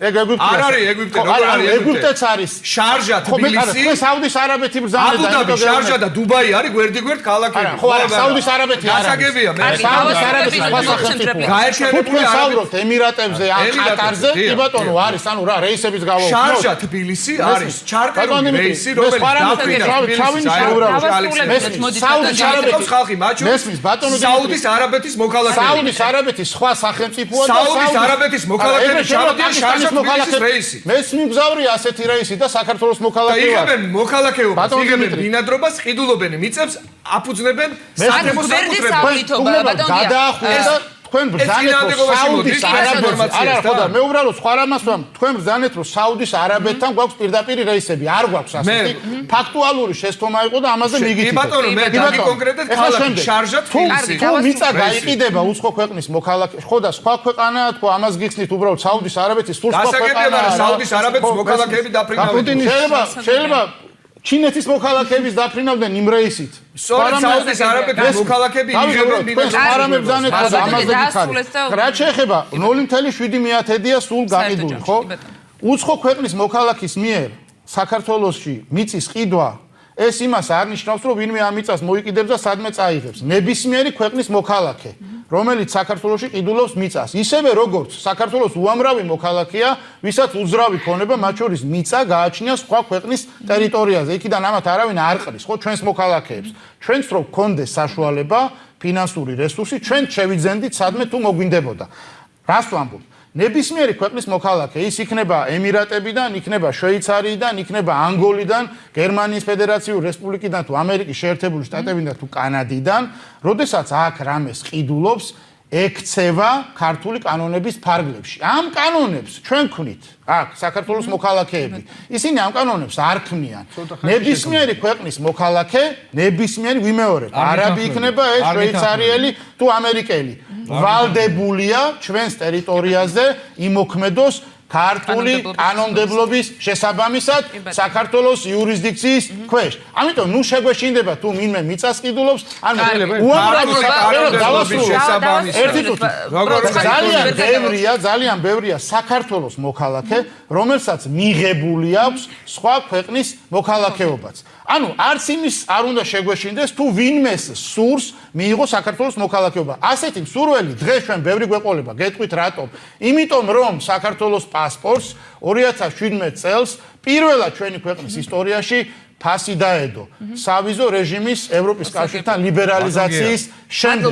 ეგ ეგვიპტეა. არ არის ეგვიპტე, როგორ არის ეგვიპტეც არის. შარჟა თბილისი. თქვენ საუდის არაბეთი ბრძანეთ და აბუ-დაბი, შარჟა და დუბაი არის გვერდიგვერდ ქალაქები. ხო, არა, საუდის არაბეთი არ არის. გასაგებია, მე საუდის არაბეთის სხვა სახელმწიფოა. თქვენ საუბრობთ ემირატებზე ან ყატარზე, კი ბატონო, არის, ანუ რა, რეისების გავაუქმოთ. შარჟა თბილისი არის ჩარტერული რეისი, რომელიც საუდის არაბეთის მოქალაქეები. საუდის არაბეთის სხვა სახელმწიფოა და საუდის არაბეთის მოქალაქეები ჩამოდიან შარჟა თბილისის რეისი. მეც მიგზავრია ასეთი რეისი და საქართველოს მოქალაქეა. იღებენ მოქალაქეობას, იღებენ ბინადრობას, ყიდულობენ მიწებს, აფუძნებენ სათემო საკუთრებას. გადაახვიეთ თქვენ ბრძანეთ რომ საუდის არაბეთთან არა ხო და მე უბრალოდ სხვა რამას ვამ თქვენ ბრძანეთ რომ საუდის არაბეთთან გვაქვს პირდაპირი რეისები არ გვაქვს ასეთი ფაქტუალური შეცდომა იყო და ამაზე მიგიწევთ. კი ბატონო მე დაგი კონკრეტად ქალაქი შარჟა თბილისი. თუ მიწა გაიყიდება უცხო ქვეყნის მოქალაქე ხო და სხვა ქვეყანაა თქო ამას გიხსნით უბრალოდ საუდის არაბეთის სულ სხვა ქვეყანაა. საუდის არაბეთის მოქალაქეები დაფრინავდნენ. შეიძლება ჩინეთის მოქალაქეების დაფრინავდნენ იმ რეისით. სწორედ საუდის არაბეთის მოქალაქეები იღებენ ბინადრობას. ამაზე გითხარით. რაც შეეხება 0.7-ია სულ გაყიდული, ხო? უცხო ქვეყნის მოქალაქის მიერ საქართველოში მიწის ყიდვა ეს იმას არ ნიშნავს, რომ ვინმე ამ მიწას მოიყიდებს და სადმე წაიღებს. ნებისმიერი ქვეყნის მოქალაქე, რომელიც საქართველოში ყიდულობს მიწას, ისევე როგორც საქართველოს უამრავი მოქალაქეა, ვისაც უძრავი ქონება, მათ შორის მიწა გააჩნია სხვა ქვეყნის ტერიტორიაზე. იქიდან ამათ არავინ არ ყრის, ხო, ჩვენს მოქალაქეებს. ჩვენც რო გქონდეს საშუალება, ფინანსური რესურსი, ჩვენ შევიძენდით სადმე თუ მოგვინდებოდა. რას ვამბობ? ნებისმიერი ქვეყნის მოქალაქე, ის იქნება ემირატებიდან, იქნება შვეიცარიიდან, იქნება ანგოლიდან, გერმანიის ფედერაციული რესპუბლიკიდან თუ ამერიკის შეერთებული შტატებიდან თუ კანადიდან, როდესაც აქ რამეს ყიდულობს, ექცევა ქართული კანონების ფარგლებში. ამ კანონებს ჩვენ ვქნით, აქ საქართველოს მოქალაქეები. ისინი ამ კანონებს არ ქმნიან. ნებისმიერი ქვეყნის მოქალაქე, ნებისმიერი ვიმეორებ, არაბი იქნება ეს შვეიცარიელი თუ ამერიკელი. ვალდებულია ჩვენს ტერიტორიაზე იმოქმედოს ქართული კანონმდებლობის შესაბამისად საქართველოს იურისდიქციის ქვეშ. ამიტომ ნუ შეგვეშინდება თუ ვინმე მიწას ყიდულობს, ანუ უამრავი დავასრულოთ ერთი წუთი. ძალიან ბევრია საქართველოს მოქალაქე, რომელსაც მიღებული აქვს სხვა ქვეყნის მოქალაქეობაც. ანუ არც იმის არ უნდა შეგვეშინდეს თუ ვინმეს სურს მიიღო საქართველოს მოქალაქეობა. ასეთი მსურველი დღეს ჩვენ ბევრი გვეყოლება, გეტყვით რატომ? იმიტომ რომ საქართველოს პასპორტს 2017 წელს პირველად ჩვენი ქვეყნის ისტორიაში ფასი დაედო სავიზო რეჟიმის ევროპის კავშირთან ლიბერალიზაციის შემდეგ.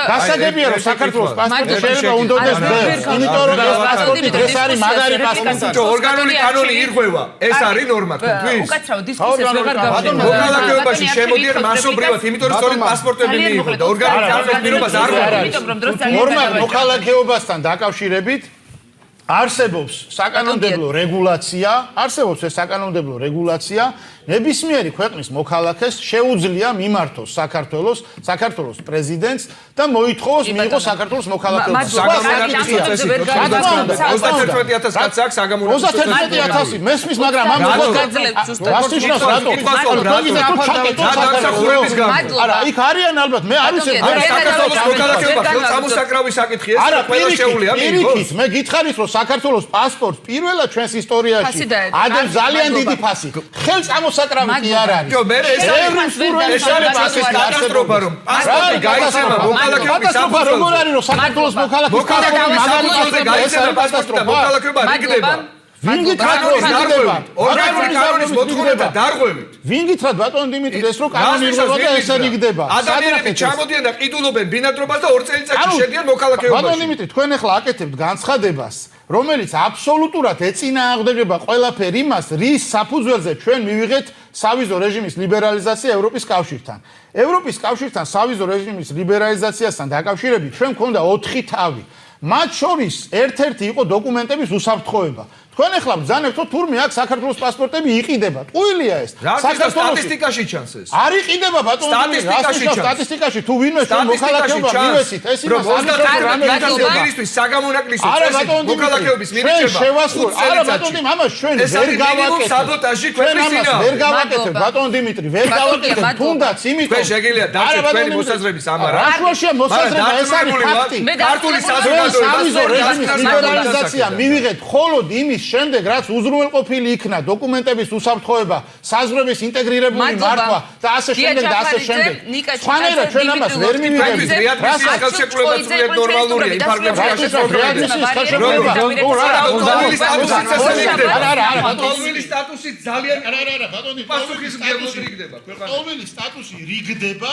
გასაგებია რომ საქართველოს პასპორტი შეიძლება უნდოდეს ბევრს, იმიტომ რომ ეს პასპორტი დღეს არის მაგარი პასპორტი. ორგანული კანონი ირღვევა. ეს არის ნორმა თქვენთვის. უკაცრავ დისკუსიას ვეღარ გავშენებთ. მოქალაქეობაში შემოდიან მასობრივად, იმიტომ რომ სწორედ პასპორტები მიიღო და ორგანული კანონის პირობას არ ვეღარ. ნორმა მოქალაქეობასთან დაკავშირებით არსებობს საკანონმდებლო რეგულაცია, არსებობს ეს საკანონმდებლო რეგულაცია ნებისმიერი ქვეყნის მოქალაქეს შეუძლია მიმართოს საქართველოს პრეზიდენტს და მოითხოვოს მიიღოს საქართველოს მოქალაქეობა. 31000 კაცს აქვს საგამონათლებლო 31000 მესმის, მაგრამ ამ არა, იქ არიან ალბათ, მე არ ვიცი, საქართველოს მოქალაქეობა ხელწამოსაკრავი საკითხი ეს ყველა შეუულია მიიღოს. მე გითხარით, რომ საქართველოს პასპორტს პირველად ჩვენს ისტორიაში ადებს ძალიან დიდი ფასი. ხელწამოსაკრავი კი არ არის. მე ეს არის კატასტროფა, რომ პასპორტი გაიცემა მოქალაქეობის საფუძველზე. როგორ არის, რომ საქართველოს მოქალაქის პასპორტი გაიცემა პასპორტი და მოქალაქეობა რიგდება. ვინ გითხრათ რომ რიგდება? ორგანული კანონის მოთხოვნა დარღვევით. ვინ გითხრათ ბატონ დიმიტრი ეს რომ კანონი რიგდება და ესე რიგდება? ადამიანები ჩამოდიან და ყიდულობენ ბინადრობას და 2 წელიწადში შედიან მოქალაქეობაში. ბატონ დიმიტრი, თქვენ ახლა აკეთებთ განცხადებას, რომელიც აბსოლუტურად ეწინააღმდეგება ყველაფერ იმას, რის საფუძველზე ჩვენ მივიღეთ სავიზო რეჟიმის ლიბერალიზაცია ევროპის კავშირთან. ევროპის კავშირთან სავიზო რეჟიმის ლიბერალიზაციასთან დაკავშირებით ჩვენ გვქონდა 4 თავი. მათ შორის ერთ-ერთი იყო დოკუმენტების უსაფრთხოება. თქვენ ახლა ბრძანებთ, რომ თურმე აქ საქართველოს პასპორტები იყიდება. ტყუილია ეს. სტატისტიკაში ჩანს ეს. არ იყიდება ბატონო, სტატისტიკაში თუ ვინმე ჩვენ მოქალაქეობა მივეცით, ეს იმას ამისთვის საგამონაკლისო წესი მოქალაქეობის მირიჩება. არა ბატონო, ამას ჩვენ ვერ გავაკეთებთ. საბოტაჟი ქვეყნის წინა. ვერ გავაკეთებთ ბატონო დიმიტრი, ვერ გავაკეთებთ. თუნდაც იმიტომ ჩვენ შეგიძლიათ დარჩეთ თქვენი მოსაზრების ამარა. რაშუაშია მოსაზრება, ეს არის ფაქტი. ქართული საზოგადოება რეჟიმის ლიბერალიზაცია მივიღეთ მხოლოდ იმის შემდეგ რაც უზრუნველყოფილი იქნა დოკუმენტების უსაფრთხოება, საზღვრების ინტეგრირებული მართვა და ასე შემდეგ და ასე შემდეგ. სხვანაირად ჩვენ ამას ვერ მივიღებთ. რას ხელშეკრულება ძლიერ ნორმალურია იმ ფარგლებში რაშიც ხელშეკრულება. პოლმილი სტატუსი ძალიან არა ბატონი, პასუხისმგებლად რიგდება ქვეყანა. პოლმილი სტატუსი რიგდება.